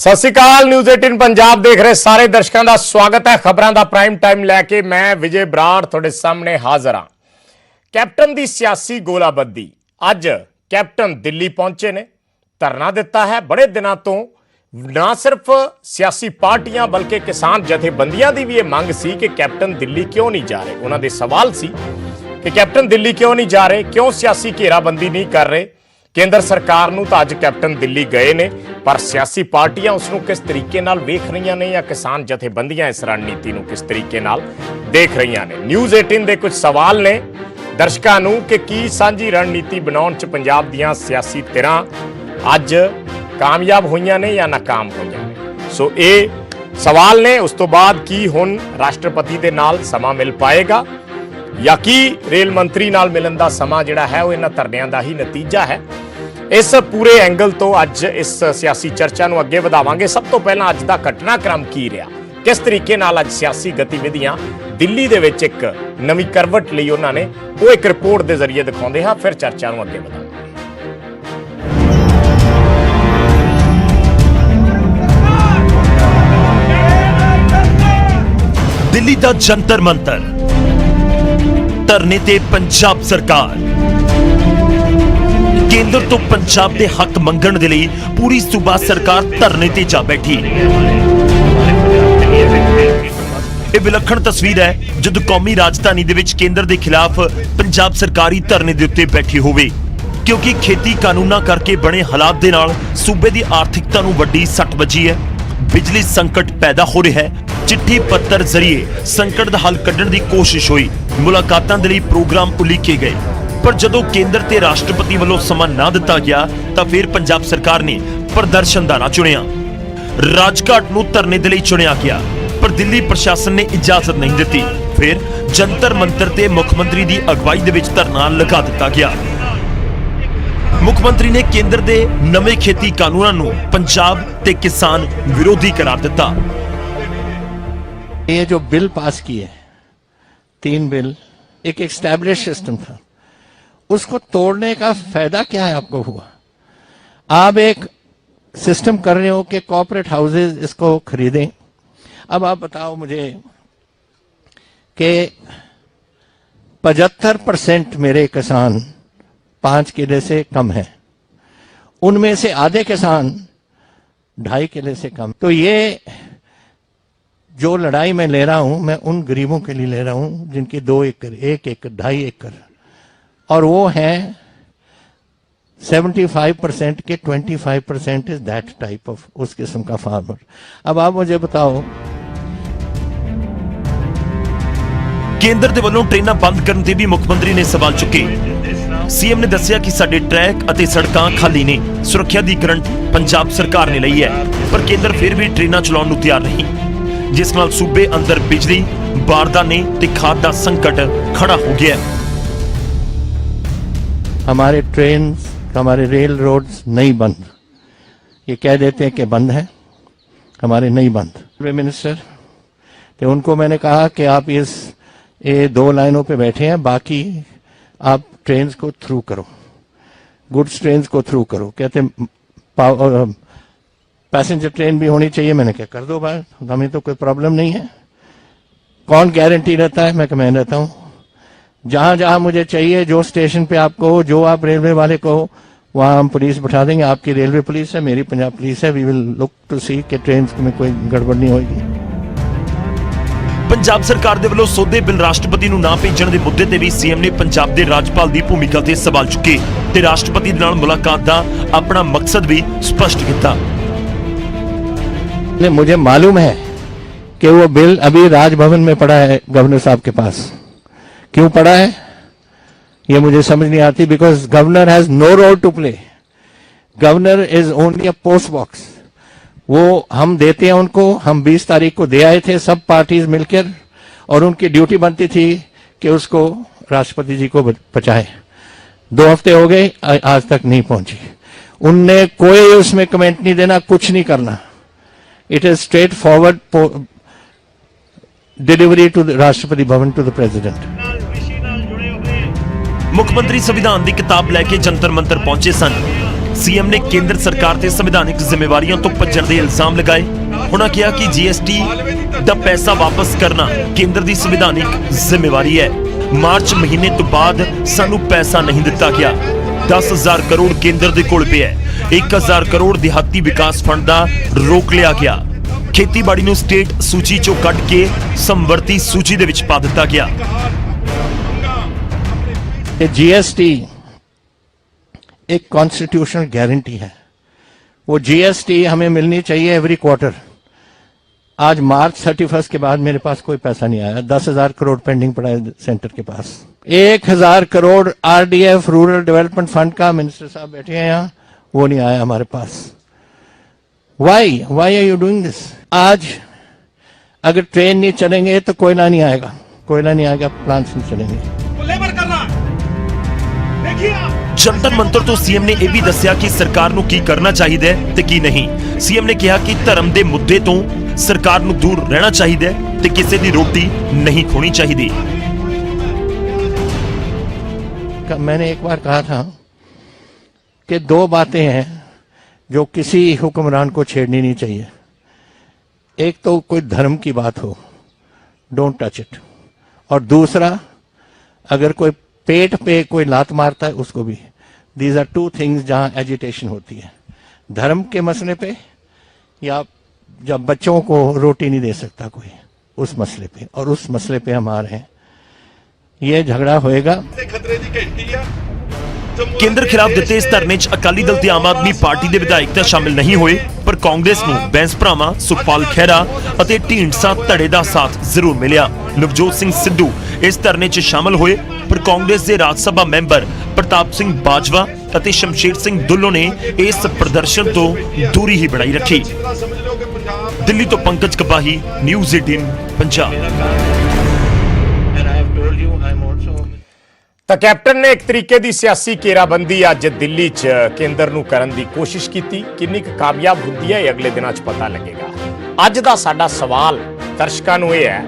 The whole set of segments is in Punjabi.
ਸਤਿ ਸ਼੍ਰੀ ਅਕਾਲ न्यूज़ 18 पंजाब देख रहे सारे दर्शकों का स्वागत है। खबरों का प्राइम टाइम लैके मैं विजय बराड़ थोड़े सामने हाजिर हाँ। कैप्टन की सियासी गोलाबंदी अज कैप्टन दिल्ली पहुंचे ने धरना दिता है। बड़े दिनों तो ना सिर्फ सियासी पार्टियां बल्कि किसान जथेबंदियां की भी ये मंग सी कि कैप्टन दिल्ली क्यों नहीं जा रहे। उन्होंने सवाल सी कि कैप्टन दिल्ली क्यों नहीं जा रहे, क्यों सियासी घेराबंदी नहीं कर रहे। केंद्र सरकार नूं तां अज कैप्टन दिल्ली गए ने, पर सियासी पार्टियां उसनूं किस तरीके नाल वेख रही ने या किसान जथेबंदियां इस रणनीति नूं किस तरीके नाल देख रही ने। न्यूज़ 18 दे कुछ सवाल ने दर्शकों नूं कि की सांझी रणनीति बनाउण च पंजाब दीआं सियासी धिरां अज कामयाब होईयां ने या नाकाम होईयां ने। सो ये सवाल ने। उस तो बाद की हुण राष्ट्रपति दे नाल समा मिल पाएगा या कि रेल मंत्री नाल मिलन दा समा जिहड़ा है वो इन्हां धरनिਆਂ दा ही नतीजा है। इस पूरे एंगल तो अज इस सियासी चर्चा नूं अगे वधावांगे। सब तो पहलां अज दा घटनाक्रम की रहा, किस तरीके नाल अज सियासी गतिविधियां दिल्ली दे विच एक नवीं करवट लई उन्हां ने वो एक रिपोर्ट दे जरिए दिखाउंदे हां। फिर चर्चा नूं अगे वधावांगे। दिल्ली दा जंतर मंतर, धरने ते पंजाब सरकार, केंद्र तो पंजाब दे हक मंगण दे लई पूरी सूबा सरकार धरने ते जा बैठी। ये विलक्षण तस्वीर है जदों कौमी राजधानी दे विच केंद्र दे खिलाफ पंजाब सरकार ही धरने दे उत्ते बैठी होवे, क्योंकि खेती कानूनां करके बने हालात दे नाल सूबे दी आर्थिकता नूं वड्डी सट वजी है। बिजली संकट पैदा हो रहा है। चिट्ठी पत्र जरिए संकट दा हल कढण दी कोशिश हुई, मुलाकातां दे लई प्रोग्राम उलीके गए, पर जदों केंद्र ते राष्ट्रपति वालों समा ना दिता गया तां फिर पंजाब सरकार ने प्रदर्शन दा राह चुनिया। राजघाट नूं धरने दे लई चुनिया गया, पर दिल्ली प्रशासन ने इजाजत नहीं दिती। फिर जंतर मंतर ते मुख्यमंत्री दी अगवाई दे विच धरना लगा दिता गया। मुख्यमंत्री ने केंद्र दे नवे खेती कानूनां नूं पंजाब ते किसान विरोधी करार दिता। ये जो बिल पास किए 3 बिल, एक एस्टैब्लिश सिस्टम था, उसको तोड़ने का फायदा क्या है आपको हुआ? आप एक सिस्टम कर रहे हो कि कॉर्पोरेट हाउसेस इसको खरीदें। अब आप बताओ मुझे कि 75% मेरे किसान 5 किले से कम है, उनमें से आधे किसान 2.5 किले से कम। तो ये जो लड़ाई मैं ले रहा हूं, मैं उन गरीबों के लिए ले रहा हूं जिनकी 2 एकड़, 1 एकड़, 2.5 एकड़, और वो हैं 75% के 25% इज दैट टाइप ऑफ उस किस्म का फार्मर। अब आप मुझे बताओ, केंद्र दे वल्लों ट्रेनां बंद करन ते भी मुख्यमंत्री ने सवाल चुके। सीएम ने दस्सिया कि साडे ट्रैक अते सड़कां खाली ने, सुरक्षा दी गारंटी पंजाब सरकार ने लई है, पर केंद्र फिर भी ट्रेनां चलाउण नूं तैयार नहीं, जिस नाल सूबे अंदर बिजली, बारदाने ते खाद दा संकट खड़ा हो गया। हमारे ट्रेन, हमारे रेल रोड्स नहीं बंद। ये कह देते हैं कि बंद है, हमारे नहीं बंद। रेलवे मिनिस्टर तो उनको मैंने कहा कि आप ये 2 लाइनों पे बैठे हैं, बाकी आप ट्रेन को थ्रू करो, गुड्स ट्रेन को थ्रू करो। कहते पैसेंजर ट्रेन भी होनी चाहिए। मैंने कहा कर दो भाई, हमें तो कोई प्रॉब्लम नहीं है। कौन गारंटी रहता है? मैं रहता हूं। जहां जहां मुझे चाहिए, जो स्टेशन पे आपको, जो आप रेलवे वाले को, वहां हम पुलिस बैठा देंगे। आपकी रेलवे पुलिस है, मेरी पंजाब पुलिस है। वी विल लुक टू सी कि ट्रेन में कोई गड़बड़ नहीं होगी। पंजाब सरकार दे वल्लों सौदे बिल राष्ट्रपति नूं ना भेजण दे मुद्दे ते भी सीएम ने पंजाब दे राज्यपाल दी भूमिका ते सवाल चुके ते राष्ट्रपति दे नाल मुलाकात दा अपना मकसद भी स्पष्ट कीता। मुझे मालूम है कि वो बिल अभी राजभवन में पड़ा है गवर्नर साहब के पास। क्यों पड़ा है ये मुझे समझ नहीं आती, because governor has no role to play. Governor is only a post box. वो हम देते हैं उनको। हम 20 तारीख को दे आए थे सब पार्टीज मिलकर, और उनकी ड्यूटी बनती थी कि उसको राष्ट्रपति जी को पहुंचाए। 2 हफ्ते हो गए, आज तक नहीं पहुंची। उनने कोई उसमें कमेंट नहीं देना, कुछ नहीं करना। It is straightforward delivery to the Rashtrapati Bhavan to the President. मुख्यमंत्री संविधान की किताब लैके जंतर मंतर पहुंचे सन। ਸੀਐਮ ਨੇ ਕੇਂਦਰ ਸਰਕਾਰ ਤੇ ਸੰਵਿਧਾਨਿਕ ਜ਼ਿੰਮੇਵਾਰੀਆਂ ਤੋਂ ਭੱਜਣ ਦੇ ਇਲਜ਼ਾਮ ਲਗਾਏ। ਉਹਨਾਂ ਕਿਹਾ ਕਿ ਜੀਐਸਟੀ ਦਾ ਪੈਸਾ ਵਾਪਸ ਕਰਨਾ ਕੇਂਦਰ ਦੀ ਸੰਵਿਧਾਨਿਕ ਜ਼ਿੰਮੇਵਾਰੀ ਹੈ। ਮਾਰਚ ਮਹੀਨੇ ਤੋਂ ਬਾਅਦ ਸਾਨੂੰ ਪੈਸਾ ਨਹੀਂ ਦਿੱਤਾ ਗਿਆ। 10,000 ਕਰੋੜ ਕੇਂਦਰ ਦੇ ਕੋਲ ਪਿਆ, 1,000 ਕਰੋੜ ਦਿਹਾਤੀ ਵਿਕਾਸ ਫੰਡ ਦਾ ਰੋਕ ਲਿਆ ਗਿਆ। ਖੇਤੀਬਾੜੀ ਨੂੰ ਸਟੇਟ ਸੂਚੀ ਚੋਂ ਕੱਢ ਕੇ ਸਮਵਰਤੀ ਸੂਚੀ ਦੇ ਵਿੱਚ ਪਾ ਦਿੱਤਾ ਗਿਆ। जीएसटी एक कॉन्स्टिट्यूशनल गारंटी है। वो जीएसटी हमें मिलनी चाहिए एवरी क्वार्टर। आज मार्च 31 के बाद मेरे पास कोई पैसा नहीं आया। 10,000 करोड़ पेंडिंग पड़ा है सेंटर के पास। 1,000 crore RDF rural development fund का, मिनिस्टर साहब बैठे हैं यहाँ, वो नहीं आया हमारे पास। Why are you doing this? आज अगर ट्रेन नहीं चलेंगे तो कोयला नहीं आएगा, कोयला नहीं आएगा, प्लांट्स नहीं चलेंगे। लेबर करना देखिए ਜੰਤਰ ਮੰਤਰ ਤੋਂ ਸੀਐਮ ਨੇ ਇਹ ਵੀ ਦੱਸਿਆ ਕਿ ਸਰਕਾਰ ਨੂੰ ਕੀ ਕਰਨਾ ਚਾਹੀਦਾ ਹੈ ਤੇ ਕੀ ਨਹੀਂ। ਸੀਐਮ ਨੇ ਕਿਹਾ ਕਿ ਧਰਮ ਦੇ ਮੁੱਦੇ ਤੋਂ ਸਰਕਾਰ ਨੂੰ ਦੂਰ ਰਹਿਣਾ ਚਾਹੀਦਾ ਹੈ ਤੇ ਕਿਸੇ ਦੀ ਰੋਟੀ नहीं खोनी चाहिए। मैंने एक बार कहा था कि दो बातें हैं जो किसी हुक्मरान को छेड़नी नहीं चाहिए। एक तो कोई धर्म की बात हो, डोंट टच इट, और दूसरा अगर कोई पेट पे कोई लात मारता है उसको भी। दीज आर टू थिंग्स जहां एजिटेशन होती है, धर्म के मसले पे या जब बच्चों को रोटी नहीं दे सकता कोई, उस मसले पे, और उस मसले पे हम आ रहे हैं। ये झगड़ा होएगा। खतरे की घंटी है। ਕੇਂਦਰ ਖਿਲਾਫ ਦਿੱਤੇ ਇਸ ਧਰਨੇ 'ਚ ਅਕਾਲੀ ਦਲ ਤੇ ਆਮ ਆਦਮੀ ਪਾਰਟੀ ਦੇ ਵਿਧਾਇਕ ਤਾਂ ਸ਼ਾਮਿਲ ਨਹੀਂ ਹੋਏ, ਪਰ ਕਾਂਗਰਸ ਨੂੰ ਬੈਂਸ ਭਰਾਵਾਂ ਸੁਖਪਾਲ ਖਹਿਰਾ ਅਤੇ ਢੀਂਡਸਾ ਧੜੇ ਦਾ ਸਾਥ ਜ਼ਰੂਰ ਮਿਲਿਆ। ਨਵਜੋਤ ਸਿੰਘ ਸਿੱਧੂ ਇਸ ਧਰਨੇ 'ਚ ਸ਼ਾਮਿਲ ਹੋਏ, ਪਰ ਕਾਂਗਰਸ ਦੇ ਰਾਜ ਸਭਾ ਮੈਂਬਰ ਪ੍ਰਤਾਪ ਸਿੰਘ ਬਾਜਵਾ ਅਤੇ ਸ਼ਮਸ਼ੇਰ ਸਿੰਘ ਦੁੱਲੋ ਨੇ ਇਸ ਪ੍ਰਦਰਸ਼ਨ ਤੋਂ ਦੂਰੀ ਹੀ ਬਣਾਈ ਰੱਖੀ। समझ लो कि पंजाब ਦਿੱਲੀ ਤੋਂ ਪੰਕਜ ਕਪਾਹੀ, ਨਿਊਜ਼ 18 ਪੰਜਾਬ। ਤਾਂ ਕੈਪਟਨ ਨੇ ਇੱਕ ਤਰੀਕੇ ਦੀ ਸਿਆਸੀ ਘੇਰਾਬੰਦੀ ਅੱਜ ਦਿੱਲੀ 'ਚ ਕੇਂਦਰ ਨੂੰ ਕਰਨ ਦੀ ਕੋਸ਼ਿਸ਼ ਕੀਤੀ। ਕਿੰਨੀ ਕੁ ਕਾਮਯਾਬ ਹੁੰਦੀ ਹੈ ਇਹ ਅਗਲੇ ਦਿਨਾਂ 'ਚ ਪਤਾ ਲੱਗੇਗਾ। ਅੱਜ ਦਾ ਸਾਡਾ ਸਵਾਲ ਦਰਸ਼ਕਾਂ ਨੂੰ ਇਹ ਹੈ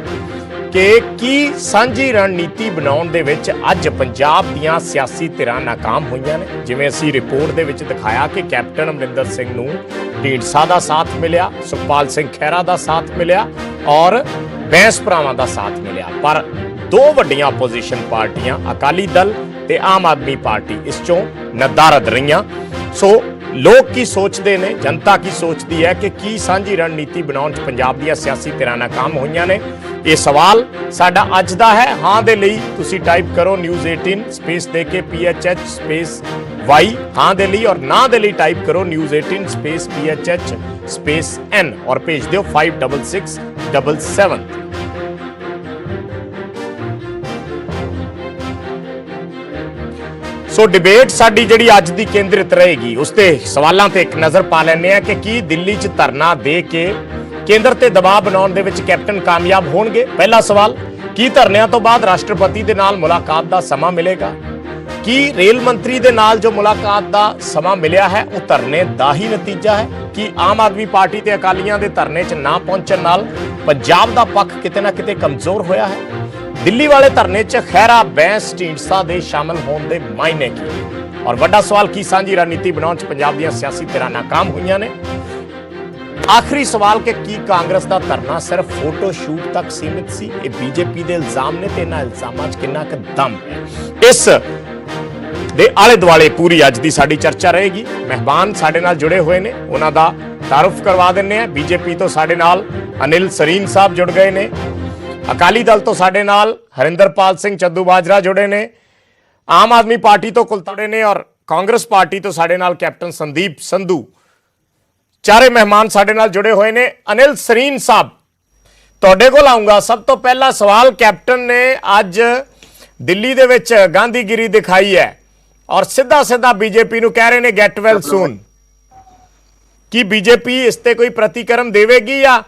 ਕਿ ਕੀ ਸਾਂਝੀ ਰਣਨੀਤੀ ਬਣਾਉਣ ਦੇ ਵਿੱਚ ਅੱਜ ਪੰਜਾਬ ਦੀਆਂ ਸਿਆਸੀ ਧਿਰਾਂ ਨਾਕਾਮ ਹੋਈਆਂ ਨੇ? ਜਿਵੇਂ ਅਸੀਂ ਰਿਪੋਰਟ ਦੇ ਵਿੱਚ ਦਿਖਾਇਆ ਕਿ ਕੈਪਟਨ ਅਮਰਿੰਦਰ ਸਿੰਘ ਨੂੰ ਢੀਂਡਸਾ ਦਾ ਸਾਥ ਮਿਲਿਆ, ਸੁਖਪਾਲ ਸਿੰਘ ਖਹਿਰਾ ਦਾ ਸਾਥ ਮਿਲਿਆ ਔਰ ਬੈਂਸ ਭਰਾਵਾਂ ਦਾ ਸਾਥ ਮਿਲਿਆ, ਪਰ ਦੋ ਵੱਡੀਆਂ ਆਪੋਜੀਸ਼ਨ ਪਾਰਟੀਆਂ ਅਕਾਲੀ ਦਲ ਤੇ ਆਮ ਆਦਮੀ ਪਾਰਟੀ ਇਸ ਚੋਂ ਨਦਾਰਦ ਰਹੀਆਂ। ਸੋ ਲੋਕ ਕੀ ਸੋਚਦੇ ਨੇ, ਜਨਤਾ ਕੀ ਸੋਚਦੀ ਹੈ ਕਿ ਕੀ ਸਾਂਝੀ ਰਣਨੀਤੀ ਬਣਾਉਣ 'ਚ ਪੰਜਾਬ ਦੀਆਂ ਸਿਆਸੀ ਧਿਰਾਂ ਨਾਕਾਮ ਹੋਈਆਂ ਨੇ? ਇਹ ਸਵਾਲ ਸਾਡਾ ਅੱਜ ਦਾ ਹੈ। ਹਾਂ ਦੇ ਲਈ ਤੁਸੀਂ ਟਾਈਪ ਕਰੋ ਨਿਊਜ਼ 18 ਸਪੇਸ ਦੇ ਕੇ PHH ਸਪੇਸ Y ਹਾਂ ਦੇ ਲਈ, ਔਰ ਨਾ ਦੇ ਲਈ ਟਾਈਪ ਕਰੋ news 18 space PHH space N ਔਰ ਭੇਜ ਦਿਓ 56677। ਸੋ ਡਿਬੇਟ ਸਾਡੀ ਜਿਹੜੀ ਅੱਜ ਦੀ ਕੇਂਦਰਿਤ ਰਹੇਗੀ ਉਸ ਤੇ ਸਵਾਲਾਂ ਤੇ ਇੱਕ ਨਜ਼ਰ ਪਾ ਲੈਂਦੇ ਆ ਕਿ ਕੀ ਦਿੱਲੀ 'ਚ ਧਰਨਾ ਦੇ ਕੇ ਕੇਂਦਰ ਤੇ ਦਬਾਅ ਬਣਾਉਣ ਦੇ ਵਿੱਚ ਕੈਪਟਨ ਕਾਮਯਾਬ ਹੋਣਗੇ? ਪਹਿਲਾ ਸਵਾਲ, ਕੀ ਧਰਨਿਆਂ ਤੋਂ ਬਾਅਦ ਰਾਸ਼ਟਰਪਤੀ ਦੇ ਨਾਲ ਮੁਲਾਕਾਤ ਦਾ ਸਮਾਂ ਮਿਲੇਗਾ? ਕੀ ਰੇਲ ਮੰਤਰੀ ਦੇ ਨਾਲ ਜੋ ਮੁਲਾਕਾਤ ਦਾ ਸਮਾਂ ਮਿਲਿਆ ਹੈ ਉਹ ਧਰਨੇ ਦਾ ਹੀ ਨਤੀਜਾ ਹੈ? ਕੀ ਆਮ ਆਦਮੀ ਪਾਰਟੀ ਤੇ ਅਕਾਲੀਆਂ ਦੇ ਧਰਨੇ 'ਚ ਨਾ ਪਹੁੰਚਣ ਨਾਲ ਪੰਜਾਬ ਦਾ ਪੱਖ ਕਿਤੇ ਨਾ ਕਿਤੇ ਕਮਜ਼ੋਰ ਹੋਇਆ ਹੈ? ਦਿੱਲੀ ਵਾਲੇ ਧਰਨੇ 'ਚ ਖਹਿਰਾ, ਬੈਂਸ, ਢੀਂਡਸਾ ਦੇ ਸ਼ਾਮਲ ਹੋਣ ਦੇ ਮਾਇਨੇ ਕੀ? ਔਰ ਵੱਡਾ ਸਵਾਲ, ਕੀ ਸਾਂਝੀ ਰਣਨੀਤੀ ਬਣਾਉਣ 'ਚ ਪੰਜਾਬ ਦੀਆਂ ਸਿਆਸੀ ਧਿਰਾਂ ਨਾਕਾਮ ਹੋਈਆਂ ਨੇ? ਆਖਰੀ ਸਵਾਲ ਕਿ ਕੀ ਕਾਂਗਰਸ ਦਾ ਧਰਨਾ ਸਿਰਫ ਫੋਟੋ ਸ਼ੂਟ ਤੱਕ ਸੀਮਿਤ ਸੀ? ਇਹ ਬੀਜੇਪੀ ਦੇ ਇਲਜ਼ਾਮ ਨੇ ਤੇ ਇਹਨਾਂ ਇਲਜ਼ਾਮਾਂ 'ਚ ਕਿੰਨਾ ਕੁ ਦਮ ਹੈ? ਇਸ ਦੇ ਆਲੇ ਦੁਆਲੇ ਪੂਰੀ ਅੱਜ ਦੀ ਸਾਡੀ ਚਰਚਾ ਰਹੇਗੀ। ਮਹਿਮਾਨ ਸਾਡੇ ਨਾਲ ਜੁੜੇ ਹੋਏ ਨੇ, ਉਹਨਾਂ ਦਾ ਤਾਰਫ ਕਰਵਾ ਦਿੰਨੇ ਆ। ਬੀਜੇਪੀ ਤੋਂ ਸਾਡੇ ਨਾਲ ਅਨਿਲ ਸਰੀਨ ਸਾਹਿਬ ਜੁੜ ਗਏ ਨੇ, ਅਕਾਲੀ ਦਲ ਤੋਂ ਸਾਡੇ ਨਾਲ ਹਰਿੰਦਰਪਾਲ ਸਿੰਘ ਚੱਦੂ ਬਾਜਰਾ ਜੁੜੇ ਨੇ, ਆਮ ਆਦਮੀ ਪਾਰਟੀ ਤੋਂ ਕੁਲਤਾੜੇ ਨੇ ਔਰ ਕਾਂਗਰਸ ਪਾਰਟੀ ਤੋਂ ਸਾਡੇ ਨਾਲ ਕੈਪਟਨ ਸੰਦੀਪ ਸੰਧੂ। ਚਾਰੇ ਮਹਿਮਾਨ ਸਾਡੇ ਨਾਲ ਜੁੜੇ ਹੋਏ ਨੇ। ਅਨਿਲ ਸਰੀਨ ਸਾਹਿਬ, ਤੁਹਾਡੇ ਕੋਲ ਆਉਂਗਾ। ਸਭ ਤੋਂ ਪਹਿਲਾ ਸਵਾਲ, ਕੈਪਟਨ ਨੇ ਅੱਜ ਦਿੱਲੀ ਦੇ ਵਿੱਚ ਗਾਂਧੀਗਿਰੀ ਦਿਖਾਈ ਹੈ ਔਰ ਸਿੱਧਾ ਬੀਜੇਪੀ ਨੂੰ ਕਹਿ ਰਹੇ ਨੇ ਗੈਟ ਵੈਲ ਸੂਨ। ਕੀ ਬੀਜੇਪੀ ਇਸ ਤੇ ਕੋਈ ਪ੍ਰਤੀਕਰਮ ਦੇਵੇਗੀ ਜਾਂ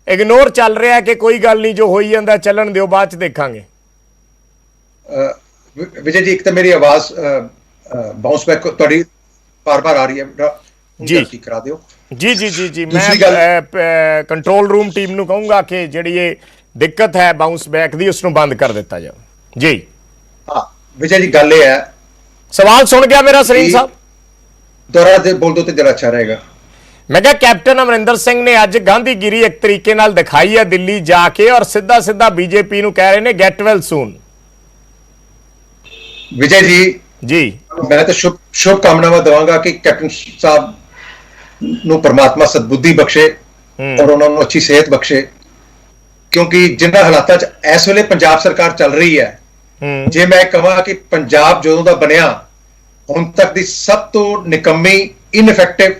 ਇਗਨੋਰ ਚੱਲ ਰਿਹਾ ਹੈ ਕਿ ਕੋਈ ਗੱਲ ਨਹੀਂ, ਜੋ ਹੋਈ ਜਾਂਦਾ ਚੱਲਣ ਦਿਓ, ਬਾਅਦ ਚ ਦੇਖਾਂਗੇ? ਵਿਜੇ ਜੀ, ਇੱਕ ਤਾਂ ਮੇਰੀ ਆਵਾਜ਼ ਬਾਉਂਸ ਬੈਕ ਤੁਹਾਡੀ ਬਾਰ-ਬਾਰ ਆ ਰਹੀ ਹੈ ਜੀ, ਠੀਕ ਕਰਾ ਦਿਓ। ਜੀ ਮੈਂ ਕੰਟਰੋਲ ਰੂਮ ਟੀਮ ਨੂੰ ਕਹੂੰਗਾ ਕਿ ਜਿਹੜੀ ਇਹ ਦਿੱਕਤ ਹੈ ਬਾਉਂਸ ਬੈਕ ਦੀ ਉਸ ਨੂੰ ਬੰਦ ਕਰ ਦਿੱਤਾ ਜਾਵੇ। ਜੀ ਹਾਂ ਵਿਜੇ ਜੀ, ਗੱਲ ਇਹ ਹੈ, ਸਵਾਲ ਸੁਣ ਗਿਆ ਮੇਰਾ ਸਰੀਨ ਸਾਹਿਬ? दोहरा दे बोल दो तो जरा अच्छा रहेगा। मैं क्या कैप्टन अमरिंदर सिंह ने ਅੱਜ ਗਾਂਧੀਗਿਰੀ ਇੱਕ ਤਰੀਕੇ ਨਾਲ ਦਿਖਾਈ ਹੈ ਦਿੱਲੀ ਜਾ ਕੇ ਔਰ ਸਿੱਧਾ ਸਿੱਧਾ ਬੀਜੇਪੀ ਨੂੰ ਕਹਿ ਰਹੇ ਨੇ ਗੈਟ ਵੈਲ ਸੂਨ। विजय जी जी मैं तो शुभकामनावां देवांगा कि कैप्टन साहब ਨੂੰ परमात्मा सदबुद्धि बख्शे और उन्होंने अच्छी सेहत बख्शे, क्योंकि जिन्हां हालातां च इस वेले पंजाब सरकार चल रही है, जे मैं कहां कि पंजाब जदों दा बनया हुण तक दी सब तो निकम्मी इनइफेक्टिव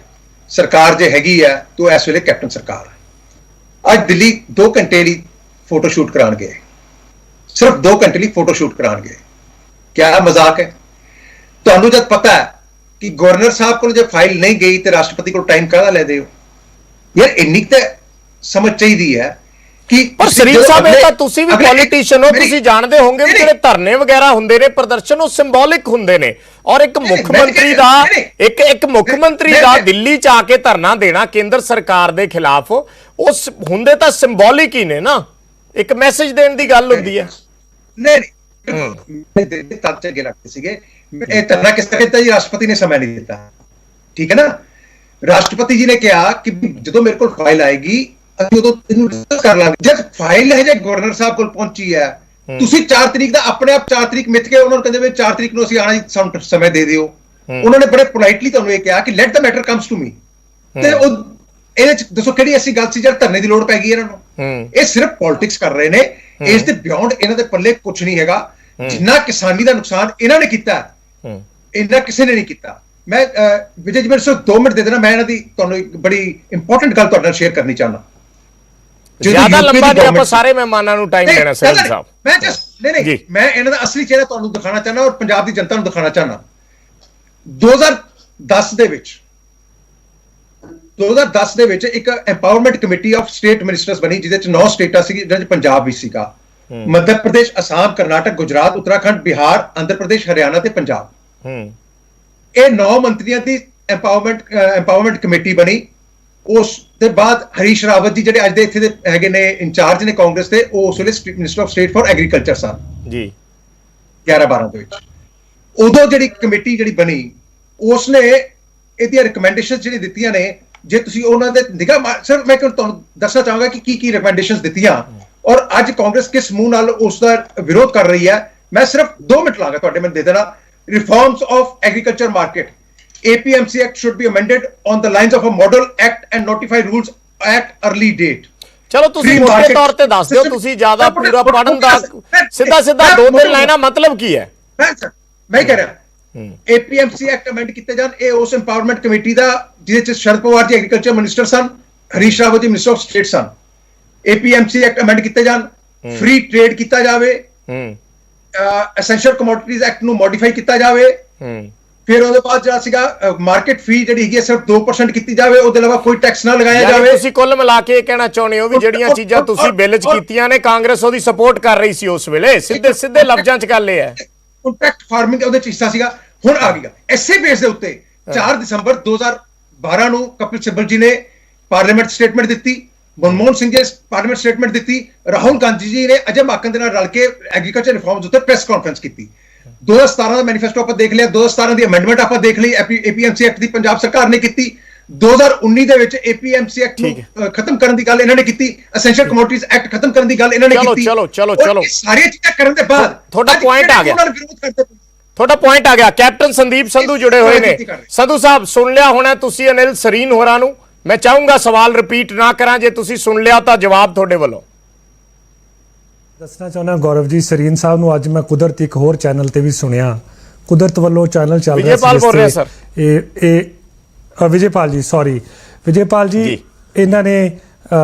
सरकार जे हैगी है तो इस वेले कैप्टन सरकार है। अज दिल्ली 2 घंटे ਲਈ फोटो शूट कराण गए, सिर्फ 2 घंटे ਲਈ फोटो शूट कराण गए। क्या मजाक है? ਤੁਹਾਨੂੰ ਜਦ ਪਤਾ ਹੈ ਕਿ ਗਵਰਨਰ ਸਾਹਿਬ ਕੋਲ ਜੇ ਫਾਈਲ ਨਹੀਂ ਗਈ ਤੇ ਰਾਸ਼ਟਰਪਤੀ ਕੋਲ ਟਾਈਮ ਕਾਹਦਾ ਲੈਦੇ ਹੋ ਯਾਰ? ਇੰਨੀ ਤਾਂ ਸਮਝ ਚਾਹੀਦੀ ਹੈ ਕਿ ਪਰ ਸ਼ਰੀਫ ਸਾਹਿਬ ਇਹ ਤਾਂ ਤੁਸੀਂ ਵੀ ਪੋਲੀਟੀਸ਼ੀਅਨ ਹੋ, ਤੁਸੀਂ ਜਾਣਦੇ ਹੋਵੋਗੇ ਵੀ ਜਿਹੜੇ ਧਰਨੇ ਵਗੈਰਾ ਹੁੰਦੇ ਨੇ, ਪ੍ਰਦਰਸ਼ਨ, ਉਹ ਸਿੰਬੋਲਿਕ ਹੁੰਦੇ ਨੇ ਔਰ ਇੱਕ ਮੁੱਖ ਮੰਤਰੀ ਦਾ ਇੱਕ ਮੁੱਖ ਮੰਤਰੀ ਦਾ ਦਿੱਲੀ ਚ ਆ ਕੇ ਧਰਨਾ ਦੇਣਾ ਕੇਂਦਰ ਸਰਕਾਰ ਦੇ ਖਿਲਾਫ, ਉਸ ਹੁੰਦੇ ਤਾਂ ਸਿੰਬੋਲਿਕ ਹੀ ਨੇ ਨਾ, ਇੱਕ ਮੈਸੇਜ ਦੇਣ ਦੀ ਗੱਲ ਹੁੰਦੀ ਹੈ। नहीं तब चंगे लगते सीगे धरना किस तरह किया जी? राष्ट्रपति ने समय नहीं दिता, ठीक है ना। राष्ट्रपति जी ने कहा कि जो मेरे को फाइल आएगी कर लांगे। जब फाइल है जो गवर्नर साहब को पहुंची है, ਤੁਸੀਂ 4 ਤਰੀਕ ਦਾ ਆਪਣੇ ਆਪ 4 ਤਰੀਕ ਮਿੱਥ ਕੇ ਉਹਨਾਂ ਨੂੰ ਕਹਿੰਦੇ ਵੀ 4 ਤਰੀਕ ਨੂੰ ਅਸੀਂ ਆਣਾ, ਸਾਨੂੰ समय ਦੇ ਦਿਓ। ਉਹਨਾਂ ਨੇ ਬੜੇ ਪੋਲਾਈਟਲੀ ਤੁਹਾਨੂੰ ਇਹ ਕਿਹਾ ਕਿ let the matter comes to me. ਤੇ ਉਹ ਇਹਦੇ ਚ ਦੱਸੋ ਕਿਹੜੀ ਐਸੀ ਗੱਲ ਸੀ ਜਦ ਧਰਨੇ ਦੀ ਲੋੜ ਪੈ ਗਈ ਇਹਨਾਂ ਨੂੰ? ਇਹ ਸਿਰਫ ਪੋਲਿਟਿਕਸ ਕਰ ਰਹੇ ਨੇ, ਇਸ ਦੇ ਬਿਯੋਂਡ ਇਹਨਾਂ ਦੇ ਪੱਲੇ ਕੁਝ ਨਹੀਂ ਹੈਗਾ। ਜਿੰਨਾ ਕਿਸਾਨੀ ਦਾ ਨੁਕਸਾਨ ਇਹਨਾਂ ਨੇ ਕੀਤਾ, ਇਹਨਾਂ ਕਿਸੇ ਨੇ ਨਹੀਂ ਕੀਤਾ। ਮੈਂ ਵਿਜੇ ਜੀ ਮੈਨੂੰ ਸਿਰਫ 2 ਮਿੰਟ ਦੇ ਦੇਣਾ, ਮੈਂ ਇਹਨਾਂ ਦੀ ਤੁਹਾਨੂੰ ਇੱਕ ਬੜੀ ਇੰਪੋਰਟੈਂਟ ਗੱਲ ਤੁਹਾਡੇ ਨਾਲ ਸ਼ੇਅਰ ਕਰਨੀ ਚਾਹੁੰਦਾ। ਜ਼ਿਆਦਾ ਲੰਬਾ ਨਹੀਂ, ਆਪਾਂ ਸਾਰੇ ਮਹਿਮਾਨਾਂ ਨੂੰ ਟਾਈਮ ਦੇਣਾ ਸਰ ਸਾਹਿਬ। ਮੈਂ ਜਸਟ ਨਹੀਂ ਮੈਂ ਇਹਨਾਂ ਦਾ ਅਸਲੀ ਚਿਹਰਾ ਤੁਹਾਨੂੰ ਦਿਖਾਣਾ ਚਾਹੁੰਦਾ ਔਰ ਪੰਜਾਬ ਦੀ ਜਨਤਾ ਨੂੰ ਦਿਖਾਣਾ ਚਾਹੁੰਦਾ। 2010 ਦੇ ਵਿੱਚ ਇੱਕ empowerment committee of state ministers ਬਣੀ, ਜਿਹਦੇ ਚ 9 ਸਟੇਟਾਂ ਸੀ, ਜਿਹਦੇ ਚ ਪੰਜਾਬ ਵੀ ਸੀਗਾ। ਮੱਧ ਪ੍ਰਦੇਸ਼, ਅਸਾਮ, ਕਰਨਾਟਕ, ਗੁਜਰਾਤ, ਉੱਤਰਾਖੰਡ, ਬਿਹਾਰ, ਆਂਧਰ ਪ੍ਰਦੇਸ਼, ਹਰਿਆਣਾ ਤੇ ਪੰਜਾਬ। ਇਹ 9 ਮੰਤਰੀਆਂ ਦੀ ਐਮਪਾਵਰਮੈਂਟ ਕਮੇਟੀ ਬਣੀ। ਉਸ ਦੇ ਬਾਅਦ ਹਰੀਸ਼ ਰਾਵਤ ਜੀ ਜਿਹੜੇ ਅੱਜ ਦੇ ਇੱਥੇ ਦੇ ਹੈਗੇ ਨੇ ਇੰਚਾਰਜ ਨੇ ਕਾਂਗਰਸ ਦੇ, ਉਹ ਉਸ ਵੇਲੇ minister of state for agriculture ਸਨ ਜੀ 11-12 ਦੇ ਵਿੱਚ। ਉਦੋਂ ਜਿਹੜੀ ਕਮੇਟੀ ਜਿਹੜੀ ਬਣੀ, ਉਸਨੇ ਇਹਦੀਆਂ ਰਿਕਮੈਂਡੇਸ਼ਨਸ ਜਿਹੜੀ ਦਿੱਤੀਆਂ ਨੇ, ਜੇ ਤੁਸੀਂ ਉਹਨਾਂ ਦੇ ਨਿਗਾਹ ਸਰ ਮੈਂ ਤੁਹਾਨੂੰ ਦੱਸਣਾ ਚਾਹਾਂਗਾ ਕਿ ਕੀ ਰਿਕਮੈਂਡੇਸ਼ਨਸ ਦਿੱਤੀਆਂ ਔਰ ਅੱਜ ਕਾਂਗਰਸ ਕਿਸ ਮੂੰਹ ਨਾਲ ਉਸ ਦਾ ਵਿਰੋਧ ਕਰ ਰਹੀ ਹੈ। ਮੈਂ ਸਿਰਫ 2 ਮਿੰਟ ਲਾਂਗਾ ਤੁਹਾਡੇ ਮੈਨੂੰ ਦੇ ਦੇਣਾ। Reforms of agriculture market, APMC Act should be amended on the lines of a model act and notify rules at early date. ਚਲੋ ਤੁਸੀਂ ਮੋਟੇ ਤੌਰ ਤੇ ਦੱਸ ਦਿਓ, ਤੁਸੀਂ ਜ਼ਿਆਦਾ ਪੂਰਾ ਪੜਨ ਦਾ ਸਿੱਧਾ 2-3 ਲਾਈਨਾਂ ਮਤਲਬ ਕੀ ਹੈ? ਮੈਂ ਕਹਿ ਰਿਹਾ APMC Act amend ਕੀਤੇ ਜਾਣ। ਇਹ ਉਸ ਐਮਪਾਵਰਮੈਂਟ ਕਮੇਟੀ ਦਾ ਜਿਹਦੇ ਚ ਸ਼ਰਦ ਪਵਾਰ ਜੀ ਐਗਰੀਕਲਚਰ ਮਿਨਿਸਟਰ ਸਨ, Harish Rawat ji minister of state ਸਨ। APMC Act amend ਕੀਤੇ ਜਾਣ, ਫ੍ਰੀ ਟ੍ਰੇਡ ਕੀਤਾ ਜਾਵੇ, ਐਸੈਂਸ਼ੀਅਲ ਕਮੋਡਿਟੀਜ਼ ਐਕਟ ਨੂੰ ਮੋਡੀਫਾਈ ਕੀਤਾ ਜਾਵੇ। ਫਿਰ ਉਹਦੇ ਬਾਅਦ ਜਿਹੜਾ ਸੀਗਾ ਮਾਰਕੀਟ ਫੀ ਜਿਹੜੀ ਹੈਗੀ ਸਿਰਫ 2% ਕੀਤੀ ਜਾਵੇ, ਉਹਦੇ ਇਲਾਵਾ ਕੋਈ ਟੈਕਸ ਨਾ ਲਗਾਇਆ ਜਾਵੇ। ਤੁਸੀਂ ਕੁੱਲ ਮਿਲਾ ਕੇ ਇਹ ਕਹਿਣਾ ਚਾਹੁੰਦੇ ਹੋ ਵੀ ਜਿਹੜੀਆਂ ਚੀਜ਼ਾਂ ਤੁਸੀਂ ਬਿੱਲ 'ਚ ਕੀਤੀਆਂ ਨੇ, ਕਾਂਗਰਸ ਉਹਦੀ ਸਪੋਰਟ ਕਰ ਰਹੀ ਸੀ ਉਸ ਵੇਲੇ? ਸਿੱਧੇ ਲਫ਼ਜ਼ਾਂ 'ਚ ਗੱਲ ਇਹ ਹੈ। ਕੰਟਰੈਕਟ ਫਾਰਮਿੰਗ ਉਹਦੇ 'ਚ ਹਿੱਸਾ ਸੀਗਾ, ਹੁਣ ਆ ਗਿਆ। ਐਸੇ ਬੇਸ ਦੇ ਉੱਤੇ 4 ਦਸੰਬਰ 2012 ਨੂੰ ਕਪਿਲ ਸਿੱਬਲ ਜੀ ਨੇ ਪਾਰਲੀਮੈਂਟ ਸਟੇਟਮੈਂਟ ਦਿੱਤੀ, ਮਨਮੋਹਨ ਸਿੰਘ ਜੀ ਪਾਰਲੀਮੈਂਟ ਸਟੇਟਮੈਂਟ ਦਿੱਤੀ, ਰਾਹੁਲ ਗਾਂਧੀ ਜੀ ਨੇ ਅਜੇ ਮਾਕਨ ਦੇ ਨਾਲ ਰਲ ਕੇ ਐਗਰੀਕਲਚਰ ਰਿਫਾਰਮਸ ਉੱਤੇ ਪ੍ਰੈਸ ਕਾਨਫਰੰਸ ਕੀਤੀ। 2017 ਦਾ ਮੈਨੀਫੈਸਟੋ ਆਪਾਂ ਦੇਖ ਲਿਆ, 2017 ਦੀ ਅਮੈਂਡਮੈਂਟ ਆਪਾਂ ਦੇਖ ਲਈ, APMC ਐਕਟ ਦੀ ਪੰਜਾਬ ਸਰਕਾਰ ਨੇ ਕੀਤੀ। 2019 ਦੇ ਵਿੱਚ APMC ਐਕਟ ਨੂੰ ਖਤਮ ਕਰਨ ਦੀ ਗੱਲ ਇਹਨਾਂ ਨੇ ਕੀਤੀ, ਐਸੈਂਸ਼ੀਅਲ ਕਮੋਡਿਟੀਜ਼ ਐਕਟ ਖਤਮ ਕਰਨ ਦੀ ਗੱਲ ਇਹਨਾਂ ਨੇ ਕੀਤੀ। ਚਲੋ ਸਾਰੀਆਂ ਚੀਜ਼ਾਂ ਕਰਨ ਦੇ ਬਾਅਦ ਤੁਹਾਡਾ ਪੁਆਇੰਟ ਆ ਗਿਆ। ਕੈਪਟਨ ਸੰਦੀਪ ਸੰਧੂ ਜੁੜੇ ਹੋਏ ਨੇ। ਸੰਧੂ ਸਾਹਿਬ ਸੁਣ ਲਿਆ ਹੋਣਾ ਤੁਸੀਂ ਅਨਿਲ ਸਰੀਨ ਹੋਰਾਂ ਨੂੰ। ਮੈਂ ਚਾਹੂੰਗਾ ਸਵਾਲ ਰਿਪੀਟ ਨਾ ਕਰਾਂ, ਜੇ ਤੁਸੀਂ ਸੁਣ ਲਿਆ ਤਾਂ ਜਵਾਬ ਤੁਹਾਡੇ ਵੱਲੋਂ। ਦੱਸਣਾ ਚਾਹੁੰਦਾ ਗੌਰਵ ਜੀ, ਸਰੀਨ ਸਾਹਿਬ ਨੂੰ ਅੱਜ ਮੈਂ ਕੁਦਰਤ ਇੱਕ ਹੋਰ ਚੈਨਲ ਤੇ ਵੀ ਸੁਣਿਆ, ਕੁਦਰਤ ਵੱਲੋਂ ਚੈਨਲ ਚੱਲ ਰਿਹਾ ਸੀ, ਵਿਜੇਪਾਲ ਬੋਲ ਰਿਹਾ ਸਰ। ਇਹ ਵਿਜੇਪਾਲ ਜੀ, ਸੌਰੀ ਵਿਜੇਪਾਲ ਜੀ, ਇਹਨਾਂ ਨੇ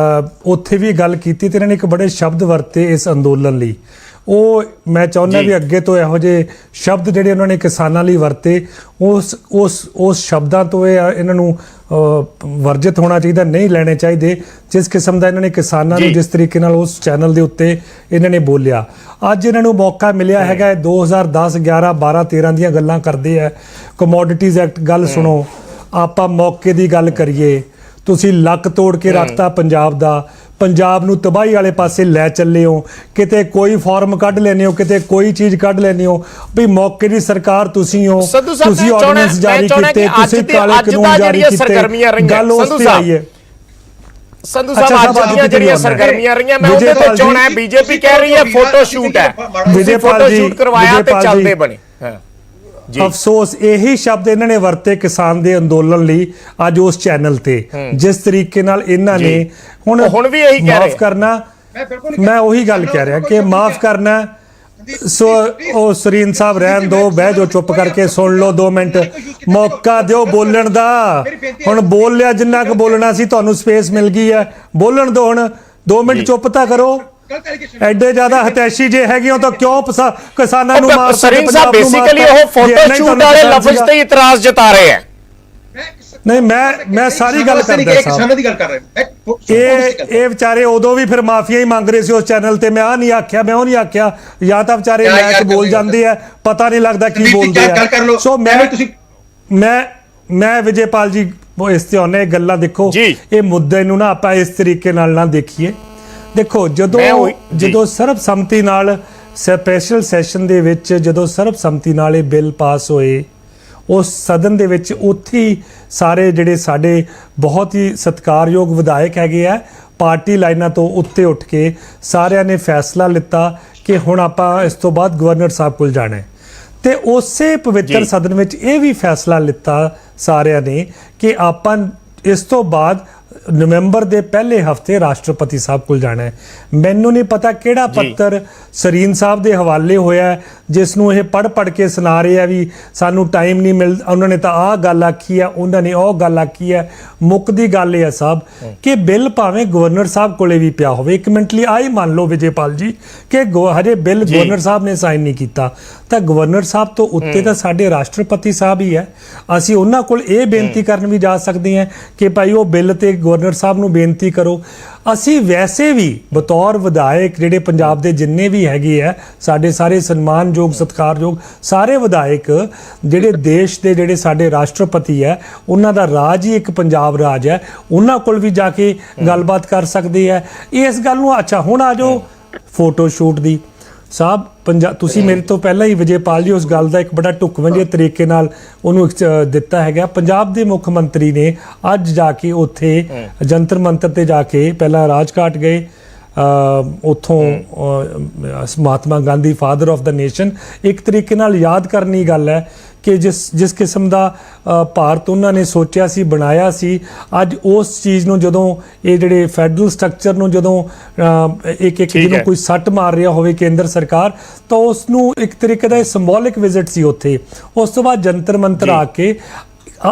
ਉੱਥੇ ਵੀ ਗੱਲ ਕੀਤੀ ਤੇ ਇਹਨਾਂ ਨੇ ਇੱਕ ਬੜੇ ਸ਼ਬਦ ਵਰਤੇ ਇਸ ਅੰਦੋਲਨ ਲਈ। ਉਹ ਮੈਂ ਚਾਹੁੰਦਾ ਵੀ ਅੱਗੇ ਤੋਂ ਇਹੋ ਜਿਹੇ ਸ਼ਬਦ ਜਿਹੜੇ ਉਹਨਾਂ ਨੇ ਕਿਸਾਨਾਂ ਲਈ ਵਰਤੇ, ਉਸ ਸ਼ਬਦਾਂ ਤੋਂ ਇਹਨਾਂ ਨੂੰ ਵਰਜਿਤ ਹੋਣਾ ਚਾਹੀਦਾ, ਨਹੀਂ ਲੈਣੇ ਚਾਹੀਦੇ। ਜਿਸ ਕਿਸਮ ਦਾ ਇਹਨਾਂ ਨੇ ਕਿਸਾਨਾਂ ਨੂੰ ਜਿਸ ਤਰੀਕੇ ਨਾਲ ਉਸ ਚੈਨਲ ਦੇ ਉੱਤੇ ਇਹਨਾਂ ਨੇ ਬੋਲਿਆ, ਅੱਜ ਇਹਨਾਂ ਨੂੰ ਮੌਕਾ ਮਿਲਿਆ ਹੈਗਾ। 2010, 11, 12, 13 ਦੀਆਂ ਗੱਲਾਂ ਕਰਦੇ ਆ। ਕਮੋਡਿਟੀਜ਼ ਐਕਟ ਗੱਲ ਸੁਣੋ, ਆਪਾਂ ਮੌਕੇ ਦੀ ਗੱਲ ਕਰੀਏ, ਤੁਸੀਂ ਲੱਕ ਤੋੜ ਕੇ ਰੱਖਤਾ ਪੰਜਾਬ ਦਾ। ਪੰਜਾਬ ਨੂੰ ਤਬਾਹੀ ਵਾਲੇ ਪਾਸੇ ਲੈ ਚੱਲੇ ਹੋ, ਕਿਤੇ ਕੋਈ ਫਾਰਮ ਕੱਢ ਲੈਨੇ ਹੋ, ਕਿਤੇ ਕੋਈ ਚੀਜ਼ ਕੱਢ ਲੈਨੇ ਹੋ ਵੀ ਮੌਕੇ ਦੀ ਸਰਕਾਰ ਤੁਸੀਂ ਹੋ, ਸੰਧੂ ਸਾਹਿਬ, ਤੁਸੀਂ ਮੈਂ ਚਾਹੁੰਦਾ- ਆਰਡੀਨੈਂਸ ਜਾਰੀ ਮੈਂ ਚਾਹੁੰਦਾ ਕੀਤੇ, ਕਿ ਤੁਸੀਂ ਅੱਜ ਕਾਲੇ ਦਾ ਕਾਨੂੰਨ ਜਾਰੀ ਜਿਹੜੀਆਂ ਕੀਤੇ, ਸਰਗਰਮੀਆਂ ਰਹੀਆਂ, ਗੱਲ ਉਸ ਸੰਧੂ ਤੇ ਸਾਹਿਬ, ਆਈ ਹੈ। ਸੰਧੂ ਅੱਛਾ ਸਾਹਿਬ ਸਾਹਿਬ, ਅੱਜ ਦੀਆਂ ਜਿਹੜੀਆਂ ਸਰਗਰਮੀਆਂ ਰਹੀਆਂ ਮੈਂ ਉਹਦੇ ਤੇ ਚਾਹੁੰਦਾ ਹੈ ਬੀਜੇਪੀ ਕਹਿ ਰਹੀ ਹੈ ਫੋਟੋ ਸ਼ੂਟ ਹੈ, ਵਿਜੇ ਪਾਲ ਫੋਟੋ ਜੀ, ਸ਼ੂਟ ਕਰਵਾਇਆ ਵਿਜੇ ਤੇ ਪਾਲ ਚੱਲਦੇ ਜੀ। ਬਣੇ। ਹਾਂ ਜੀ, ਅਫਸੋਸ ਇਹੀ ਸ਼ਬਦ ਇਹਨਾਂ ਨੇ ਵਰਤੇ ਕਿਸਾਨ ਦੇ ਅੰਦੋਲਨ ਲਈ ਅੱਜ ਉਸ ਚੈਨਲ ਤੇ, ਜਿਸ ਤਰੀਕੇ ਨਾਲ ਇਹਨਾਂ ਨੇ ਹੁਣ ਵੀ ਇਹੀ ਕਹਿ ਰਹੇ ਮਾਫ ਕਰਨਾ, ਮੈਂ ਉਹੀ ਗੱਲ ਕਹਿ ਰਿਹਾ ਕਿ ਮਾਫ ਕਰਨਾ। ਸੋ ਉਹ ਸਰੀਨ ਸਾਹਿਬ ਰਹਿਣ ਦੋ, ਬਹਿ ਜਾਓ, ਚੁੱਪ ਕਰਕੇ ਸੁਣ ਲਓ 2 ਮਿੰਟ, ਮੌਕਾ ਦਿਓ ਬੋਲਣ ਦਾ। ਹੁਣ ਬੋਲ ਲਿਆ ਜਿੰਨਾ ਕੁ ਬੋਲਣਾ ਸੀ, ਤੁਹਾਨੂੰ ਸਪੇਸ ਮਿਲ ਗਈ ਹੈ, ਬੋਲਣ ਦਿਓ ਹੁਣ 2 ਮਿੰਟ ਚੁੱਪ ਤਾਂ ਕਰੋ। ਐਡੇ ਜ਼ਿਆਦਾ ਹਤੈਸ਼ੀ ਜੇ ਹੈਗੇ ਹੋ ਤਾਂ ਕਿਉਂ ਕਿਸਾਨਾਂ ਨੂੰ ਮਾਰ ਸਰੀਨ ਸਾਹਿਬ ਬੇਸਿਕਲੀ ਉਹ ਫੋਟੋ ਸ਼ੂਟ ਵਾਲੇ ਲਫ਼ਜ਼ ਤੇ ਇਤਰਾਜ਼ ਜਤਾ ਰਹੇ ਹੈ। ਨਹੀਂ, ਮੈਂ ਸਾਰੀ ਗੱਲ ਕਰਦਾ ਸਾਹਿਬ, ਕਿਸਾਨਾਂ ਦੀ ਗੱਲ ਕਰ ਰਿਹਾ। ਇਹ ਵਿਚਾਰੇ ਉਦੋਂ ਵੀ ਫਿਰ ਮਾਫੀਆ ਹੀ ਮੰਗ ਰਹੇ ਸੀ ਉਸ ਚੈਨਲ ਤੇ। ਮੈਂ ਆ ਨਹੀਂ ਆਖਿਆ, ਮੈਂ ਉਹ ਨਹੀਂ ਆਖਿਆ, ਜਾਂ ਤਾਂ ਵਿਚਾਰੇ ਲੈ ਕੇ ਬੋਲ ਜਾਂਦੇ ਆ, ਪਤਾ ਨਹੀਂ ਲੱਗਦਾ ਕੀ ਬੋਲਦੇ ਆ। ਸੋ ਮੈਂ ਵਿਜੇਪਾਲ ਜੀ ਇਸ ਤੇ ਆਉਣੇ ਗੱਲਾਂ ਦੇਖੋ, ਇਹ ਮੁੱਦੇ ਨੂੰ ਨਾ ਆਪਾਂ ਇਸ ਤਰੀਕੇ ਨਾਲ ਨਾ ਦੇਖੀਏ। ਦੇਖੋ ਜਦੋਂ ਸਰਬਸੰਮਤੀ ਨਾਲ ਸਪੈਸ਼ਲ ਸੈਸ਼ਨ ਦੇ ਵਿੱਚ ਜਦੋਂ ਸਰਬਸੰਮਤੀ ਨਾਲ ਇਹ ਬਿੱਲ ਪਾਸ ਹੋਏ ਉਸ ਸਦਨ ਦੇ ਵਿੱਚ, ਉੱਥੇ ਸਾਰੇ ਜਿਹੜੇ ਸਾਡੇ ਬਹੁਤ ਹੀ ਸਤਿਕਾਰਯੋਗ ਵਿਧਾਇਕ ਹੈਗੇ ਆ, ਪਾਰਟੀ ਲਾਈਨਾਂ ਤੋਂ ਉੱਤੇ ਉੱਠ ਕੇ ਸਾਰਿਆਂ ਨੇ ਫੈਸਲਾ ਲਿੱਤਾ ਕਿ ਹੁਣ ਆਪਾਂ ਇਸ ਤੋਂ ਬਾਅਦ ਗਵਰਨਰ ਸਾਹਿਬ ਕੋਲ ਜਾਣਾ ਹੈ। ਤੇ ਉਸੇ ਪਵਿੱਤਰ ਸਦਨ ਵਿੱਚ ਇਹ ਵੀ ਫੈਸਲਾ ਲਿੱਤਾ ਸਾਰਿਆਂ ਨੇ ਕਿ ਆਪਾਂ ਇਸ ਤੋਂ ਬਾਅਦ ਨਵੰਬਰ ਦੇ ਪਹਿਲੇ ਹਫਤੇ ਰਾਸ਼ਟਰਪਤੀ ਸਾਹਿਬ ਕੋਲ ਜਾਣਾ ਹੈ। ਮੈਨੂੰ ਨਹੀਂ ਪਤਾ ਕਿਹੜਾ ਪੱਤਰ ਸਰੀਨ ਸਾਹਿਬ ਦੇ ਹਵਾਲੇ ਹੋਇਆ ਜਿਸ ਨੂੰ ਇਹ ਪੜ੍ਹ ਕੇ ਸੁਣਾ ਰਹੇ ਆ ਵੀ ਸਾਨੂੰ ਟਾਈਮ ਨਹੀਂ ਮਿਲ, ਉਹਨਾਂ ਨੇ ਤਾਂ ਆਹ ਗੱਲ ਆਖੀ ਆ, ਉਹਨਾਂ ਨੇ ਉਹ ਗੱਲ ਆਖੀ ਹੈ। ਮੁੱਕਦੀ ਗੱਲ ਇਹ ਹੈ ਸਾਹਿਬ ਕਿ ਬਿੱਲ ਭਾਵੇਂ ਗਵਰਨਰ ਸਾਹਿਬ ਕੋਲੇ ਵੀ ਪਿਆ ਹੋਵੇ, 1 ਮਿੰਟ ਲਈ ਆਹੀ ਮੰਨ ਲਓ ਵਿਜੇਪਾਲ ਜੀ ਕਿ ਹਜੇ ਬਿੱਲ ਗਵਰਨਰ ਸਾਹਿਬ ਨੇ ਸਾਈਨ ਨਹੀਂ ਕੀਤਾ, ਤਾਂ ਗਵਰਨਰ ਸਾਹਿਬ ਤੋਂ ਉੱਤੇ ਤਾਂ ਸਾਡੇ ਰਾਸ਼ਟਰਪਤੀ ਸਾਹਿਬ ਹੀ ਹੈ। ਅਸੀਂ ਉਹਨਾਂ ਕੋਲ ਇਹ ਬੇਨਤੀ ਕਰਨ ਵੀ ਜਾ ਸਕਦੇ ਹਾਂ ਕਿ ਭਾਈ ਉਹ ਬਿੱਲ ਤੇ ਗਵਰਨਰ ਸਾਹਿਬ ਨੂੰ ਬੇਨਤੀ ਕਰੋ। ਅਸੀਂ ਵੈਸੇ ਵੀ ਬਤੌਰ ਵਿਧਾਇਕ ਜਿਹੜੇ ਪੰਜਾਬ ਦੇ ਜਿੰਨੇ ਵੀ ਹੈਗੇ ਆ, ਸਾਡੇ ਸਾਰੇ ਸਨਮਾਨਯੋਗ ਸਤਿਕਾਰਯੋਗ ਸਾਰੇ ਵਿਧਾਇਕ ਜਿਹੜੇ ਦੇਸ਼ ਦੇ ਜਿਹੜੇ ਸਾਡੇ ਰਾਸ਼ਟਰਪਤੀ ਹੈ, ਉਹਨਾਂ ਦਾ ਰਾਜ ਹੀ ਇੱਕ ਪੰਜਾਬ ਰਾਜ ਹੈ, ਉਹਨਾਂ ਕੋਲ ਵੀ ਜਾ ਕੇ ਗੱਲਬਾਤ ਕਰ ਸਕਦੇ ਆ ਇਸ ਗੱਲ ਨੂੰ। ਅੱਛਾ ਹੁਣ ਆ ਜਾਓ ਫੋਟੋ ਸ਼ੂਟ ਦੀ ਸਾਹਿਬ, ਤੁਸੀਂ ਮੇਰੇ ਤੋਂ ਪਹਿਲਾਂ ਹੀ ਵਿਜੇਪਾਲ ਜੀ ਉਸ ਗੱਲ ਦਾ ਇੱਕ ਬੜਾ ਢੁਕਵੇਂ ਜਿਹੇ ਤਰੀਕੇ ਨਾਲ ਉਹਨੂੰ ਦਿੱਤਾ ਹੈਗਾ। ਪੰਜਾਬ ਦੇ ਮੁੱਖ ਮੰਤਰੀ ਨੇ ਅੱਜ ਜਾ ਕੇ ਉੱਥੇ ਜੰਤਰ ਮੰਤਰ ਤੇ ਜਾ ਕੇ ਪਹਿਲਾਂ ਰਾਜਘਾਟ ਗਏ, ਉੱਥੋਂ Mahatma Gandhi father of the nation ਇੱਕ ਤਰੀਕੇ ਨਾਲ ਯਾਦ ਕਰਨੀ ਗੱਲ ਹੈ ਕਿ ਜਿਸ ਕਿਸਮ ਦਾ ਭਾਰਤ ਉਹਨਾਂ ਨੇ ਸੋਚਿਆ ਸੀ, ਬਣਾਇਆ ਸੀ, ਅੱਜ ਉਸ ਚੀਜ਼ ਨੂੰ ਜਦੋਂ ਇਹ ਜਿਹੜੇ ਫੈਡਰਲ ਸਟਰਕਚਰ ਨੂੰ ਜਦੋਂ ਇੱਕ ਜਿਹਨੂੰ ਕੋਈ ਸੱਟ ਮਾਰ ਰਿਹਾ ਹੋਵੇ ਕੇਂਦਰ ਸਰਕਾਰ, ਤਾਂ ਉਸ ਨੂੰ ਇੱਕ ਤਰੀਕੇ ਦਾ ਸਿੰਬੋਲਿਕ ਵਿਜ਼ਿਟ ਸੀ ਉੱਥੇ। ਉਸ ਤੋਂ ਬਾਅਦ ਜੰਤਰ ਮੰਤਰ ਆ ਕੇ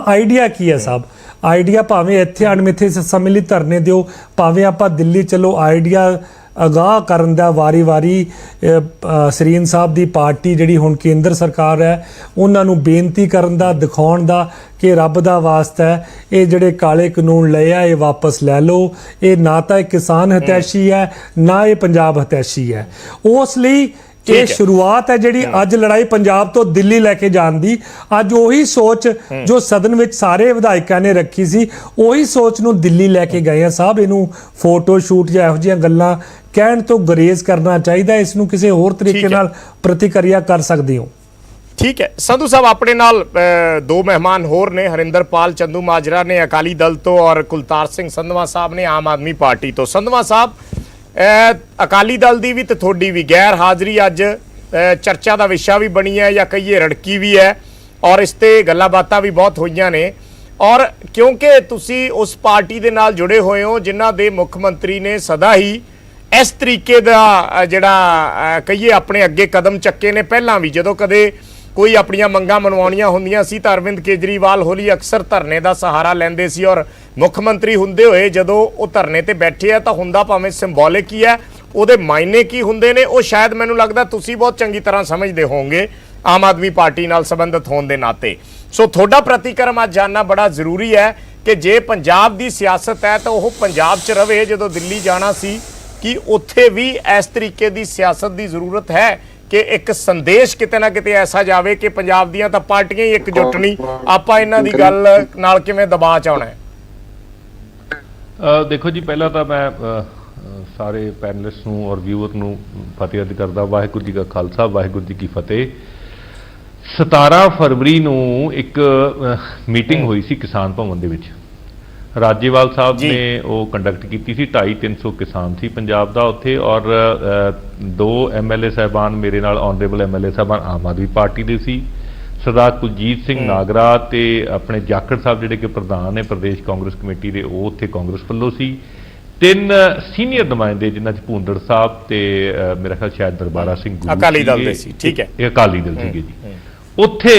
ਆਈਡੀਆ ਕੀ ਹੈ ਸਾਹਿਬ, ਆਈਡੀਆ ਭਾਵੇਂ ਇੱਥੇ ਅਣਮਿੱਥੇ ਸਮੇਂ ਲਈ ਧਰਨੇ ਦਿਓ, ਭਾਵੇਂ ਆਪਾਂ ਦਿੱਲੀ ਚਲੋ, ਆਈਡੀਆ ਅਗਾਹ ਕਰਨ ਦਾ ਵਾਰੀ ਸਰੀਨ ਸਾਹਿਬ ਦੀ ਪਾਰਟੀ ਜਿਹੜੀ ਹੁਣ ਕੇਂਦਰ ਸਰਕਾਰ ਹੈ ਉਹਨਾਂ ਨੂੰ ਬੇਨਤੀ ਕਰਨ ਦਾ, ਦਿਖਾਉਣ ਦਾ ਕਿ ਰੱਬ ਦਾ ਵਾਸਤਾ ਹੈ ਇਹ ਜਿਹੜੇ ਕਾਲੇ ਕਾਨੂੰਨ ਲਏ ਆ ਇਹ ਵਾਪਸ ਲੈ ਲਓ। ਇਹ ਨਾ ਤਾਂ ਇਹ ਕਿਸਾਨ ਹਤੈਸ਼ੀ ਹੈ ਨਾ ਇਹ ਪੰਜਾਬ ਹਤੈਸ਼ੀ ਹੈ। ਉਸ ਲਈ ਇਹ ਸ਼ੁਰੂਆਤ ਹੈ ਜਿਹੜੀ ਅੱਜ ਲੜਾਈ ਪੰਜਾਬ ਤੋਂ ਦਿੱਲੀ ਲੈ ਕੇ ਜਾਣ ਦੀ। ਅੱਜ ਉਹੀ ਸੋਚ ਜੋ ਸਦਨ ਵਿੱਚ ਸਾਰੇ ਵਿਧਾਇਕਾਂ ਨੇ ਰੱਖੀ ਸੀ, ਉਹੀ ਸੋਚ ਨੂੰ ਦਿੱਲੀ ਲੈ ਕੇ ਗਏ ਆ ਸਾਹਿਬ। ਇਹਨੂੰ ਫੋਟੋ ਸ਼ੂਟ ਜਾਂ ਇਹੋ ਜਿਹੀਆਂ ਗੱਲਾਂ ਕਹਿਣ ਤੋਂ ਗੁਰੇਜ਼ ਕਰਨਾ ਚਾਹੀਦਾ, ਇਸ ਨੂੰ ਕਿਸੇ ਹੋਰ ਤਰੀਕੇ ਨਾਲ ਪ੍ਰਤੀਕਿਰਿਆ ਕਰ ਸਕਦੇ ਹੋ। ਠੀਕ ਹੈ ਸੰਧੂ ਸਾਹਿਬ, ਆਪਣੇ ਨਾਲ 2 ਮਹਿਮਾਨ ਹੋਰ ਨੇ, ਹਰਿੰਦਰਪਾਲ ਚੰਦੂ ਮਾਜਰਾ ਨੇ ਅਕਾਲੀ ਦਲ ਤੋਂ ਔਰ ਕੁਲਤਾਰ ਸਿੰਘ ਸੰਧਵਾ ਸਾਹਿਬ ਨੇ ਆਮ ਆਦਮੀ ਪਾਰਟੀ ਤੋਂ। ਸੰਧਵਾ ਸਾਹਿਬ, ਅਕਾਲੀ ਦਲ ਦੀ ਵੀ ਤੇ ਤੁਹਾਡੀ ਵੀ ਗੈਰ ਹਾਜ਼ਰੀ ਅੱਜ ਚਰਚਾ ਦਾ ਵਿਸ਼ਾ ਵੀ ਬਣੀ ਹੈ ਜਾਂ ਕਹੀਏ ਰੜਕੀ ਵੀ ਹੈ, ਔਰ ਇਸ ਤੇ ਗੱਲਾਂ ਬਾਤਾਂ ਵੀ ਬਹੁਤ ਹੋਈਆਂ ਨੇ। ਔਰ ਕਿਉਂਕਿ ਤੁਸੀਂ ਉਸ ਪਾਰਟੀ ਦੇ ਨਾਲ ਜੁੜੇ ਹੋਏ ਹੋ ਜਿਨ੍ਹਾਂ ਦੇ ਮੁੱਖ ਮੰਤਰੀ ਨੇ ਸਦਾ ਹੀ ਇਸ ਤਰੀਕੇ ਦਾ ਜਿਹੜਾ ਕਹੀਏ ਆਪਣੇ ਅੱਗੇ ਕਦਮ ਚੱਕੇ ਨੇ। ਪਹਿਲਾਂ ਵੀ ਜਦੋਂ ਕਦੇ ਕੋਈ ਆਪਣੀਆਂ ਮੰਗਾਂ ਮਨਵਾਉਣੀਆਂ ਹੁੰਦੀਆਂ ਸੀ ਤਾਂ ਅਰਵਿੰਦ ਕੇਜਰੀਵਾਲ ਹੋਲੀ ਅਕਸਰ ਧਰਨੇ ਦਾ ਸਹਾਰਾ ਲੈਂਦੇ ਸੀ, ਔਰ ਮੁੱਖ ਮੰਤਰੀ ਹੁੰਦੇ ਹੋਏ ਜਦੋਂ ਉਹ ਧਰਨੇ ਤੇ ਬੈਠੇ ਆ ਤਾਂ ਹੁੰਦਾ ਭਾਵੇਂ ਸਿੰਬੋਲਿਕ ਹੀ ਹੈ, ਉਹਦੇ ਮਾਇਨੇ ਕੀ ਹੁੰਦੇ ਨੇ ਉਹ ਸ਼ਾਇਦ ਮੈਨੂੰ ਲੱਗਦਾ ਤੁਸੀਂ ਬਹੁਤ ਚੰਗੀ ਤਰ੍ਹਾਂ ਸਮਝਦੇ ਹੋਵੋਗੇ ਆਮ ਆਦਮੀ ਪਾਰਟੀ ਨਾਲ ਸੰਬੰਧਿਤ ਹੋਣ ਦੇ ਨਾਤੇ। ਸੋ ਤੁਹਾਡਾ ਪ੍ਰਤੀਕਰਮ ਅੱਜ ਜਾਨਣਾ ਬੜਾ ਜ਼ਰੂਰੀ ਹੈ ਕਿ ਜੇ ਪੰਜਾਬ ਦੀ ਸਿਆਸਤ ਹੈ ਤਾਂ ਉਹ ਪੰਜਾਬ 'ਚ ਰਵੇ। ਜਦੋਂ ਦਿੱਲੀ ਜਾਣਾ ਸੀ ਕਿ ਉੱਥੇ ਵੀ ਇਸ ਤਰੀਕੇ ਦੀ ਸਿਆਸਤ ਦੀ ਜ਼ਰੂਰਤ ਹੈ ਕਿ ਇੱਕ ਸੰਦੇਸ਼ ਕਿਤੇ ਨਾ ਕਿਤੇ ਐਸਾ ਜਾਵੇ ਕਿ ਪੰਜਾਬ ਦੀਆਂ ਤਾਂ ਪਾਰਟੀਆਂ ਹੀ ਇਕਜੁੱਟ ਨਹੀਂ, ਆਪਾਂ ਇਹਨਾਂ ਦੀ ਗੱਲ ਨਾਲ ਕਿਵੇਂ ਦਬਾਅ 'ਚ ਆਉਣਾ ਹੈ। ਦੇਖੋ ਜੀ, ਪਹਿਲਾਂ ਤਾਂ ਮੈਂ ਸਾਰੇ ਪੈਨਲਿਸਟ ਨੂੰ ਔਰ ਵਿਊਅਰ ਨੂੰ ਫਤਿਹ ਅਰਜ਼ ਕਰਦਾ। ਵਾਹਿਗੁਰੂ ਜੀ ਕਾ ਖਾਲਸਾ, ਵਾਹਿਗੁਰੂ ਜੀ ਕੀ ਫਤਿਹ। 17 ਫਰਵਰੀ ਨੂੰ ਇੱਕ ਮੀਟਿੰਗ ਹੋਈ ਸੀ ਕਿਸਾਨ ਭਵਨ ਦੇ ਵਿੱਚ। ਰਾਜੇਵਾਲ ਸਾਹਿਬ ਨੇ ਉਹ ਕੰਡਕਟ ਕੀਤੀ ਸੀ। 250-300 ਕਿਸਾਨ ਸੀ ਪੰਜਾਬ ਦਾ ਉੱਥੇ, ਔਰ 2 MLA ਸਾਹਿਬਾਨ ਮੇਰੇ ਨਾਲ ਆਨਰੇਬਲ MLA ਸਾਹਿਬਾਨ ਆਮ ਆਦਮੀ ਪਾਰਟੀ ਦੇ ਸੀ, ਸਰਦਾਰ ਕੁਲਜੀਤ ਸਿੰਘ ਨਾਗਰਾ ਤੇ ਆਪਣੇ ਜਾਖੜ ਸਾਹਿਬ ਜਿਹੜੇ ਕਿ ਪ੍ਰਧਾਨ ਨੇ ਪ੍ਰਦੇਸ਼ ਕਾਂਗਰਸ ਕਮੇਟੀ ਦੇ, ਉਹ ਉੱਥੇ ਕਾਂਗਰਸ ਵੱਲੋਂ ਸੀ। 3 ਸੀਨੀਅਰ ਨੁਮਾਇੰਦੇ ਜਿਨ੍ਹਾਂ 'ਚ ਭੂੰਦੜ ਸਾਹਿਬ ਤੇ ਮੇਰਾ ਖਿਆਲ ਸ਼ਾਇਦ ਦਰਬਾਰਾ ਸਿੰਘ ਗੁਰੂ ਅਕਾਲੀ ਦਲ ਦੇ ਸੀ। ਠੀਕ ਹੈ, ਇਹ ਅਕਾਲੀ ਦਲ ਸੀਗੇ ਜੀ। ਉੱਥੇ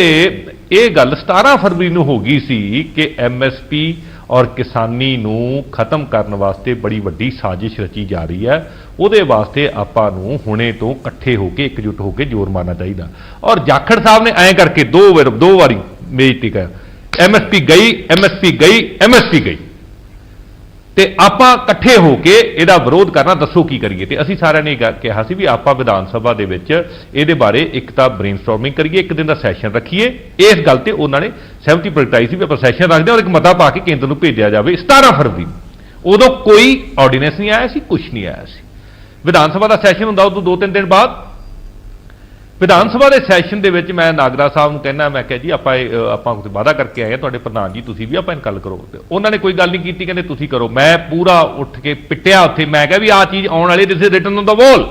ਇਹ ਗੱਲ 17 ਫਰਵਰੀ ਨੂੰ ਹੋ ਗਈ ਸੀ ਕਿ MSP ਔਰ ਕਿਸਾਨੀ ਨੂੰ ਖਤਮ ਕਰਨ ਵਾਸਤੇ ਬੜੀ ਵੱਡੀ ਸਾਜ਼ਿਸ਼ ਰਚੀ ਜਾ ਰਹੀ ਹੈ। ਉਹਦੇ ਵਾਸਤੇ ਆਪਾਂ ਨੂੰ ਹੁਣੇ ਤੋਂ ਇਕੱਠੇ ਹੋ ਕੇ ਇਕਜੁੱਟ ਹੋ ਕੇ ਜ਼ੋਰ ਮਾਰਨਾ ਚਾਹੀਦਾ। ਔਰ ਜਾਖੜ ਸਾਹਿਬ ਨੇ ਐਂ ਕਰਕੇ ਦੋ ਵਾਰੀ ਬੇਇੱਜ਼ਤੀ ਕਰ, MSP ਗਈ, MSP ਗਈ, MSP ਗਈ, ਤੇ ਆਪਾਂ ਇਕੱਠੇ ਹੋ ਕੇ ਇਹਦਾ ਵਿਰੋਧ ਕਰਨਾ। ਦੱਸੋ ਕੀ ਕਰੀਏ? ਤੇ ਅਸੀਂ ਸਾਰਿਆਂ ਨੇ ਕਿਹਾ ਸੀ ਵੀ ਆਪਾਂ ਵਿਧਾਨ ਸਭਾ ਦੇ ਵਿੱਚ ਇਹਦੇ ਬਾਰੇ ਇੱਕ ਤਾਂ ਬ੍ਰੇਨਸਟਾਰਮਿੰਗ ਕਰੀਏ, ਇੱਕ ਦਿਨ ਦਾ ਸੈਸ਼ਨ ਰੱਖੀਏ। ਇਸ ਗੱਲ ਤੇ ਉਹਨਾਂ ਨੇ ਸਹਿਮਤੀ ਪ੍ਰਗਟਾਈ ਸੀ ਵੀ ਆਪਾਂ ਸੈਸ਼ਨ ਰੱਖਦੇ ਹਾਂ ਔਰ ਇੱਕ ਮਤਾ ਪਾ ਕੇ ਕੇਂਦਰ ਨੂੰ ਭੇਜਿਆ ਜਾਵੇ 17 ਫਰਵਰੀ ਨੂੰ। ਉਦੋਂ ਕੋਈ ਆਰਡੀਨੈਂਸ ਨਹੀਂ ਆਇਆ ਸੀ, ਕੁਝ ਨਹੀਂ ਆਇਆ ਸੀ। ਵਿਧਾਨ ਸਭਾ ਦਾ ਸੈਸ਼ਨ ਹੁੰਦਾ ਉਦੋਂ 2-3 ਦਿਨ ਬਾਅਦ। ਵਿਧਾਨ ਸਭਾ ਦੇ ਸੈਸ਼ਨ ਦੇ ਵਿੱਚ ਮੈਂ ਨਾਗਰਾ ਸਾਹਿਬ ਨੂੰ ਕਹਿਣਾ, ਮੈਂ ਕਿਹਾ ਜੀ ਆਪਾਂ ਵਾਅਦਾ ਕਰਕੇ ਆਏ ਆ ਤੁਹਾਡੇ ਪ੍ਰਧਾਨ ਜੀ, ਤੁਸੀਂ ਵੀ ਆਪਾਂ ਇਹ ਗੱਲ ਕਰੋ। ਉਹਨਾਂ ਨੇ ਕੋਈ ਗੱਲ ਨਹੀਂ ਕੀਤੀ, ਕਹਿੰਦੇ ਤੁਸੀਂ ਕਰੋ। ਮੈਂ ਪੂਰਾ ਉੱਠ ਕੇ ਪਿੱਟਿਆ ਉੱਥੇ। ਮੈਂ ਕਿਹਾ ਵੀ ਆਹ ਚੀਜ਼ ਆਉਣ ਵਾਲੀ, this is written on the wall,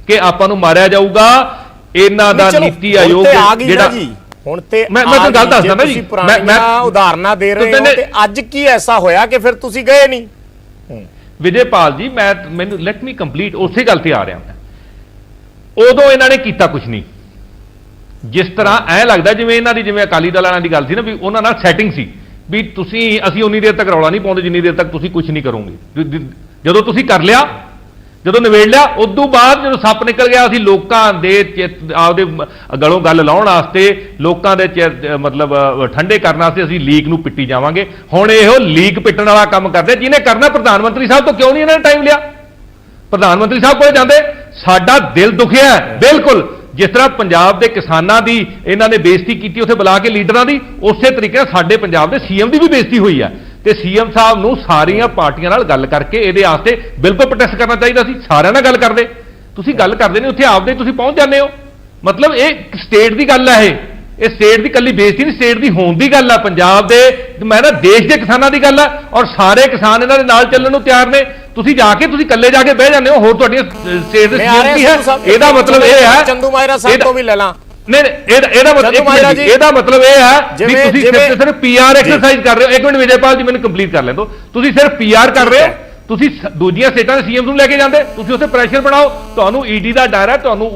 ਕਿ ਆਪਾਂ ਨੂੰ ਮਾਰਿਆ ਜਾਊਗਾ। ਇਹਨਾਂ ਦਾ ਨੀਤੀ ਆਯੋਗ ਜਿਹੜਾ ਹੁਣ ਤੇ ਮੈਂ ਤੁਹਾਨੂੰ ਗੱਲ ਦੱਸਦਾ ਨਾ ਜੀ, ਮੈਂ ਉਦਾਹਰਨਾਂ ਦੇ ਰਹੇ ਹਾਂ ਤੇ ਅੱਜ ਕੀ ਐਸਾ ਹੋਇਆ ਕਿ ਫਿਰ ਤੁਸੀਂ ਗਏ ਨਹੀਂ? ਵਿਜੇਪਾਲ ਜੀ, ਮੈਨੂੰ ਲੈਟ ਮੀ ਕੰਪਲੀਟ, ਉਸੇ ਗੱਲ ਤੇ ਆ ਰਿਹਾ ਮੈਂ। ਉਦੋਂ ਇਹਨਾਂ ਨੇ ਕੀਤਾ ਕੁਝ ਨਹੀਂ। ਜਿਸ ਤਰ੍ਹਾਂ ਐ ਲੱਗਦਾ ਜਿਵੇਂ ਅਕਾਲੀ ਦਲ ਵਾਲਿਆਂ ਦੀ ਗੱਲ ਸੀ ਨਾ, ਵੀ ਉਹਨਾਂ ਨਾਲ ਸੈਟਿੰਗ ਸੀ ਵੀ ਅਸੀਂ ਉਨੀ ਦੇਰ ਤੱਕ ਰੌਲਾ ਨਹੀਂ ਪਾਉਂਦੇ ਜਿੰਨੀ ਦੇਰ ਤੱਕ ਤੁਸੀਂ ਕੁਝ ਨਹੀਂ ਕਰੋਗੇ। ਜਦੋਂ ਤੁਸੀਂ ਕਰ ਲਿਆ, ਜਦੋਂ ਨਿਬੇੜ ਲਿਆ, ਉਦੋਂ ਬਾਅਦ ਜਦੋਂ ਸੱਪ ਨਿਕਲ ਗਿਆ, ਅਸੀਂ ਲੋਕਾਂ ਦੇ ਆਪਦੇ ਗਲੋਂ ਗੱਲ ਲਾਉਣ ਵਾਸਤੇ, ਲੋਕਾਂ ਦੇ ਮਤਲਬ ਠੰਡੇ ਕਰਨ ਵਾਸਤੇ ਅਸੀਂ ਲੀਕ ਨੂੰ ਪਿੱਟੀ ਜਾਵਾਂਗੇ। ਹੁਣ ਇਹੋ ਲੀਕ ਪਿੱਟਣ ਵਾਲਾ ਕੰਮ ਕਰਦੇ ਜਿਹਨੇ ਕਰਨਾ। ਪ੍ਰਧਾਨ ਮੰਤਰੀ ਸਾਹਿਬ ਤੋਂ ਕਿਉਂ ਨਹੀਂ ਇਹਨਾਂ ਨੇ ਟਾਈਮ ਲਿਆ? ਪ੍ਰਧਾਨ ਮੰਤਰੀ ਸਾਹਿਬ ਕੋਲ ਜਾਂਦੇ। ਸਾਡਾ ਦਿਲ ਦੁਖਿਆ ਹੈ ਬਿਲਕੁਲ। ਜਿਸ ਤਰ੍ਹਾਂ ਪੰਜਾਬ ਦੇ ਕਿਸਾਨਾਂ ਦੀ ਇਹਨਾਂ ਨੇ ਬੇਇੱਜ਼ਤੀ ਕੀਤੀ ਉੱਥੇ ਬੁਲਾ ਕੇ ਲੀਡਰਾਂ ਦੀ, ਉਸੇ ਤਰੀਕੇ ਨਾਲ ਸਾਡੇ ਪੰਜਾਬ ਦੇ CM ਦੀ ਵੀ ਬੇਇੱਜ਼ਤੀ ਹੋਈ ਹੈ। ਤੇ CM ਸਾਹਿਬ ਨੂੰ ਸਾਰੀਆਂ ਪਾਰਟੀਆਂ ਨਾਲ ਗੱਲ ਕਰਕੇ ਇਹਦੇ ਵਾਸਤੇ ਬਿਲਕੁਲ ਪ੍ਰੋਟੈਸਟ ਕਰਨਾ ਚਾਹੀਦਾ ਸੀ। ਸਾਰਿਆਂ ਨਾਲ ਗੱਲ ਕਰਦੇ, ਤੁਸੀਂ ਗੱਲ ਕਰਦੇ ਨਹੀਂ, ਉੱਥੇ ਆਪਦੇ ਤੁਸੀਂ ਪਹੁੰਚ ਜਾਂਦੇ ਹੋ। ਮਤਲਬ ਇਹ ਸਟੇਟ ਦੀ ਗੱਲ ਹੈ, ਇਹ ਸਟੇਟ ਦੀ ਕੱਲੀ ਬੇਇੱਜ਼ਤੀ ਨਹੀਂ, ਸਟੇਟ ਦੀ ਹੋਣ ਦੀ ਗੱਲ ਆ। ਪੰਜਾਬ ਦੇ, ਮੈਂ ਨਾ ਦੇਸ਼ ਦੇ ਕਿਸਾਨਾਂ ਦੀ ਗੱਲ ਆ, ਔਰ ਸਾਰੇ ਕਿਸਾਨ ਇਹਨਾਂ ਦੇ ਨਾਲ ਚੱਲਣ ਨੂੰ ਤਿਆਰ ਨੇ। ਤੁਸੀਂ ਜਾ ਕੇ ਤੁਸੀਂ ਇਕੱਲੇ ਜਾ ਕੇ ਬਹਿ ਜਾਂਦੇ ਹੋ। ਹੋਰ ਤੁਹਾਡੀਆਂ ਸਟੇਟ ਦੇ CM ਕੀ ਹੈ? ਇਹਦਾ ਮਤਲਬ ਇਹ ਹੈ, ਚੰਦੂ ਮਾਜਰਾ ਸਾਹਿਬ ਤੋਂ ਵੀ ਲੈ ਲਾਂ। ਨਹੀਂ, ਇਹਦਾ ਮਤਲਬ ਇਹ ਹੈ ਵੀ ਤੁਸੀਂ ਸਿਰਫ PR ਐਕਸਰਸਾਈਜ਼ ਕਰ ਰਹੇ ਹੋ। ਇੱਕ ਮਿੰਟ ਵਿਜੇਪਾਲ ਜੀ, ਮੈਨੂੰ ਕੰਪਲੀਟ ਕਰ ਲੈਣ ਦਿਓ। ਤੁਸੀਂ ਸਿਰਫ PR ਕਰ ਰਹੇ ਹੋ। ਤੁਸੀਂ ਦੂਜੀਆਂ ਸਟੇਟਾਂ ਦੇ CM ਨੂੰ ਲੈ ਕੇ ਜਾਂਦੇ, ਤੁਸੀਂ ਉੱਥੇ ਪ੍ਰੈਸ਼ਰ ਬਣਾਓ। ਤੁਹਾਨੂੰ ED ਦਾ ਡਰ ਹੈ, ਤੁਹਾਨੂੰ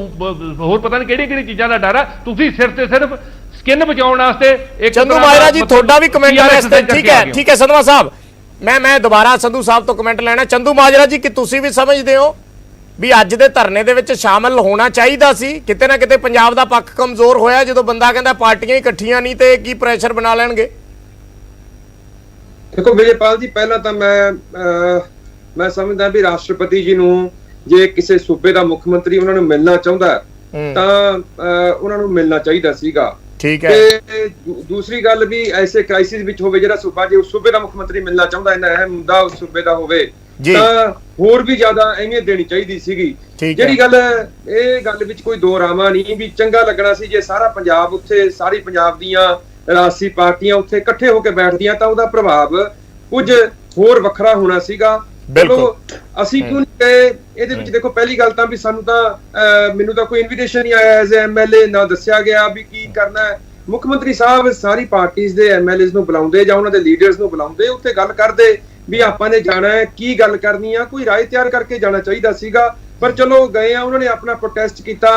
ਹੋਰ ਪਤਾ ਨਹੀਂ ਕਿਹੜੀ ਚੀਜ਼ਾਂ ਦਾ ਡਰ ਹੈ। ਤੁਸੀਂ ਸਿਰਫ ਤੇ ਸਿਰਫ ਸਕਿਨ ਬਚਾਉਣ ਵਾਸਤੇ ਇੱਕ ਚੰਦੂ ਮਾਜਰਾ ਜੀ ਤੁਹਾਡਾ ਵੀ ਕਮੈਂਟ ਹੈ ਇਸ ਤੇ। ਠੀਕ ਹੈ ਸੰਧਵਾ ਸਾਹਿਬ, ਮੈਂ ਦੁਬਾਰਾ ਸੰਧੂ ਸਾਹਿਬ ਤੋਂ ਕਮੈਂਟ ਲੈਣਾ। ਚੰਦੂ ਮਾਜਰਾ ਜੀ, ਕਿ ਤੁਸੀਂ ਵੀ ਸਮਝਦੇ ਹੋ ਵੀ ਅੱਜ ਦੇ ਧਰਨੇ ਦੇ ਵਿੱਚ ਸ਼ਾਮਲ ਹੋਣਾ ਚਾਹੀਦਾ ਸੀ? ਕਿਤੇ ਨਾ ਕਿਤੇ ਪੰਜਾਬ ਦਾ ਪੱਖ ਕਮਜ਼ੋਰ ਹੋਇਆ ਜਦੋਂ ਬੰਦਾ ਕਹਿੰਦਾ ਪਾਰਟੀਆਂ ਹੀ ਇਕੱਠੀਆਂ ਨਹੀਂ ਤੇ ਕੀ ਪ੍ਰੈਸ਼ਰ ਬਣਾ ਲੈਣਗੇ? ਦੇਖੋ ਵਿਜੇਪਾਲ ਜੀ, ਪਹਿਲਾਂ ਤਾਂ ਮੈਂ ਸਮਝਦਾ ਵੀ ਰਾਸ਼ਟਰਪਤੀ ਜੀ ਨੂੰ ਜੇ ਕਿਸੇ ਸੂਬੇ ਦਾ ਮੁੱਖ ਮੰਤਰੀ ਉਹਨਾਂ ਨੂੰ ਮਿਲਣਾ ਚਾਹੁੰਦਾ ਤਾਂ ਉਹਨਾਂ ਨੂੰ ਮਿਲਣਾ ਚਾਹੀਦਾ ਸੀਗਾ। ਠੀਕ ਹੈ। ਤੇ ਦੂਸਰੀ ਗੱਲ ਵੀ ਐਸੇ ਕ੍ਰਾਈਸਿਸ ਵਿੱਚ ਹੋਵੇ ਜਿਹੜਾ ਸੂਬਾ, ਜੇ ਉਸ ਸੂਬੇ ਦਾ ਮੁੱਖ ਮੰਤਰੀ ਮਿਲਣਾ ਚਾਹੁੰਦਾ, ਇਹਨਾਂ ਅਹਿਮ ਮੁੱਦਾ ਉਸ ਸੂਬੇ ਦਾ ਹੋਵੇ, ਤਾਂ ਹੋਰ ਵੀ ਜ਼ਿਆਦਾ ਅਹਿਮੀਅਤ ਦੇਣੀ ਚਾਹੀਦੀ ਸੀਗੀ। ਜਿਹੜੀ ਗੱਲ ਇਹ ਗੱਲ ਵਿੱਚ ਕੋਈ ਦੋ ਰਾਮਾ ਨਹੀਂ ਵੀ ਚੰਗਾ ਲੱਗਣਾ ਸੀ ਜੇ ਸਾਰਾ ਪੰਜਾਬ ਉੱਥੇ, ਸਾਰੀ ਪੰਜਾਬ ਦੀਆਂ ਰਾਜਸੀ ਪਾਰਟੀਆਂ ਉੱਥੇ ਇਕੱਠੇ ਹੋ ਕੇ ਬੈਠਦੀਆਂ ਤਾਂ ਉਹਦਾ ਪ੍ਰਭਾਵ ਕੁਝ ਹੋਰ ਵੱਖਰਾ ਹੋਣਾ ਸੀਗਾ। ਚਲੋ ਅਸੀਂ ਕਿਉਂ ਨਹੀਂ ਗਏ ਇਹਦੇ ਵਿੱਚ? ਦੇਖੋ ਪਹਿਲੀ ਗੱਲ ਤਾਂ ਵੀ ਸਾਨੂੰ ਤਾਂ ਮੈਨੂੰ ਤਾਂ ਕੋਈ ਇਨਵੀਟੇਸ਼ਨ ਨਹੀਂ ਆਇਆ ਐਜ਼ MLA, ਨਾ ਦੱਸਿਆ ਗਿਆ ਵੀ ਕੀ ਕਰਨਾ ਹੈ। ਮੁੱਖ ਮੰਤਰੀ ਸਾਹਿਬ ਸਾਰੀ ਪਾਰਟੀਆਂ ਦੇ MLAs ਨੂੰ ਬੁਲਾਉਂਦੇ ਜਾਂ ਉਹਨਾਂ ਦੇ ਲੀਡਰਸ ਨੂੰ ਬੁਲਾਉਂਦੇ, ਉੱਥੇ ਗੱਲ ਕਰਦੇ ਵੀ ਆਪਾਂ ਨੇ ਜਾਣਾ ਹੈ, ਕੀ ਗੱਲ ਕਰਨੀ ਆ, ਕੋਈ ਰਾਏ ਤਿਆਰ ਕਰਕੇ ਜਾਣਾ ਚਾਹੀਦਾ ਸੀਗਾ। ਪਰ ਚਲੋ ਗਏ ਆ, ਉਹਨਾਂ ਨੇ ਆਪਣਾ ਪ੍ਰੋਟੈਸਟ ਕੀਤਾ।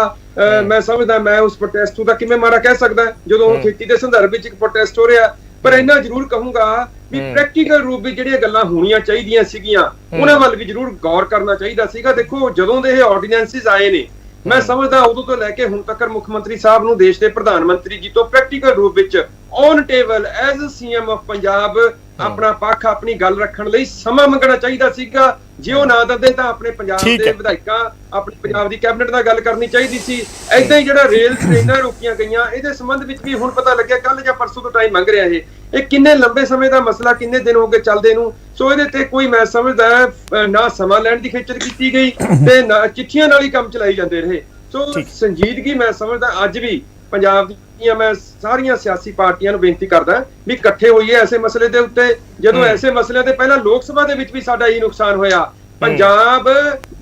ਮੈਂ ਸਮਝਦਾ ਮੈਂ ਉਸ ਪ੍ਰੋਟੈਸਟ ਨੂੰ ਤਾਂ ਕਿਵੇਂ ਮਾੜਾ ਕਹਿ ਸਕਦਾ ਜਦੋਂ ਖੇਤੀ ਦੇ ਸੰਦਰਭ ਵਿੱਚ ਇੱਕ ਪ੍ਰੋਟੈਸਟ ਹੋ ਰਿਹਾ। ਪਰ ਇੰਨਾ ਜ਼ਰੂਰ ਕਹੂੰਗਾ ਵੀ ਪ੍ਰੈਕਟੀਕਲ ਰੂਪ ਵਿੱਚ ਜਿਹੜੀਆਂ ਗੱਲਾਂ ਹੋਣੀਆਂ ਚਾਹੀਦੀਆਂ ਸੀਗੀਆਂ ਉਹਨਾਂ ਵੱਲ ਵੀ ਜ਼ਰੂਰ ਗੌਰ ਕਰਨਾ ਚਾਹੀਦਾ ਸੀਗਾ। ਦੇਖੋ ਜਦੋਂ ਦੇ ਇਹ ਆਰਡੀਨੈਂਸਿਸ ਆਏ ਨੇ, ਮੈਂ ਸਮਝਦਾ ਉਦੋਂ ਤੋਂ ਲੈ ਕੇ ਹੁਣ ਤੱਕ ਮੁੱਖ ਮੰਤਰੀ ਸਾਹਿਬ ਨੂੰ ਦੇਸ਼ ਦੇ ਪ੍ਰਧਾਨ ਮੰਤਰੀ ਜੀ ਤੋਂ ਪ੍ਰੈਕਟੀਕਲ ਰੂਪ ਵਿੱਚ on table as CM of Punjab ਆਪਣਾ ਪੱਖ, ਆਪਣੀ ਗੱਲ ਰੱਖਣ ਲਈ ਸਮਾਂ ਮੰਗਣਾ ਚਾਹੀਦਾ ਸੀਗਾ। ਜੇ ਉਹ ਨਾ ਦਿੰਦੇ ਤਾਂ ਆਪਣੇ ਪੰਜਾਬ ਦੇ ਵਿਧਾਇਕਾਂ, ਆਪਣੇ ਪੰਜਾਬ ਦੀ ਕੈਬਨਿਟ ਨਾਲ ਗੱਲ ਕਰਨੀ ਚਾਹੀਦੀ ਸੀ। ਏਦਾਂ ਹੀ ਜਿਹੜਾ ਰੇਲ ਟ੍ਰੇਨਾਂ ਰੋਕੀਆਂ ਗਈਆਂ, ਇਹਦੇ ਸੰਬੰਧ ਵਿੱਚ ਵੀ ਹੁਣ ਪਤਾ ਲੱਗਿਆ, ਕੱਲ ਜਾਂ ਪਰਸੋਂ ਤੋਂ ਟਾਈਮ ਮੰਗ ਰਿਹਾ ਇਹ ਕਿੰਨੇ ਲੰਬੇ ਸਮੇਂ ਦਾ ਮਸਲਾ, ਕਿੰਨੇ ਦਿਨ ਹੋ ਗਏ ਚੱਲਦੇ ਨੂੰ। ਸੋ ਇਹਦੇ ਤੇ ਕੋਈ ਮੈਂ ਸਮਝਦਾ ਨਾ ਸਮਾਂ ਲੈਣ ਦੀ ਖੇਚਲ ਕੀਤੀ ਗਈ ਤੇ ਨਾ ਚਿੱਠੀਆਂ ਨਾਲ ਹੀ ਕੰਮ ਚਲਾਈ ਜਾਂਦੇ ਰਹੇ। ਸੋ ਸੰਜੀਦਗੀ ਮੈਂ ਸਮਝਦਾ ਅੱਜ ਵੀ ਪੰਜਾਬ ਦੀਆਂ ਮੈਂ ਸਾਰੀਆਂ ਸਿਆਸੀ ਪਾਰਟੀਆਂ ਨੂੰ ਬੇਨਤੀ ਕਰਦਾ ਵੀ ਇਕੱਠੇ ਹੋਈਏ ਐਸੇ ਮਸਲੇ ਦੇ ਉੱਤੇ। ਜਦੋਂ ਐਸੇ ਮਸਲਿਆਂ ਤੇ ਪਹਿਲਾਂ ਲੋਕ ਸਭਾ ਦੇ ਵਿੱਚ ਵੀ ਸਾਡਾ ਇਹ ਨੁਕਸਾਨ ਹੋਇਆ, ਪੰਜਾਬ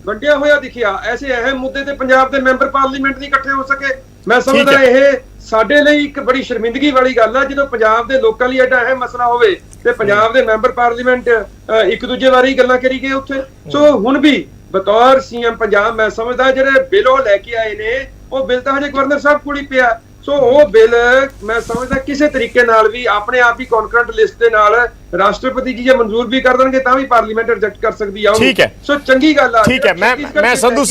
ਵੰਡਿਆ ਹੋਇਆ ਦਿਖਿਆ, ਐਸੇ ਅਹਿਮ ਮੁੱਦੇ ਤੇ ਪੰਜਾਬ ਦੇ ਮੈਂਬਰ ਪਾਰਲੀਮੈਂਟ ਨਹੀਂ ਇਕੱਠੇ ਹੋ ਸਕੇ। ਮੈਂ ਸਮਝਦਾ ਇਹ ਸਾਡੇ ਲਈ ਇੱਕ ਬੜੀ ਸ਼ਰਮਿੰਦਗੀ ਵਾਲੀ ਗੱਲ ਹੈ ਜਦੋਂ ਪੰਜਾਬ ਦੇ ਲੋਕਾਂ ਲਈ ਐਡਾ ਅਹਿਮ ਮਸਲਾ ਹੋਵੇ ਤੇ ਪੰਜਾਬ ਦੇ ਮੈਂਬਰ ਪਾਰਲੀਮੈਂਟ ਇੱਕ ਦੂਜੇ ਬਾਰੇ ਗੱਲਾਂ ਕਰੀ ਗਏ ਉੱਥੇ। ਸੋ ਹੁਣ ਵੀ ਬਤੌਰ ਸੀਐਮ ਪੰਜਾਬ ਮੈਂ ਸਮਝਦਾ ਜਿਹੜੇ ਬਿੱਲ ਉਹ ਲੈ ਕੇ ਆਏ ਨੇ ਉਹ ਬਿੱਲ ਤਾਂ ਹਜੇ ਗਵਰਨਰ ਸਾਹਿਬ ਕੋਲ ਹੀ ਪਿਆ। ਸੋ ਉਹ ਬਿੱਲ ਮੈਂ ਸਮਝਦਾ ਕਿਸੇ ਤਰੀਕੇ ਨਾਲ ਵੀ ਆਪਣੇ ਆਪ ਹੀ ਕੌਨਕਰੈਂਟ ਲਿਸਟ ਦੇ ਨਾਲ ਰਾਸ਼ਟਰਪਤੀ ਜੀ ਜੇ ਮਨਜ਼ੂਰ ਵੀ ਕਰ ਦੇਣਗੇ ਤਾਂ ਵੀ ਪਾਰਲੀਮੈਂਟ ਰਿਜੈਕਟ ਕਰ ਸਕਦੀ ਆ। ਠੀਕ ਹੈ, ਸੋ ਚੰਗੀ ਗੱਲ ਆ। ਠੀਕ ਹੈ, ਮੈਂ ਸੰਧੂ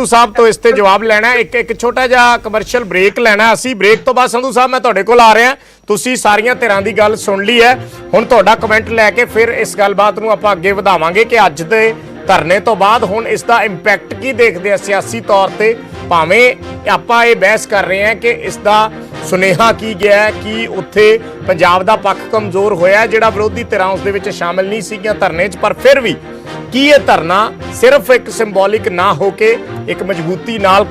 ਸਾਹਿਬ ਤੋਂ ਇਸ ਤੇ ਜਵਾਬ ਲੈਣਾ। ਇੱਕ ਛੋਟਾ ਜਿਹਾ ਕਮਰਸ਼ੀਅਲ ਬ੍ਰੇਕ ਲੈਣਾ ਅਸੀਂ। ਬ੍ਰੇਕ ਤੋਂ ਬਾਅਦ ਸੰਧੂ ਸਾਹਿਬ ਮੈਂ ਤੁਹਾਡੇ ਕੋਲ ਆ ਰਿਹਾ। ਤੁਸੀਂ ਸਾਰੀਆਂ ਧਿਰਾਂ ਦੀ ਗੱਲ ਸੁਣ ਲਈ ਹੈ, ਹੁਣ ਤੁਹਾਡਾ ਕਮੈਂਟ ਲੈ ਕੇ ਫਿਰ ਇਸ ਗੱਲਬਾਤ ਨੂੰ ਆਪਾਂ ਅੱਗੇ ਵਧਾਵਾਂਗੇ ਕਿ ਅੱਜ ਦੇ ਧਰਨੇ ਤੋਂ ਬਾਅਦ ਹੁਣ ਇਸ ਦਾ ਇੰਪੈਕਟ ਕੀ ਦੇਖਦੇ ਆ ਸਿਆਸੀ ਤੌਰ ਤੇ। ਭਾਵੇਂ ਆਪਾਂ ਇਹ ਬਹਿਸ ਕਰ ਰਹੇ ਹਾਂ ਕਿ ਇਸ ਦਾ ਸੁਨੇਹਾ ਕੀ ਗਿਆ, ਕਿ ਉੱਥੇ ਪੰਜਾਬ ਦਾ ਪੱਖ ਕਮਜ਼ੋਰ ਹੋਇਆ, ਜਿਹੜਾ ਵਿਰੋਧੀ ਧਿਰਾਂ ਉਸ ਦੇ ਵਿੱਚ ਸ਼ਾਮਿਲ ਨਹੀਂ ਸੀਗੀਆਂ ਧਰਨੇ 'ਚ, ਪਰ ਫਿਰ ਵੀ ਕੀ ਇਹ ਧਰਨਾ ਸਿਰਫ ਇੱਕ ਸਿੰਬੋਲਿਕ ਨਾ ਹੋ ਕੇ ਇੱਕ ਮਜ਼ਬੂਤੀ ਨਾਲ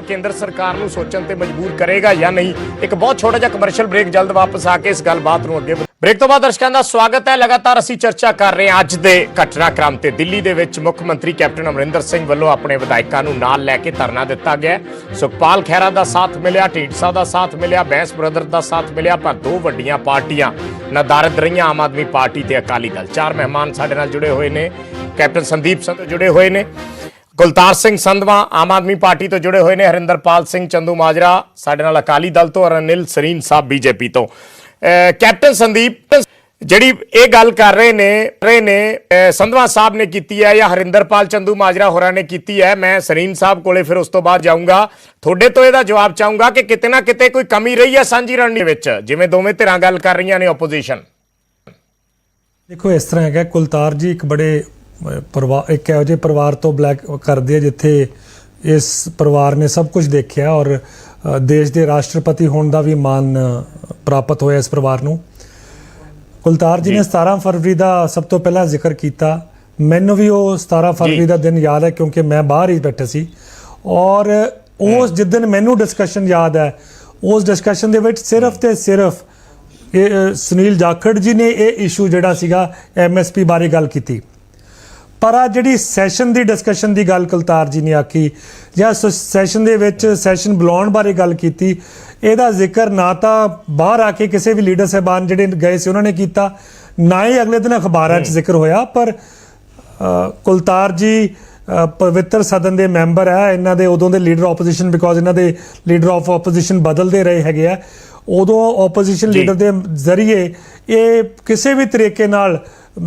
ਕੇਂਦਰ ਸਰਕਾਰ ਨੂੰ ਸੋਚਣ ਤੇ ਮਜਬੂਰ ਕਰੇਗਾ ਜਾਂ ਨਹੀਂ। ਇੱਕ ਬਹੁਤ ਛੋਟਾ ਜਿਹਾ ਕਮਰਸ਼ੀਅਲ ਬ੍ਰੇਕ, ਜਲਦ ਵਾਪਸ ਆ ਕੇ ਇਸ ਗੱਲਬਾਤ ਨੂੰ ਅੱਗੇ। ਬ੍ਰੇਕ ਤੋਂ ਬਾਅਦ ਦਰਸ਼ਕਾਂ ਦਾ ਸਵਾਗਤ ਹੈ। ਲਗਾਤਾਰ ਅਸੀਂ ਚਰਚਾ ਕਰ ਰਹੇ ਹਾਂ ਅੱਜ ਦੇ ਘਟਨਾਕ੍ਰਮ ਤੇ। ਦਿੱਲੀ ਦੇ ਵਿੱਚ ਮੁੱਖ ਮੰਤਰੀ ਕੈਪਟਨ ਅਮਰਿੰਦਰ ਸਿੰਘ ਵੱਲੋਂ ਆਪਣੇ ਵਿਧਾਇਕਾਂ ਨੂੰ ਨਾਲ ਲੈ ਕੇ ਧਰਨਾ ਦਿੱਤਾ ਗਿਆ। ਸੁਖਪਾਲ ਖਹਿਰਾ ਦਾ ਸਾਥ ਮਿਲਿਆ, ਢੀਂਡਸਾ ਦਾ ਸਾਥ ਮਿਲਿਆ, ਬੈਂਸ ਬ੍ਰਦਰ ਦਾ ਸਾਥ ਮਿਲਿਆ, ਪਰ ਦੋ ਵੱਡੀਆਂ ਪਾਰਟੀਆਂ ਨਦਾਰਦ ਰਹੀਆਂ, ਆਮ ਆਦਮੀ ਪਾਰਟੀ ਤੇ ਅਕਾਲੀ ਦਲ। ਚਾਰ ਮਹਿਮਾਨ ਸਾਡੇ ਨਾਲ ਜੁੜੇ ਹੋਏ ਨੇ। ਕੈਪਟਨ ਸੰਦੀਪ ਸੰਧੂ ਜੁੜੇ ਹੋਏ ਨੇ, ਕੁਲਤਾਰ ਸਿੰਘ ਸੰਧਵਾਂ ਆਮ ਆਦਮੀ ਪਾਰਟੀ ਤੋਂ ਜੁੜੇ ਹੋਏ ਨੇ, ਹਰਿੰਦਰਪਾਲ ਸਿੰਘ ਚੰਦੂ ਮਾਜਰਾ ਸਾਡੇ ਨਾਲ ਅਕਾਲੀ ਦਲ ਤੋਂ, ਔਰ ਅਨਿਲ ਸਰੀਨ ਸਾਹਿਬ ਬੀਜੇਪੀ ਤੋਂ। ਕੈਪਟਨ ਸੰਦੀਪ ਜਿਹੜੀ ਇਹ ਗੱਲ ਕਰ ਰਹੇ ਨੇ ਸੰਧਵਾਂ ਸਾਹਿਬ ਨੇ ਕੀਤੀ ਹੈ ਜਾਂ ਹਰਿੰਦਰਪਾਲ ਚੰਦੂ ਮਾਜਰਾ ਹੋਰਾਂ ਨੇ ਕੀਤੀ ਹੈ, ਮੈਂ ਸਰੀਨ ਸਾਹਿਬ ਕੋਲੇ ਫਿਰ ਉਸ ਤੋਂ ਬਾਅਦ ਜਾਊਂਗਾ। ਤੁਹਾਡੇ ਤੋਂ ਇਹਦਾ ਜਵਾਬ ਚਾਹੂੰਗਾ ਕਿ ਕਿਤੇ ਨਾ ਕਿਤੇ ਕੋਈ ਕਮੀ ਰਹੀ ਹੈ ਸਾਂਝੀ ਰਣਨੀਤੀ ਵਿੱਚ, ਜਿਵੇਂ ਦੋਵੇਂ ਧਿਰਾਂ ਗੱਲ ਕਰ ਰਹੀਆਂ ਨੇ ਆਪੋਜੀਸ਼ਨ। ਦੇਖੋ ਇਸ ਤਰ੍ਹਾਂ ਹੈਗਾ, ਕੁਲਤਾਰ ਜੀ ਇੱਕ ਬੜੇ ਇੱਕ ਇਹੋ ਜਿਹੇ ਪਰਿਵਾਰ ਤੋਂ ਬਲੈਕ ਕਰਦੇ ਆ ਜਿੱਥੇ ਇਸ ਪਰਿਵਾਰ ਨੇ ਸਭ ਕੁਝ ਦੇਖਿਆ ਔਰ ਦੇਸ਼ ਦੇ ਰਾਸ਼ਟਰਪਤੀ ਹੋਣ ਦਾ ਵੀ ਮਾਣ ਪ੍ਰਾਪਤ ਹੋਇਆ ਇਸ ਪਰਿਵਾਰ ਨੂੰ। ਕੁਲਤਾਰ ਜੀ ਨੇ 17 ਫਰਵਰੀ ਦਾ ਸਭ ਤੋਂ ਪਹਿਲਾਂ ਜ਼ਿਕਰ ਕੀਤਾ। ਮੈਨੂੰ ਵੀ ਉਹ 17 ਫਰਵਰੀ ਦਾ ਦਿਨ ਯਾਦ ਹੈ ਕਿਉਂਕਿ ਮੈਂ ਬਾਹਰ ਹੀ ਬੈਠਾ ਸੀ ਔਰ ਉਸ ਜਿੱਦਣ ਮੈਨੂੰ ਡਿਸਕਸ਼ਨ ਯਾਦ ਹੈ, ਉਸ ਡਿਸਕਸ਼ਨ ਦੇ ਵਿੱਚ ਸਿਰਫ ਤੇ ਸਿਰਫ ਸੁਨੀਲ ਜਾਖੜ ਜੀ ਨੇ ਇਹ ਇਸ਼ੂ ਜਿਹੜਾ ਸੀਗਾ MSP ਬਾਰੇ ਗੱਲ ਕੀਤੀ। ਪਰ ਆ ਜਿਹੜੀ ਸੈਸ਼ਨ ਦੀ ਡਿਸਕਸ਼ਨ ਦੀ ਗੱਲ ਕੁਲਤਾਰ ਜੀ ਨੇ ਆਖੀ ਜਾਂ ਸੈਸ਼ਨ ਦੇ ਵਿੱਚ ਸੈਸ਼ਨ ਬੁਲਾਉਣ ਬਾਰੇ ਗੱਲ ਕੀਤੀ, ਇਹਦਾ ਜ਼ਿਕਰ ਨਾ ਤਾਂ ਬਾਹਰ ਆ ਕੇ ਕਿਸੇ ਵੀ ਲੀਡਰ ਸਾਹਿਬਾਨ ਜਿਹੜੇ ਗਏ ਸੀ ਉਹਨਾਂ ਨੇ ਕੀਤਾ, ਨਾ ਹੀ ਅਗਲੇ ਦਿਨ ਅਖਬਾਰਾਂ 'ਚ ਜ਼ਿਕਰ ਹੋਇਆ। ਪਰ ਕੁਲਤਾਰ ਜੀ ਪਵਿੱਤਰ ਸਦਨ ਦੇ ਮੈਂਬਰ ਹੈ, ਇਹਨਾਂ ਦੇ ਉਦੋਂ ਦੇ ਲੀਡਰ ਆਪੋਜੀਸ਼ਨ, ਬਿਕੋਜ਼ ਇਹਨਾਂ ਦੇ ਲੀਡਰ ਆਫ ਆਪੋਜੀਸ਼ਨ ਬਦਲਦੇ ਰਹੇ ਹੈਗੇ ਆ, ਉਦੋਂ ਆਪੋਜੀਸ਼ਨ ਲੀਡਰ ਦੇ ਜ਼ਰੀਏ ਇਹ ਕਿਸੇ ਵੀ ਤਰੀਕੇ ਨਾਲ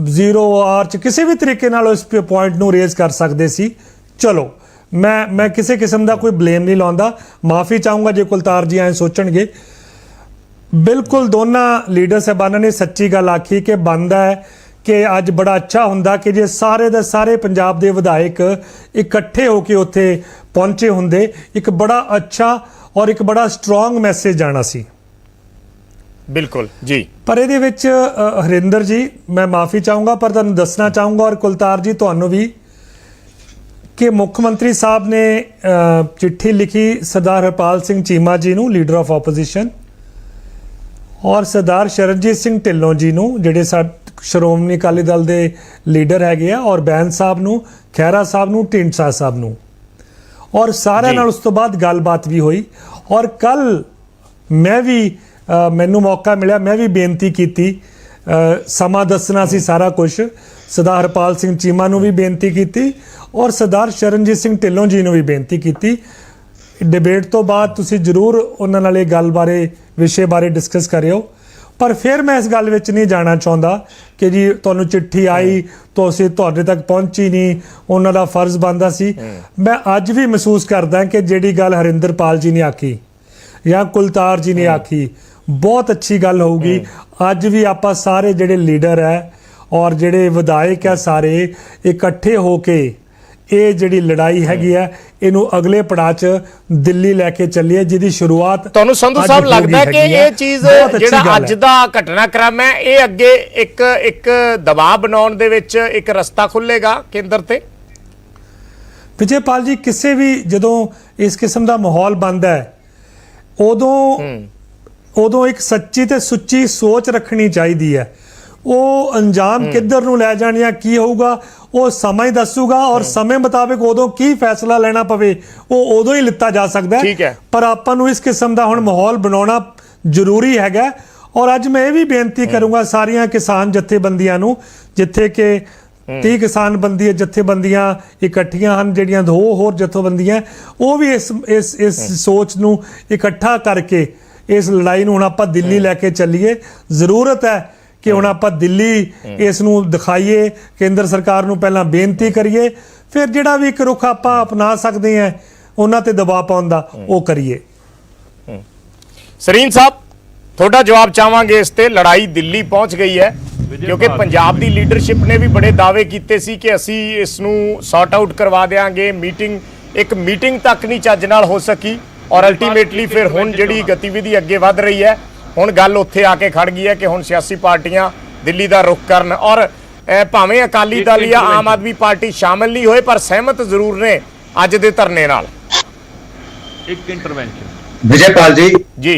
0R 'ਚ ਕਿਸੇ ਵੀ ਤਰੀਕੇ ਨਾਲ ਉਸ ਪੁਆਇੰਟ ਨੂੰ ਰੇਜ਼ ਕਰ ਸਕਦੇ ਸੀ। ਚਲੋ ਮੈਂ ਕਿਸੇ ਕਿਸਮ ਦਾ ਕੋਈ ਬਲੇਮ ਨਹੀਂ ਲਾਉਂਦਾ, ਮਾਫੀ ਚਾਹੂੰਗਾ ਜੇ ਕੁਲਤਾਰ ਜੀ ਐਂ ਸੋਚਣਗੇ। ਬਿਲਕੁਲ ਦੋਨਾਂ ਲੀਡਰ ਸਾਹਿਬਾਨਾਂ ਨੇ ਸੱਚੀ ਗੱਲ ਆਖੀ ਕਿ ਬਣਦਾ ਹੈ ਕਿ ਅੱਜ ਬੜਾ ਅੱਛਾ ਹੁੰਦਾ ਕਿ ਜੇ ਸਾਰੇ ਦੇ ਸਾਰੇ ਪੰਜਾਬ ਦੇ ਵਿਧਾਇਕ ਇਕੱਠੇ ਹੋ ਕੇ ਉੱਥੇ ਪਹੁੰਚੇ ਹੁੰਦੇ, ਇੱਕ ਬੜਾ ਅੱਛਾ ਔਰ ਇੱਕ ਬੜਾ ਸਟਰੋਂਗ ਮੈਸੇਜ ਜਾਣਾ ਸੀ। ਬਿਲਕੁਲ ਜੀ। ਪਰ ਇਹਦੇ ਵਿੱਚ ਹਰਿੰਦਰ ਜੀ ਮੈਂ ਮਾਫੀ ਚਾਹੂੰਗਾ, ਪਰ ਤੁਹਾਨੂੰ ਦੱਸਣਾ ਚਾਹੂੰਗਾ ਔਰ ਕੁਲਤਾਰ ਜੀ ਤੁਹਾਨੂੰ ਵੀ ਕਿ ਮੁੱਖ ਮੰਤਰੀ ਸਾਹਿਬ ਨੇ ਚਿੱਠੀ ਲਿਖੀ ਸਰਦਾਰ ਹਰਪਾਲ ਸਿੰਘ ਚੀਮਾ ਜੀ ਨੂੰ, ਲੀਡਰ ਆਫ ਆਪੋਜੀਸ਼ਨ, ਔਰ ਸਰਦਾਰ ਸ਼ਰਨਜੀਤ ਸਿੰਘ ਢਿੱਲੋਂ ਜੀ ਨੂੰ ਜਿਹੜੇ ਸ਼੍ਰੋਮਣੀ ਅਕਾਲੀ ਦਲ ਦੇ ਲੀਡਰ ਹੈਗੇ ਆ, ਔਰ ਬੈਂਸ ਸਾਹਿਬ ਨੂੰ, ਖਹਿਰਾ ਸਾਹਿਬ ਨੂੰ, ਢੀਂਡਸਾ ਸਾਹਿਬ ਨੂੰ, ਔਰ ਸਾਰਿਆਂ ਨਾਲ ਉਸ ਤੋਂ ਬਾਅਦ ਗੱਲਬਾਤ ਵੀ ਹੋਈ। ਔਰ ਕੱਲ ਮੈਂ ਵੀ ਮੈਨੂੰ ਮੌਕਾ ਮਿਲਿਆ, ਮੈਂ ਵੀ ਬੇਨਤੀ ਕੀਤੀ, ਸਮਾਂ ਦੱਸਣਾ ਸੀ ਸਾਰਾ ਕੁਝ, ਸਰਦਾਰ ਹਰਪਾਲ ਸਿੰਘ ਚੀਮਾ ਨੂੰ ਵੀ ਬੇਨਤੀ ਕੀਤੀ ਔਰ ਸਰਦਾਰ ਸ਼ਰਨਜੀਤ ਸਿੰਘ ਢਿੱਲੋਂ ਜੀ ਨੂੰ ਵੀ ਬੇਨਤੀ ਕੀਤੀ। ਡਿਬੇਟ ਤੋਂ ਬਾਅਦ ਤੁਸੀਂ ਜ਼ਰੂਰ ਉਹਨਾਂ ਨਾਲ ਇਹ ਗੱਲ ਬਾਰੇ, ਵਿਸ਼ੇ ਬਾਰੇ ਡਿਸਕਸ ਕਰਿਓ। ਪਰ ਫਿਰ ਮੈਂ ਇਸ ਗੱਲ ਵਿੱਚ ਨਹੀਂ ਜਾਣਾ ਚਾਹੁੰਦਾ ਕਿ ਜੀ ਤੁਹਾਨੂੰ ਚਿੱਠੀ ਆਈ ਤੁਸੀਂ ਤੁਹਾਡੇ ਤੱਕ ਪਹੁੰਚੀ ਨਹੀਂ, ਉਹਨਾਂ ਦਾ ਫਰਜ਼ ਬਣਦਾ ਸੀ। ਮੈਂ ਅੱਜ ਵੀ ਮਹਿਸੂਸ ਕਰਦਾ ਕਿ ਜਿਹੜੀ ਗੱਲ ਹਰਿੰਦਰਪਾਲ ਜੀ ਨੇ ਆਖੀ ਜਾਂ ਕੁਲਤਾਰ ਜੀ ਨੇ ਆਖੀ ਬਹੁਤ ਅੱਛੀ ਗੱਲ ਹੋਊਗੀ। ਅੱਜ ਵੀ ਆਪਾਂ ਸਾਰੇ ਜਿਹੜੇ ਲੀਡਰ ਹੈ ਔਰ ਜਿਹੜੇ ਵਿਧਾਇਕ ਹੈ ਸਾਰੇ ਇਕੱਠੇ ਹੋ ਕੇ ਇਹ ਜਿਹੜੀ ਲੜਾਈ ਹੈਗੀ ਹੈ ਇਹਨੂੰ ਅਗਲੇ ਪੜਾਅ 'ਚ ਦਿੱਲੀ ਲੈ ਕੇ ਚੱਲੀਏ, ਜਿਹਦੀ ਸ਼ੁਰੂਆਤ ਤੁਹਾਨੂੰ ਸੰਧੂ ਸਾਹਿਬ ਲੱਗਦਾ ਕਿ ਇਹ ਚੀਜ਼ ਜਿਹੜਾ ਅੱਜ ਦਾ ਘਟਨਾਕ੍ਰਮ ਹੈ ਇਹ ਅੱਗੇ ਇੱਕ ਦਬਾਅ ਬਣਾਉਣ ਦੇ ਵਿੱਚ ਇੱਕ ਰਸਤਾ ਖੁੱਲੇਗਾ ਕੇਂਦਰ ਤੇ? ਵਿਜੇਪਾਲ ਜੀ, ਕਿਸੇ ਵੀ ਜਦੋਂ ਇਸ ਕਿਸਮ ਦਾ ਮਾਹੌਲ ਬਣਦਾ ਹੈ ਉਦੋਂ ਇੱਕ ਸੱਚੀ ਤੇ ਸੁੱਚੀ ਸੋਚ ਰੱਖਣੀ ਚਾਹੀਦੀ ਹੈ। ਉਹ ਅੰਜਾਮ ਕਿੱਧਰ ਨੂੰ ਲੈ ਜਾਣੀਆਂ ਕੀ ਹੋਊਗਾ ਉਹ ਸਮਾਂ ਹੀ ਦੱਸੂਗਾ, ਔਰ ਸਮੇਂ ਮੁਤਾਬਿਕ ਉਦੋਂ ਕੀ ਫੈਸਲਾ ਲੈਣਾ ਪਵੇ ਉਹ ਉਦੋਂ ਹੀ ਲਿੱਤਾ ਜਾ ਸਕਦਾ ਹੈ। ਪਰ ਆਪਾਂ ਨੂੰ ਇਸ ਕਿਸਮ ਦਾ ਹੁਣ ਮਾਹੌਲ ਬਣਾਉਣਾ ਜ਼ਰੂਰੀ ਹੈਗਾ। ਔਰ ਅੱਜ ਮੈਂ ਇਹ ਵੀ ਬੇਨਤੀ ਕਰੂੰਗਾ ਸਾਰੀਆਂ ਕਿਸਾਨ ਜਥੇਬੰਦੀਆਂ ਨੂੰ, ਜਿੱਥੇ ਕਿ 30 ਕਿਸਾਨ ਜਥੇਬੰਦੀਆਂ ਇਕੱਠੀਆਂ ਹਨ, ਜਿਹੜੀਆਂ ਹੋਰ ਜਥੇਬੰਦੀਆਂ, ਉਹ ਵੀ ਇਸ ਸੋਚ ਨੂੰ ਇਕੱਠਾ ਕਰਕੇ ਇਸ ਲੜਾਈ ਨੂੰ ਹੁਣ ਆਪਾਂ ਦਿੱਲੀ ਲੈ ਕੇ ਚੱਲੀਏ। ਜ਼ਰੂਰਤ ਹੈ ਕਿ ਹੁਣ ਆਪਾਂ ਦਿੱਲੀ ਇਸ ਨੂੰ ਦਿਖਾਈਏ, ਕੇਂਦਰ ਸਰਕਾਰ ਨੂੰ ਪਹਿਲਾਂ ਬੇਨਤੀ ਕਰੀਏ, ਫਿਰ ਜਿਹੜਾ ਵੀ ਇੱਕ ਰੁਖ ਆਪਾਂ ਅਪਣਾ ਸਕਦੇ ਹਾਂ ਉਹਨਾਂ ਤੇ ਦਬਾਅ ਪਾਉਣ ਦਾ ਉਹ ਕਰੀਏ। ਸਰੀਨ ਸਾਹਿਬ, ਤੁਹਾਡਾ ਜਵਾਬ ਚਾਹਾਂਗੇ ਇਸ ਤੇ। ਲੜਾਈ ਦਿੱਲੀ ਪਹੁੰਚ ਗਈ ਹੈ ਕਿਉਂਕਿ ਪੰਜਾਬ ਦੀ ਲੀਡਰਸ਼ਿਪ ਨੇ ਵੀ ਬੜੇ ਦਾਅਵੇ ਕੀਤੇ ਸੀ ਕਿ ਅਸੀਂ ਇਸ ਨੂੰ ਸੌਰਟ ਆਊਟ ਕਰਵਾ ਦੇਵਾਂਗੇ। ਇੱਕ ਮੀਟਿੰਗ ਤੱਕ ਨਹੀਂ ਚੱਜ ਨਾਲ ਹੋ ਸਕੀ ਔਰ ਅਲਟੀਮੇਟਲੀ ਫਿਰ ਹੁਣ ਜਿਹੜੀ ਗਤੀਵਿਧੀ ਅੱਗੇ ਵੱਧ ਰਹੀ ਹੈ, ਹੁਣ ਗੱਲ ਉੱਥੇ ਆ ਕੇ ਖੜ ਗਈ ਹੈ ਕਿ ਹੁਣ ਸਿਆਸੀ ਪਾਰਟੀਆਂ ਦਿੱਲੀ ਦਾ ਰੁਖ ਕਰਨ। ਔਰ ਭਾਵੇਂ ਅਕਾਲੀ ਦਲ ਜਾਂ ਆਮ ਆਦਮੀ ਪਾਰਟੀ ਸ਼ਾਮਲ ਨਹੀਂ ਹੋਏ ਪਰ ਸਹਿਮਤ ਜ਼ਰੂਰ ਨੇ ਅੱਜ ਦੇ ਧਰਨੇ ਨਾਲ। ਇੱਕ ਇੰਟਰਵੈਂਸ਼ਨ ਵਿਜੇਪਾਲ ਜੀ,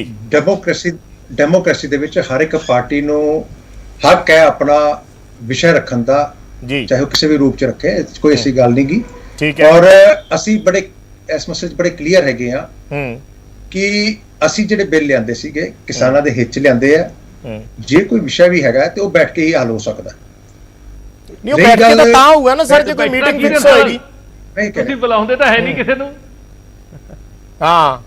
ਡੈਮੋਕ੍ਰੇਸੀ ਦੇ ਵਿੱਚ ਹਰ ਇੱਕ ਪਾਰਟੀ ਨੂੰ ਹੱਕ ਹੈ ਆਪਣਾ ਵਿਸ਼ਾ ਰੱਖਣ ਦਾ, ਚਾਹੇ ਉਹ ਕਿਸੇ ਵੀ ਰੂਪ ਚ ਰੱਖੇ, ਕੋਈ ਐਸੀ ਗੱਲ ਨਹੀਂ ਗੀ। ਠੀਕ ਹੈ। ਔਰ ਅਸੀਂ ਬੜੇ ਇਸ ਮਸਲੇ 'ਚ ਬੜੇ ਕਲੀਅਰ ਹੈਗੇ ਆ ਕਿ ਅਸੀਂ ਜਿਹੜੇ ਬਿੱਲ ਲਿਆਂਦੇ ਸੀਗੇ ਕਿਸਾਨਾਂ ਦੇ ਹਿੱਤ 'ਚ ਲਿਆਂਦੇ ਆ। ਜੇ ਕੋਈ ਵਿਸ਼ਾ ਵੀ ਹੈਗਾ ਤੇ ਉਹ ਬੈਠ ਕੇ ਹੀ ਹੱਲ ਹੋ ਸਕਦਾ। ਨਹੀਂ, ਉਹ ਬੈਠ ਕੇ ਤਾਂ ਹੋਊਗਾ ਨਾ ਸਰ, ਜੇ ਕੋਈ ਮੀਟਿੰਗ ਫਿਕਸ ਹੋਏਗੀ। ਤੁਸੀਂ ਬੁਲਾਉਂਦੇ ਤਾਂ ਹੈ ਨਹੀਂ ਕਿਸੇ ਨੂੰ। ਹਾਂ,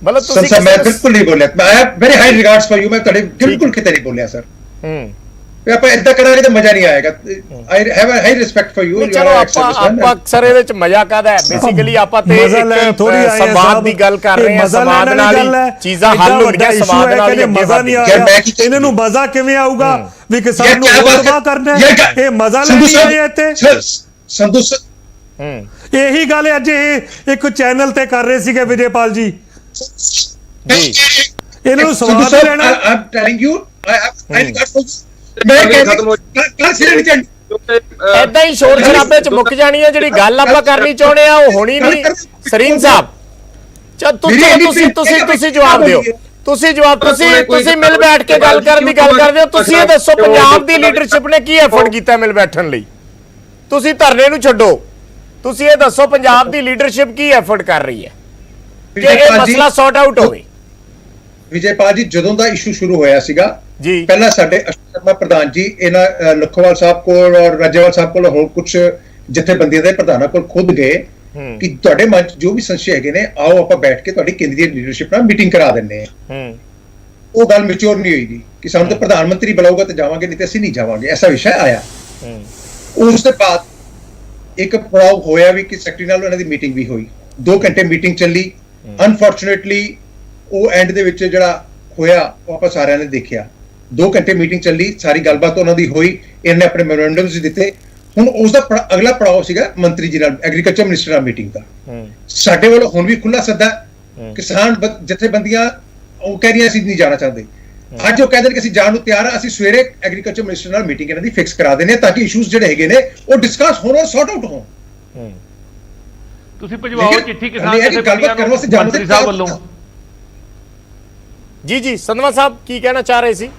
ਮਤਲਬ ਤੁਸੀਂ ਮੈਂ ਬਿਲਕੁਲ ਨਹੀਂ ਬੋਲਿਆ। ਮੈਂ very high regards for you. ਮੈਂ ਤੁਹਾਡੇ ਬਿਲਕੁਲ ਕਿਤੇ ਨਹੀਂ ਬੋਲਿਆ ਸਰ। ਆਪਾਂ ਇਦਾਂ ਕਰਾਂਗੇ ਤਾਂ ਮਜ਼ਾ ਨਹੀਂ ਆਏਗਾ। I have a high respect for you. ਚਲੋ ਆਪਾਂ ਅਕਸਰ ਇਹਦੇ ਵਿੱਚ ਮਜ਼ਾ ਕਾਹਦਾ ਹੈ? ਬੇਸਿਕਲੀ ਆਪਾਂ ਤੇ ਇੱਕ ਸੰਵਾਦ ਦੀ ਗੱਲ ਕਰ ਰਹੇ ਹਾਂ। ਸੰਵਾਦ ਨਾਲ ਹੀ ਚੀਜ਼ਾਂ ਹੱਲ ਹੁੰਦੀਆਂ, ਸੰਵਾਦ ਨਾਲ ਹੀ ਮਜ਼ਾ ਨਹੀਂ ਆ ਰਿਹਾ। ਇਹਨਾਂ ਨੂੰ ਮਜ਼ਾ ਕਿਵੇਂ ਆਊਗਾ ਵੀ ਕਿਸਾਨ ਨੂੰ ਤਬਾਹ ਕਰਨਾ ਹੈ? ਇਹ ਮਜ਼ਾ ਲੈਣੀ ਹੈ ਇੱਥੇ ਸੰਧੂ ਇਹੀ ਗੱਲ ਅੱਜ ਇਹ ਇੱਕ ਚੈਨਲ ਤੇ ਕਰ ਰਹੇ ਸੀਗੇ ਵਿਜੇਪਾਲ ਜੀ। ਇਹਨਾਂ ਨੂੰ ਸਵਾਦ ਲੈਣਾ। ਆਈ ਐਮ ਟੈਲਿੰਗ ਯੂ ਏਦਾਂ ਹੀ ਸ਼ੋਰ ਸ਼ਰਾਬੇ ਚ ਮੁੱਕ ਜਾਣੀ ਹੈ। ਜਿਹੜੀ ਗੱਲ ਆਪਾਂ ਕਰਨੀ ਚਾਹੁੰਦੇ ਆ ਉਹ ਹੋਣੀ ਨਹੀਂ। ਸਰੀਨ ਸਾਹਿਬ, ਤੁਸੀਂ ਜਵਾਬ ਦਿਓ। ਤੁਸੀਂ ਮਿਲ ਬੈਠ ਕੇ ਗੱਲ ਕਰਨ ਦੀ ਗੱਲ ਕਰਦੇ ਹੋ। ਤੁਸੀਂ ਇਹ ਦੱਸੋ ਪੰਜਾਬ ਦੀ ਲੀਡਰਸ਼ਿਪ ਨੇ ਕੀ ਐਫਰਟ ਕੀਤਾ ਮਿਲ ਬੈਠਣ ਲਈ? ਤੁਸੀਂ ਧਰਨੇ ਨੂੰ ਛੱਡੋ, ਤੁਸੀਂ ਇਹ ਦੱਸੋ ਪੰਜਾਬ ਦੀ ਲੀਡਰਸ਼ਿਪ ਕੀ ਐਫਰਟ ਕਰ ਰਹੀ ਹੈ ਕਿ ਇਹ ਮਸਲਾ ਸੌਰਟ ਆਊਟ ਹੋਵੇ? ਵਿਜੇਪਾਲ ਜੀ, ਜਦੋਂ ਦਾ ਇਸ਼ੂ ਸ਼ੁਰੂ ਹੋਇਆ ਸੀਗਾ ਜੀ, ਪਹਿਲਾਂ ਸਾਡੇ ਸ਼ਰਮਾ ਪ੍ਰਧਾਨ ਜੀ ਇਹਨਾਂ ਲਖੋਵਾਲ ਸਾਹਿਬ ਕੋਲ ਔਰ ਰਾਜੇਵਾਲ ਸਾਹਿਬ ਕੋਲ ਹੋਰ ਕੁਝ ਜਥੇਬੰਦੀਆਂ ਦੇ ਪ੍ਰਧਾਨਾਂ ਕੋਲ ਖੁਦ ਗਏ ਕਿ ਤੁਹਾਡੇ ਮਨ ਚ ਜੋ ਵੀ ਸੰਸ਼ੇ ਹੈਗੇ ਨੇ, ਆਓ ਆਪਾਂ ਬੈਠ ਕੇ ਤੁਹਾਡੀ ਕੇਂਦਰੀ ਲੀਡਰਸ਼ਿਪ ਨਾਲ ਮੀਟਿੰਗ ਕਰਾ ਦਿੰਦੇ ਆ। ਉਹ ਗੱਲ ਮੈਚੁਰ ਨਹੀਂ ਹੋਈ ਜੀ ਕਿ ਸਾਨੂੰ ਤਾਂ ਪ੍ਰਧਾਨ ਮੰਤਰੀ ਬੁਲਾਊਗਾ ਤੇ ਜਾਵਾਂਗੇ, ਨਹੀਂ ਤੇ ਅਸੀਂ ਨਹੀਂ ਜਾਵਾਂਗੇ। ਐਸਾ ਵਿਸ਼ਾ ਆਇਆ। ਉਸ ਤੋਂ ਬਾਅਦ ਇੱਕ ਪੜਾਅ ਹੋਇਆ ਵੀ ਕਿ ਸੈਕਟਰੀ ਨਾਲ ਉਹਨਾਂ ਦੀ ਮੀਟਿੰਗ ਵੀ ਹੋਈ। 2 ਘੰਟੇ ਮੀਟਿੰਗ ਚੱਲੀ। ਅਨਫੋਰਚੂਨੇਟਲੀ ਉਹ ਐਂਡ ਦੇ ਵਿੱਚ ਜਿਹੜਾ ਹੋਇਆ ਉਹ ਆਪਾਂ ਸਾਰਿਆਂ ਨੇ ਦੇਖਿਆ। 2 ਘੰਟੇ ਮੀਟਿੰਗ ਚੱਲੀ, ਸਾਰੀ ਗੱਲਬਾਤ ਉਹਨਾਂ ਦੀ ਹੋਈ, ਇਹਨੇ ਆਪਣੇ ਮੈਮੋਰੈਂਡਮਸ ਦਿੱਤੇ। ਹੁਣ ਉਸ ਦਾ ਅਗਲਾ ਪੜਾਅ ਸੀਗਾ ਮੰਤਰੀ ਜੀ ਨਾਲ, ਐਗਰੀਕਲਚਰ ਮਿਨਿਸਟਰ ਨਾਲ ਮੀਟਿੰਗ ਦਾ। ਸਾਡੇ ਵੱਲੋਂ ਹੁਣ ਵੀ ਖੁੱਲਾ ਸੱਦਾ। ਕਿਸਾਨ ਜਥੇਬੰਦੀਆਂ ਉਹ ਕਹਿ ਰਹੀਆਂ ਅਸੀਂ ਨਹੀਂ ਜਾਣਾ ਚਾਹੁੰਦੇ। ਅੱਜ ਉਹ ਕਹਿੰਦੇ ਕਿ ਅਸੀਂ ਜਾਣ ਨੂੰ ਤਿਆਰ ਆ। ਅਸੀਂ ਸਵੇਰੇ ਐਗਰੀਕਲਚਰ ਮਿਨਿਸਟਰ ਨਾਲ ਮੀਟਿੰਗ ਇਹਨਾਂ ਦੀ ਫਿਕਸ ਕਰਾ ਦੇਣੀ ਤਾਂ ਕਿ ਇਸ਼ੂਜ਼ ਜਿਹੜੇ ਹੈਗੇ ਨੇ ਉਹ ਡਿਸਕਸ ਹੋਣ ਔਰ ਸੌਰਟ ਆਊਟ ਹੋਣ। ਤੁਸੀਂ ਭਜਵਾਓ ਚਿੱਠੀ ਕਿਸਾਨ ਜਥੇਬੰਦੀਆਂ ਨੂੰ ਮੰਤਰੀ ਸਾਹਿਬ ਵੱਲੋਂ। ਜੀ ਸੰਧਵਾ ਸਾਹਿਬ ਕੀ ਕਹਿਣਾ ਚਾਹ ਰਹੇ ਸੀ?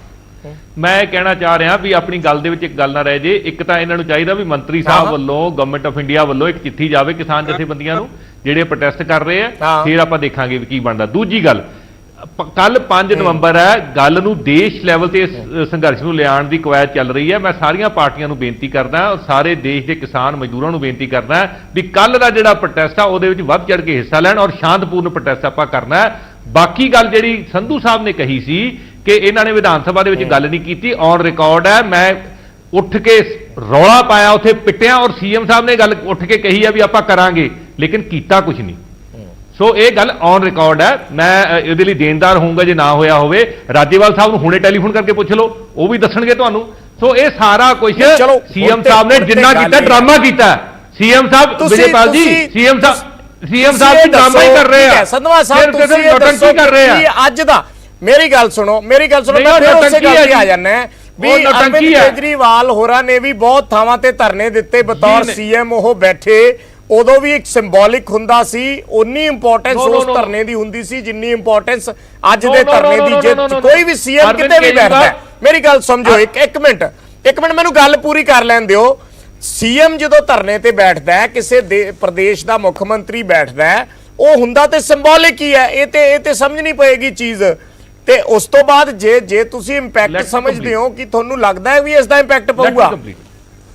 ਮੈਂ ਕਹਿਣਾ ਚਾਹ ਰਿਹਾ ਵੀ ਆਪਣੀ ਗੱਲ ਦੇ ਵਿੱਚ ਇੱਕ ਗੱਲ ਨਾ ਰਹਿ ਜੇ। ਇੱਕ ਤਾਂ ਇਹਨਾਂ ਨੂੰ ਚਾਹੀਦਾ ਵੀ ਮੰਤਰੀ ਸਾਹਿਬ ਵੱਲੋਂ, ਗਵਰਨਮੈਂਟ ਆਫ ਇੰਡੀਆ ਵੱਲੋਂ ਇੱਕ ਚਿੱਠੀ ਜਾਵੇ ਕਿਸਾਨ ਜਥੇਬੰਦੀਆਂ ਨੂੰ ਜਿਹੜੇ ਪ੍ਰੋਟੈਸਟ ਕਰ ਰਹੇ ਆ। ਫਿਰ ਆਪਾਂ ਦੇਖਾਂਗੇ ਵੀ ਕੀ ਬਣਦਾ। ਦੂਜੀ ਗੱਲ, ਕੱਲ 5 ਨਵੰਬਰ ਹੈ, ਗੱਲ ਨੂੰ ਦੇਸ਼ ਲੈਵਲ ਤੇ ਸੰਘਰਸ਼ ਨੂੰ ਲਿਆਉਣ ਦੀ ਕਵਾਇਦ ਚੱਲ ਰਹੀ ਹੈ। ਮੈਂ ਸਾਰੀਆਂ ਪਾਰਟੀਆਂ ਨੂੰ ਬੇਨਤੀ ਕਰਦਾ, ਸਾਰੇ ਦੇਸ਼ ਦੇ ਕਿਸਾਨ ਮਜ਼ਦੂਰਾਂ ਨੂੰ ਬੇਨਤੀ ਕਰਦਾ ਵੀ ਕੱਲ ਦਾ ਜਿਹੜਾ ਪ੍ਰੋਟੈਸਟ ਆ ਉਹਦੇ ਵਿੱਚ ਵੱਧ ਚੜ ਕੇ ਹਿੱਸਾ ਲੈਣ ਔਰ ਸ਼ਾਂਤਪੂਰਨ ਪ੍ਰੋਟੈਸਟ ਆਪਾਂ ਕਰਨਾ ਹੈ। ਬਾਕੀ ਗੱਲ ਜਿਹੜੀ ਸੰਧੂ ਸਾਹਿਬ ਨੇ ਕਹੀ ਸੀ ਕਿ ਇਹਨਾਂ ਨੇ ਵਿਧਾਨ ਸਭਾ ਦੇ ਵਿੱਚ ਗੱਲ ਨਹੀਂ ਕੀਤੀ, ਔਨ ਰਿਕਾਰਡ ਹੈ। ਮੈਂ ਉੱਠ ਕੇ ਰੌਲਾ ਪਾਇਆ, ਉੱਥੇ ਪਿੱਟਿਆ ਔਰ ਸੀਐਮ ਸਾਹਿਬ ਨੇ ਗੱਲ ਉੱਠ ਕੇ ਕਹੀ ਆ ਵੀ ਆਪਾਂ ਕਰਾਂਗੇ, ਲੇਕਿਨ ਕੀਤਾ ਕੁਝ ਨਹੀਂ। ਸੋ ਇਹ ਗੱਲ ਔਨ ਰਿਕਾਰਡ ਹੈ। ਮੈਂ ਇਹਦੇ ਲਈ ਦੇਣਦਾਰ ਹੋਊਂਗਾ ਜੇ ਨਾ ਹੋਇਆ ਹੋਵੇ। ਰਾਜੇਵਾਲ ਸਾਹਿਬ ਨੂੰ ਹੁਣੇ ਟੈਲੀਫੋਨ ਕਰਕੇ ਪੁੱਛ ਲਓ, ਉਹ ਵੀ ਦੱਸਣਗੇ ਤੁਹਾਨੂੰ। ਸੋ ਇਹ ਸਾਰਾ ਕੁਝ ਸੀਐਮ ਸਾਹਿਬ ਨੇ ਜਿੰਨਾ ਕੀਤਾ ਡਰਾਮਾ ਕੀਤਾ। ਸੀਐਮ ਸਾਹਿਬ ਵਿਜੇਪਾਲ ਜੀ ਸੀਐਮ ਸਾਹਿਬ ਵੀ ਡਰਾਮਾ ਹੀ ਕਰ ਰਹੇ ਆ ਸੰਧਵਾ ਸਾਹਿਬ ਤੁਸੀਂ ਇਹ ਦੱਸੋ ਕਰ ਰਹੇ ਆ ਕਿ ਅੱਜ ਦਾ ਮੇਰੀ ਗੱਲ ਸੁਣੋ ਮੈਂ ਫਿਰ ਉਸੇ ਗੱਲ ਤੇ ਆ ਜਾਣਾ ਵੀ ਅਰਵਿੰਦ ਕੇਜਰੀਵਾਲ ਹੋਰਾਂ ਨੇ ਵੀ ਬਹੁਤ ਥਾਵਾਂ ਤੇ ਧਰਨੇ ਦਿੱਤੇ ਬਤੌਰ ਸੀਐਮ ਉਹ ਬੈਠੇ ਉਦੋਂ ਵੀ ਇੱਕ ਸਿੰਬੋਲਿਕ ਹੁੰਦਾ ਸੀ ਉਨੀ ਇੰਪੋਰਟੈਂਸ ਉਸ ਧਰਨੇ ਦੀ ਹੁੰਦੀ ਸੀ ਜਿੰਨੀ ਇੰਪੋਰਟੈਂਸ ਅੱਜ ਦੇ ਧਰਨੇ ਦੀ ਜੇ ਕੋਈ ਵੀ ਸੀਐਮ ਕਿਤੇ ਵੀ ਬੈਠਦਾ ਮੇਰੀ ਗੱਲ ਸਮਝੋ ਇੱਕ ਮਿੰਟ ਮੈਨੂੰ ਗੱਲ ਪੂਰੀ ਕਰ ਲੈਣ ਦਿਓ ਸੀਐਮ ਜਦੋਂ ਧਰਨੇ ਤੇ ਬੈਠਦਾ ਹੈ ਕਿਸੇ ਪ੍ਰਦੇਸ਼ ਦਾ ਮੁੱਖ ਮੰਤਰੀ ਬੈਠਦਾ ਹੈ ਉਹ ਹੁੰਦਾ ਤੇ ਸਿੰਬੋਲਿਕ ਹੀ ਹੈ ਇਹ ਤੇ ਸਮਝਣੀ ਪਏਗੀ ਚੀਜ਼ ਤੇ ਉਸ ਤੋਂ ਬਾਅਦ ਜੇ ਤੁਸੀਂ ਇੰਪੈਕਟ ਸਮਝਦੇ ਹੋ ਕਿ ਤੁਹਾਨੂੰ ਲੱਗਦਾ ਹੈ ਵੀ ਇਸ ਦਾ ਇੰਪੈਕਟ ਪਊਗਾ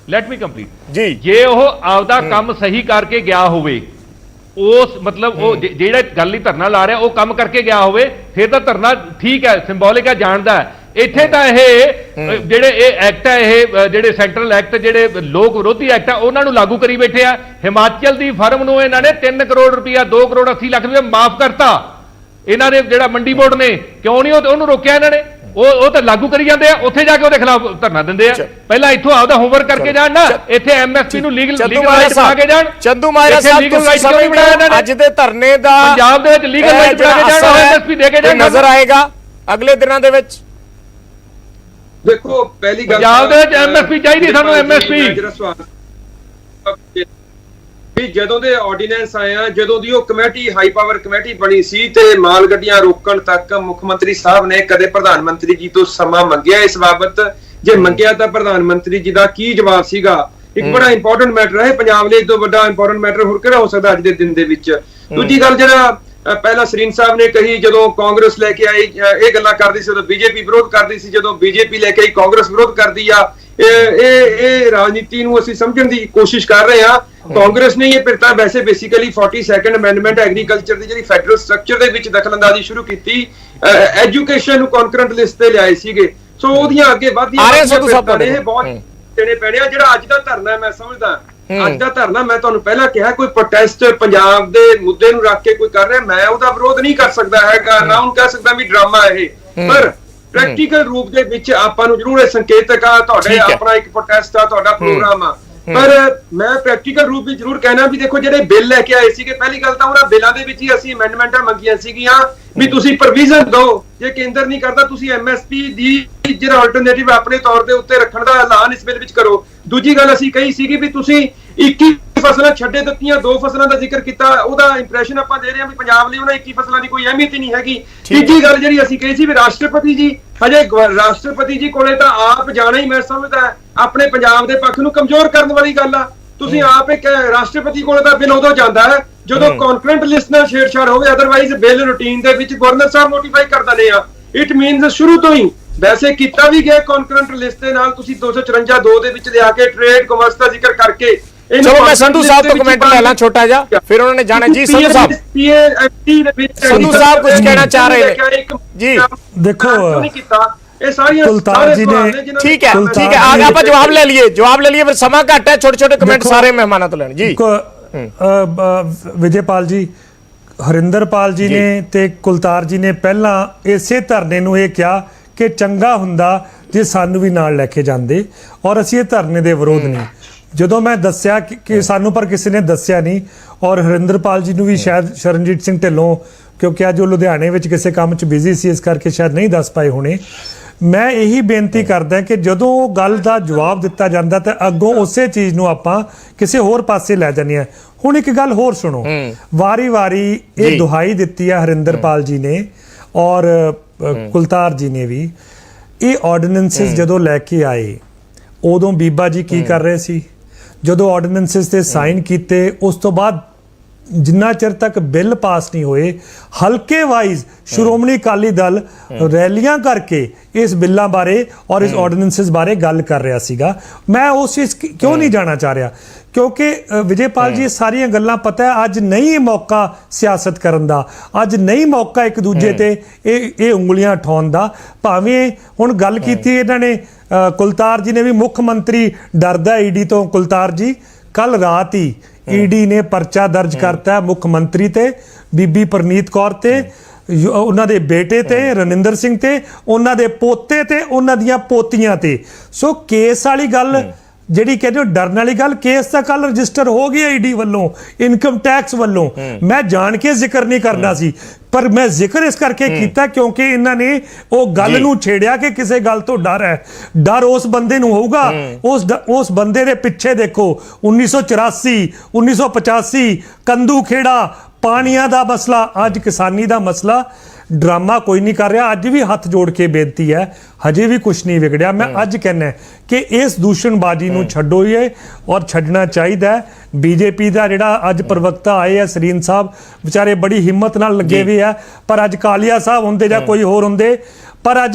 ਲੈਟ ਮੀ ਕੰਪਲੀਟ ਜੀ ਜੇ ਉਹ ਆਪਦਾ ਕੰਮ ਸਹੀ ਕਰਕੇ ਗਿਆ ਹੋਵੇ ਉਸ ਮਤਲਬ ਉਹ ਜਿਹੜਾ ਗੱਲ ਹੀ ਧਰਨਾ ਲਾ ਰਿਹਾ ਉਹ ਕੰਮ ਕਰਕੇ ਗਿਆ ਹੋਵੇ ਫਿਰ ਤਾਂ ਧਰਨਾ ਠੀਕ ਹੈ ਸਿੰਬੋਲਿਕ ਹੈ ਜਾਣਦਾ ਹੈ ਇੱਥੇ ਤਾਂ ਇਹ ਜਿਹੜੇ ਇਹ ਐਕਟ ਹੈ ਇਹ ਜਿਹੜੇ ਸੈਂਟਰਲ ਐਕਟ ਜਿਹੜੇ ਲੋਕ ਵਿਰੋਧੀ ਐਕਟ ਆ ਉਹਨਾਂ ਨੂੰ ਲਾਗੂ ਕਰੀ ਬੈਠੇ ਆ ਹਿਮਾਚਲ ਦੀ ਫਰਮ ਨੂੰ ਇਹਨਾਂ ਨੇ 3 ਕਰੋੜ ਰੁਪਇਆ 2 ਕਰੋੜ 80 ਲੱਖ ਰੁਪਇਆ ਮਾਫ ਕਰਤਾ ਇਹਨਾਂ ਨੇ ਜਿਹੜਾ ਮੰਡੀ ਬੋਰਡ ਨੇ ਕਿਉਂ ਨਹੀਂ ਉਹਨੂੰ ਰੋਕਿਆ ਇਹਨਾਂ ਨੇ ਉਹ ਤਾਂ ਲਾਗੂ ਕਰੀ ਜਾਂਦੇ ਆ ਉੱਥੇ ਜਾ ਕੇ ਉਹਦੇ ਖਿਲਾਫ ਧਰਨਾ ਦਿੰਦੇ ਆ ਪਹਿਲਾਂ ਇੱਥੋਂ ਆਪਦਾ ਹੋਮਵਰਕ ਕਰਕੇ ਜਾਣ ਨਾ ਇੱਥੇ ਐਮਐਸਪੀ ਨੂੰ ਲੀਗਲ ਰਾਈਟ ਬਣਾ ਕੇ ਜਾਣ ਚੰਦੂ ਮਾਜਰਾ ਸਾਹਿਬ ਤੁਸੀਂ ਸਮਝਦੇ ਅੱਜ ਦੇ ਧਰਨੇ ਦਾ ਪੰਜਾਬ ਦੇ ਵਿੱਚ ਲੀਗਲ ਰਾਈਟ ਬਣਾ ਕੇ ਜਾਣ ਐਮਐਸਪੀ ਦੇ ਕੇ ਜਾਣ ਨਜ਼ਰ ਆਏਗਾ ਅਗਲੇ ਦਿਨਾਂ ਦੇ ਵਿੱਚ ਦੇਖੋ ਪਹਿਲੀ ਗੱਲ ਪੰਜਾਬ ਦੇ ਵਿੱਚ ਐਮਐਸਪੀ ਚਾਹੀਦੀ ਸਾਨੂੰ ਐਮਐਸਪੀ ਵੀ ਜਦੋਂ ਦੇ ਆਰਡੀਨੈਂਸ ਆਇਆ ਜਦੋਂ ਦੀ ਉਹ ਕਮੇਟੀ ਹਾਈ ਪਾਵਰ ਕਮੇਟੀ ਬਣੀ ਸੀ ਤੇ ਮਾਲ ਗੱਡੀਆਂ ਰੋਕਣ ਤੱਕ ਮੁੱਖ ਮੰਤਰੀ ਸਾਹਿਬ ਨੇ ਕਦੇ ਪ੍ਰਧਾਨ ਮੰਤਰੀ ਜੀ ਤੋਂ ਸਮਾਂ ਮੰਗਿਆ ਇਸ ਬਾਬਤ ਜੇ ਮੰਗਿਆ ਤਾਂ ਪ੍ਰਧਾਨ ਮੰਤਰੀ ਜੀ ਦਾ ਕੀ ਜਵਾਬ ਸੀਗਾ ਇੱਕ ਬੜਾ ਇੰਪੋਰਟੈਂਟ ਮੈਟਰ ਹੈ ਪੰਜਾਬ ਲਈ ਤੋਂ ਵੱਡਾ ਇੰਪੋਰਟੈਂਟ ਮੈਟਰ ਹੋਰ ਕਿਹੜਾ ਹੋ ਸਕਦਾ ਅੱਜ ਦੇ ਦਿਨ ਦੇ ਵਿੱਚ ਦੂਜੀ ਗੱਲ ਜਿਹੜਾ ਪਹਿਲਾਂ ਸਰੀਨ ਸਾਹਿਬ ਨੇ ਕਹੀ ਜਦੋਂ ਕਾਂਗਰਸ ਲੈ ਕੇ ਆਈ ਇਹ ਗੱਲਾਂ ਕਰਦੀ ਸੀ ਉਦੋਂ ਬੀਜੇਪੀ ਵਿਰੋਧ ਕਰਦੀ ਸੀ ਜਦੋਂ ਬੀਜੇਪੀ ਲੈ ਕੇ ਆਈ ਕਾਂਗਰਸ ਵਿਰੋਧ ਕਰਦੀ ਆ ਇਹ ਰਾਜਨੀਤੀ ਨੂੰ ਅਸੀਂ ਸਮਝਣ ਦੀ ਕੋਸ਼ਿਸ਼ ਕਰ ਰਹੇ ਹਾਂ ਕਾਂਗਰਸ ਨੇ ਇਹ ਫਿਰ ਤਾਂ ਵੈਸੇ ਬੇਸਿਕਲੀ 42nd ਅਮੈਂਡਮੈਂਟ ਐਗਰੀਕਲਚਰ ਦੀ ਜਿਹੜੀ ਫੈਡਰਲ ਸਟਰਕਚਰ ਦੇ ਵਿੱਚ ਦਖਲਅੰਦਾਜ਼ੀ ਸ਼ੁਰੂ ਕੀਤੀ ਐਜੂਕੇਸ਼ਨ ਨੂੰ ਕਨਕਰੈਂਟ ਲਿਸਟ ਤੇ ਲਿਆਏ ਸੀਗੇ ਸੋ ਉਹਦੀਆਂ ਅੱਗੇ ਵਧਦੀਆਂ ਇਹ ਬਹੁਤ ਦੇਣੇ ਪੈਣੇ ਆ ਜਿਹੜਾ ਅੱਜ ਦਾ ਧਰਨਾ ਮੈਂ ਸਮਝਦਾ ਅੱਜ ਦਾ ਧਰਨਾ ਮੈਂ ਤੁਹਾਨੂੰ ਪਹਿਲਾਂ ਕਿਹਾ ਕੋਈ ਪ੍ਰੋਟੈਸਟ ਪੰਜਾਬ ਦੇ ਮੁੱਦੇ ਨੂੰ ਰੱਖ ਕੇ ਕੋਈ ਕਰ ਰਿਹਾ ਮੈਂ ਉਹਦਾ ਵਿਰੋਧ ਨਹੀਂ ਕਰ ਸਕਦਾ ਹੈਗਾ ਨਾ ਉਹਨੂੰ ਕਹਿ ਸਕਦਾ ਵੀ ਡਰਾਮਾ ਇਹ ਪਰ ਪ੍ਰੈਕਟੀਕਲ ਰੂਪ ਦੇ ਵਿੱਚ ਆਪਾਂ ਨੂੰ ਜ਼ਰੂਰ ਇਹ ਸੰਕੇਤਕ ਆ ਤੁਹਾਡੇ ਆਪਣਾ ਇੱਕ ਪ੍ਰੋਟੈਸਟ ਆ ਤੁਹਾਡਾ ਪ੍ਰੋਗਰਾਮ ਆ ਪਰ ਮੈਂ ਪ੍ਰੈਕਟੀਕਲ ਰੂਪ ਵਿੱਚ ਜ਼ਰੂਰ ਕਹਿਣਾ ਵੀ ਦੇਖੋ ਜਿਹੜੇ ਬਿੱਲ ਲੈ ਕੇ ਆਏ ਸੀਗੇ ਪਹਿਲੀ ਗੱਲ ਤਾਂ ਉਹਨਾਂ ਬਿੱਲਾਂ ਦੇ ਵਿੱਚ ਹੀ ਅਸੀਂ ਅਮੈਂਡਮੈਂਟਾਂ ਮੰਗੀਆਂ ਸੀਗੀਆਂ ਵੀ ਤੁਸੀਂ ਪ੍ਰੋਵੀਜ਼ਨ ਦਿਓ ਜੇ ਕੇਂਦਰ ਨਹੀਂ ਕਰਦਾ ਤੁਸੀਂ ਐਮਐਸਪੀ ਦੀ ਜਿਹੜਾ ਆਲਟਰਨੇਟਿਵ ਆਪਣੇ ਤੌਰ ਦੇ ਉੱਤੇ ਰੱਖਣ ਦਾ ਐਲਾਨ ਇਸ ਬਿੱਲ ਵਿੱਚ ਕਰੋ ਦੂਜੀ ਗੱਲ ਅਸੀਂ ਕਹੀ ਸੀਗੀ ਵੀ ਤੁਸੀਂ 21 ਫਸਲਾਂ ਛੱਡੇ ਦਿੱਤੀਆਂ 2 ਫਸਲਾਂ ਦਾ ਜ਼ਿਕਰ ਕੀਤਾ ਉਹਦਾ ਇੰਪ੍ਰੈਸ਼ਨ ਆਪਾਂ ਦੇ ਰਹੇ ਹਾਂ ਵੀ ਪੰਜਾਬ ਲਈ ਉਹਨਾਂ 21 ਫਸਲਾਂ ਦੀ ਕੋਈ ਅਹਿਮੀਅਤ ਹੀ ਨਹੀਂ ਹੈਗੀ ਤੀਜੀ ਗੱਲ ਜਿਹੜੀ ਅਸੀਂ ਕਹੀ ਸੀ ਵੀ ਰਾਸ਼ਟਰਪਤੀ ਜੀ ਹਜੇ ਰਾਸ਼ਟਰਪਤੀ ਜੀ ਕੋਲੇ ਤਾਂ ਆਪ ਜਾਣਾ ਹੀ ਮੈਂ ਸਮਝਦਾ ਆਪਣੇ ਪੰਜਾਬ ਦੇ ਪੱਖ ਨੂੰ ਕਮਜ਼ੋਰ ਕਰਨ ਵਾਲੀ ਗੱਲ ਆ ਤੁਸੀਂ ਆਪ ਇੱਕ ਰਾਸ਼ਟਰਪਤੀ ਕੋਲੇ ਤਾਂ ਬਿੱਲ ਉਦੋਂ ਜਾਂਦਾ ਹੈ ਜਦੋਂ ਕੌਨਫਰੈਂਟ ਲਿਸਟ ਨਾਲ ਛੇੜਛਾੜ ਹੋਵੇ ਅਦਰਵਾਈਜ਼ ਬਿੱਲ ਰੂਟੀਨ ਦੇ ਵਿੱਚ ਗਵਰਨਰ ਸਾਹਿਬ ਨੋਟੀਫਾਈ ਕਰ ਦਿੰਦੇ ਆ ਇਟ ਮੀਨਸ ਸ਼ੁਰੂ ਤੋਂ ਹੀ ਵੈਸੇ ਕੀਤਾ ਵੀ ਗਿਆ ਕੌਨਕਰੈਂਟ ਲਿਸਟ ਦੇ ਨਾਲ ਤੁਸੀਂ 254(2) ਦੇ ਵਿੱਚ ਲਿਆ ਕੇ ਟ੍ਰੇਡ ਕਮਰਸ ਦਾ ਜ਼ਿਕਰ ਕਰਕੇ ਚਲੋ ਮੈਂ ਸੰਧੂ ਸਾਹਿਬ ਤੋਂ ਕਮੈਂਟ ਲੈ ਲਾਂ ਛੋਟਾ ਜਿਹਾ ਫਿਰ ਉਹਨਾਂ ਨੇ ਜਾਣਾ ਜੀ ਸੰਧੂ ਸਾਹਿਬ ਸੰਧੂ ਸਾਹਿਬ ਕੁਝ ਕਹਿਣਾ ਚਾਹ ਰਹੇ ਨੇ ਜੀ ਦੇਖੋ ਇਹ ਸਾਰੀਆਂ ਕੁਲਤਾਰ ਜੀ ਨੇ ਠੀਕ ਹੈ ਆगे ਆਪਾਂ ਜਵਾਬ ਲੈ ਲਈਏ ਫਿਰ ਸਮਾਂ ਘੱਟ ਹੈ ਛੋਟੇ ਕਮੈਂਟ ਸਾਰੇ ਮਹਿਮਾਨਾਂ ਤੋਂ ਲੈਣ ਜੀ ਵਿਜੇਪਾਲ ਜੀ ਹਰਿੰਦਰਪਾਲ ਜੀ ਨੇ ਤੇ ਕੁਲਤਾਰ ਜੀ ਨੇ ਪਹਿਲਾਂ ਇਸੇ ਧਰਨੇ ਨੂੰ ਇਹ ਕਿਹਾ ਕਿ ਚੰਗਾ ਹੁੰਦਾ ਜੇ ਸਾਨੂੰ ਵੀ ਨਾਲ ਲੈ ਕੇ ਜਾਂਦੇ ਔਰ ਅਸੀਂ ਇਹ ਧਰਨੇ ਦੇ ਵਿਰੋਧ ਨਹੀਂ ਜਦੋਂ ਮੈਂ ਦੱਸਿਆ ਕਿ ਸਾਨੂੰ ਪਰ ਕਿਸੇ ਨੇ ਦੱਸਿਆ ਨਹੀਂ ਔਰ ਹਰਿੰਦਰਪਾਲ ਜੀ ਨੂੰ ਵੀ ਸ਼ਾਇਦ ਸ਼ਰਨਜੀਤ ਸਿੰਘ ਢਿੱਲੋਂ ਕਿਉਂਕਿ ਅੱਜ ਉਹ ਲੁਧਿਆਣੇ ਵਿੱਚ ਕਿਸੇ ਕੰਮ 'ਚ ਬਿਜ਼ੀ ਸੀ ਇਸ ਕਰਕੇ ਸ਼ਾਇਦ ਨਹੀਂ ਦੱਸ ਪਾਏ ਹੋਣੇ ਮੈਂ ਇਹੀ ਬੇਨਤੀ ਕਰਦਾ ਕਿ ਜਦੋਂ ਗੱਲ ਦਾ ਜਵਾਬ ਦਿੱਤਾ ਜਾਂਦਾ ਤਾਂ ਅੱਗੋਂ ਉਸੇ ਚੀਜ਼ ਨੂੰ ਆਪਾਂ ਕਿਸੇ ਹੋਰ ਪਾਸੇ ਲੈ ਜਾਂਦੇ ਆ ਹੁਣ ਇੱਕ ਗੱਲ ਹੋਰ ਸੁਣੋ ਵਾਰੀ-ਵਾਰੀ ਇਹ ਦੁਹਾਈ ਦਿੱਤੀ ਹੈ ਹਰਿੰਦਰਪਾਲ ਜੀ ਨੇ ਔਰ ਕੁਲਤਾਰ ਜੀ ਨੇ ਵੀ ਇਹ ਆਰਡੀਨੈਂਸਸ ਜਦੋਂ ਲੈ ਕੇ ਆਏ ਉਦੋਂ ਬੀਬਾ ਜੀ ਕੀ ਕਰ ਰਹੇ ਸੀ ਜਦੋਂ ਆਰਡੀਨੈਂਸਸ ਤੇ ਸਾਈਨ ਕੀਤੇ ਉਸ ਤੋਂ ਬਾਅਦ ਜਿੰਨਾ ਚਿਰ ਤੱਕ ਬਿੱਲ ਪਾਸ ਨਹੀਂ ਹੋਏ ਹਲਕੇ ਵਾਈਜ਼ ਸ਼੍ਰੋਮਣੀ ਅਕਾਲੀ ਦਲ ਰੈਲੀਆਂ ਕਰਕੇ ਇਸ ਬਿੱਲਾਂ ਬਾਰੇ ਔਰ ਇਸ ਆਰਡੀਨੈਂਸਸ ਬਾਰੇ ਗੱਲ ਕਰ ਰਿਹਾ ਸੀਗਾ ਮੈਂ ਉਸ ਚੀਜ਼ ਕਿਉਂ ਨਹੀਂ ਜਾਣਾ ਚਾਹ ਰਿਹਾ ਕਿਉਂਕਿ ਵਿਜੇਪਾਲ ਜੀ ਸਾਰੀਆਂ ਗੱਲਾਂ ਪਤਾ ਹੈ ਅੱਜ ਨਹੀਂ ਮੌਕਾ ਸਿਆਸਤ ਕਰਨ ਦਾ ਅੱਜ ਨਹੀਂ ਮੌਕਾ ਇੱਕ ਦੂਜੇ ਤੇ ਇਹ ਉਂਗਲੀਆਂ ਉਠਾਉਣ ਦਾ ਭਾਵੇਂ ਹੁਣ ਗੱਲ ਕੀਤੀ ਇਹਨਾਂ ਨੇ ਕੁਲਤਾਰ ਜੀ ਨੇ ਵੀ ਮੁੱਖ ਮੰਤਰੀ ਡਰਦਾ ਈਡੀ ਤੋਂ ਕੁਲਤਾਰ ਜੀ ਕੱਲ ਰਾਤ ਹੀ ਈਡੀ ਨੇ ਪਰਚਾ ਦਰਜ ਕਰਤਾ ਮੁੱਖ ਮੰਤਰੀ ਤੇ ਬੀਬੀ ਪ੍ਰਨੀਤ ਕੌਰ ਤੇ ਉਹਨਾਂ ਦੇ ਬੇਟੇ ਤੇ ਰਨਿੰਦਰ ਸਿੰਘ ਤੇ ਉਹਨਾਂ ਦੇ ਪੋਤੇ ਤੇ ਉਹਨਾਂ ਦੀਆਂ ਪੋਤੀਆਂ ਤੇ ਸੋ ਕੇਸ ਵਾਲੀ ਗੱਲ ਜਿਹੜੀ ਕਹਿੰਦੇ ਡਰਨ ਵਾਲੀ ਗੱਲ, ਕੇਸ ਤਾਂ ਕੱਲ ਰਜਿਸਟਰ ਹੋ ਗਿਆ ਈਡੀ ਵੱਲੋਂ, ਇਨਕਮ ਟੈਕਸ ਵੱਲੋਂ। ਮੈਂ ਜਾਣ ਕੇ ਜ਼ਿਕਰ ਨਹੀਂ ਕਰਨਾ ਸੀ, ਪਰ ਮੈਂ ਜ਼ਿਕਰ ਇਸ ਕਰਕੇ ਕੀਤਾ ਕਿਉਂਕਿ ਇਹਨਾਂ ਨੇ ਉਹ ਗੱਲ ਨੂੰ ਛੇੜਿਆ ਕਿ ਕਿਸੇ ਗੱਲ ਤੋਂ ਡਰ ਹੈ। ਡਰ ਉਸ ਬੰਦੇ ਨੂੰ ਹੋਊਗਾ, ਉਸ ਬੰਦੇ ਦੇ ਪਿੱਛੇ ਦੇਖੋ 1984 1985 ਕੰਦੂ ਖੇੜਾ, ਪਾਣੀਆਂ ਦਾ ਮਸਲਾ, ਅੱਜ ਕਿਸਾਨੀ ਦਾ ਮਸਲਾ। ਡਰਾਮਾ ਕੋਈ ਨਹੀਂ ਕਰ ਰਿਹਾ। ਅੱਜ ਵੀ ਹੱਥ ਜੋੜ ਕੇ ਬੇਨਤੀ ਹੈ, ਹਜੇ ਵੀ ਕੁਝ ਨਹੀਂ ਵਿਗੜਿਆ। ਮੈਂ ਅੱਜ ਕਹਿੰਦਾ ਕਿ ਇਸ ਦੂਸ਼ਣਬਾਜ਼ੀ ਨੂੰ ਛੱਡੋ ਇਹ, ਔਰ ਛੱਡਣਾ ਚਾਹੀਦਾ ਹੈ। ਬੀਜੇਪੀ ਦਾ ਜਿਹੜਾ ਅੱਜ ਪ੍ਰਵਕਤਾ ਆਏ ਆ ਸਰੀਨ ਸਾਹਿਬ, ਵਿਚਾਰੇ ਬੜੀ ਹਿੰਮਤ ਨਾਲ ਲੱਗੇ ਹੋਏ ਆ, ਪਰ ਅੱਜ ਕਾਲੀਆ ਸਾਹਿਬ ਹੁੰਦੇ ਜਾਂ ਕੋਈ ਹੋਰ ਹੁੰਦੇ, ਪਰ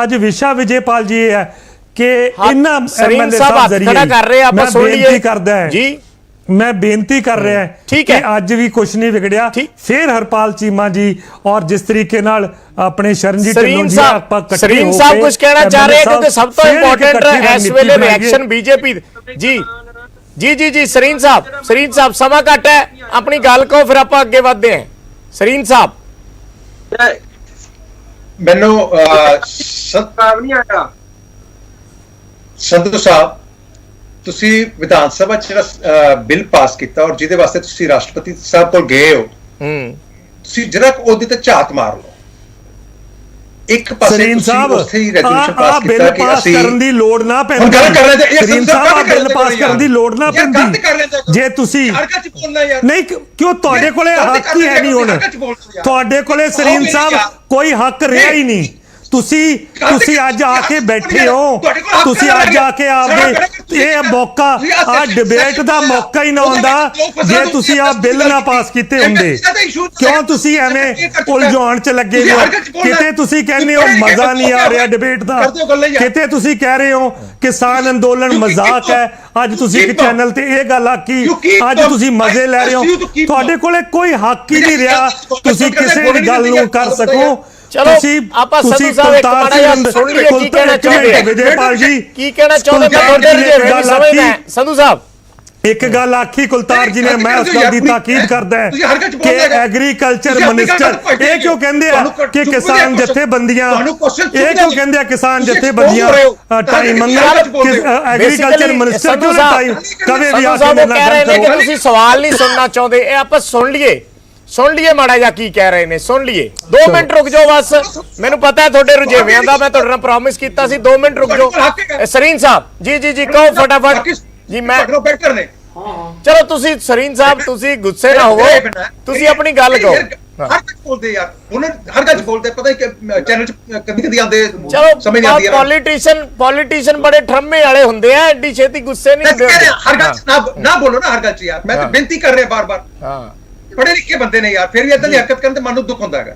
ਅੱਜ ਵਿਸ਼ਾ ਵਿਜੇਪਾਲ ਜੀ ਇਹ ਹੈ ਕਿ ਇਹਨਾਂ ਐਮਐਲਏ ਸਾਹਿਬ ਜ਼ਰੀਏ ਮੈਂ ਬੇਨਤੀ ਕਰਦਾ ਹੈ ਜੀ, मैं बेनती कर रहा है ठीक है आज भी कुछ नहीं बिगड़िया। फिर हरपाल चीमा जी और जिस तरीके नाल अपने शरणजीत सरीन साहब कुछ कहना चाह रहे हैं क्योंकि सब तो इंपॉर्टेंट है इस वेले रिएक्शन बीजेपी जी जी जी जी सरीन साहब समा घट है, अपनी गल कहो फिर आप अगे बढ़ते हैं। सरीन साहब मैनू सत्ताव नहीं आया संधू साहब, ਤੁਸੀਂ ਵਿਧਾਨ ਸਭਾ ਚ ਜਿਹੜਾ ਬਿੱਲ ਪਾਸ ਕੀਤਾ ਔਰ ਜਿਹਦੇ ਵਾਸਤੇ ਤੁਸੀਂ ਰਾਸ਼ਟਰਪਤੀ ਸਾਹਿਬ ਕੋਲ ਗਏ ਹੋ, ਤੁਸੀਂ ਜਰਾ ਉਹਦੇ ਤੇ ਝਾਤ ਮਾਰ ਲਓ। ਇੱਕ ਪਾਸੇ ਤੁਸੀਂ ਉੱਥੇ ਹੀ ਰੈਜ਼ੋਲੂਸ਼ਨ ਪਾਸ ਕੀਤਾ ਕਿ ਅਸੀਂ ਕਰਨ ਦੀ ਲੋੜ ਨਾ ਪੈਂਦੀ। ਸਰੀਨ ਸਾਹਿਬ ਬਿੱਲ ਪਾਸ ਕਰਨ ਦੀ ਲੋੜ ਨਾ ਪੈਂਦੀ ਜੇ ਤੁਸੀਂ ਨਹੀਂ, ਕਿਉਂ ਤੁਹਾਡੇ ਕੋਲੇ ਹੱਕ ਹੀ ਹੈ ਨਹੀਂ। ਹੁਣ ਤੁਹਾਡੇ ਕੋਲੇ ਸਰੀਨ ਸਾਹਿਬ ਕੋਈ ਹੱਕ ਰਿਹਾ ਹੀ ਨਹੀਂ। ਤੁਸੀਂ ਅੱਜ ਆ ਕੇ ਬੈਠੇ ਹੋ, ਤੁਸੀਂ ਅੱਜ ਆ ਕੇ ਆਪਦੇ ਇਹ ਮੌਕਾ, ਆ ਡਿਬੇਟ ਦਾ ਮੌਕਾ ਹੀ ਨਾ ਹੁੰਦਾ ਜੇ ਤੁਸੀਂ ਆ ਬਿੱਲ ਨਾ ਪਾਸ ਕੀਤੇ ਹੁੰਦੇ। ਕਿਉਂ ਤੁਸੀਂ ਐਵੇਂ ਉਲਝਾਉਣ ਚ ਲੱਗੇ ਹੋ? ਕਿਤੇ ਤੁਸੀਂ ਕਹਿੰਦੇ ਹੋ ਮਜ਼ਾ ਨਹੀਂ ਆ ਰਿਹਾ ਡਿਬੇਟ ਦਾ, ਕਿਤੇ ਤੁਸੀਂ ਕਹਿ ਰਹੇ ਹੋ ਕਿਸਾਨ ਅੰਦੋਲਨ ਮਜ਼ਾਕ ਹੈ। ਅੱਜ ਤੁਸੀਂ ਇੱਕ ਚੈਨਲ ਤੇ ਇਹ ਗੱਲ ਆਖੀ, ਅੱਜ ਤੁਸੀਂ ਮਜ਼ੇ ਲੈ ਰਹੇ ਹੋ। ਤੁਹਾਡੇ ਕੋਲੇ ਕੋਈ ਹੱਕ ਹੀ ਨਹੀਂ ਰਿਹਾ ਤੁਸੀਂ ਕਿਸੇ ਵੀ ਗੱਲ ਨੂੰ ਕਰ ਸਕੋ। चलो आप संधू साहब एक माड़ा जिहा सुन लिए की कहना चाहते विजयपाल जी, की कहना चाहते संधू साहब। एक गल आखी कुलतार जी ने, मैं उस गल की ताकीद करदा है कि एग्रीकल्चर मिनिस्टर ये क्यों कहंदे आ कि किसान जथेबंदियां, ये क्यों कहंदे आ किसान जथेबंदियां टाइम मंगन, एग्रीकल्चर मिनिस्टर क्यों टाइम कवे भी आके मेरे नाल गल करो। तुसीं सवाल नहीं सुनना चाहते, ये आप सुन लिए माड़ा जा की कह रहे ने, सुन लिए। 2 मिनट रुक जाओ बस, मैनू पता है थोड़े रुझेवियां दा, मैं तुहाडे नाल प्रॉमिस कीता सी 2 मिनट रुक जाओ। सरीन साहब जी जी जी कहो फटाफट जी। मैं चलो तुसी सरीन साहब तुसी गुस्से ना होवो, तुसी अपनी गल कहो। हर कुछ बोलते यार, उन्हें हर कुछ बोलते, पता है कि चैनल कभी आते चलो समझ नहीं आती। पॉलिटिशियन बड़े ठम्मे वाले होंदे हैं, एडी छेती गुस्से नहीं होंदे। हर गल ना बोलो ना, हर गल यार, मैं तो बेनती कर रहा बार-बार। हां बड़े लिखे बंदे ने यार, फिर भी इदां दी हरकत करन ते मन ਨੂੰ ਦੁੱਖ ਹੁੰਦਾ ਹੈਗਾ।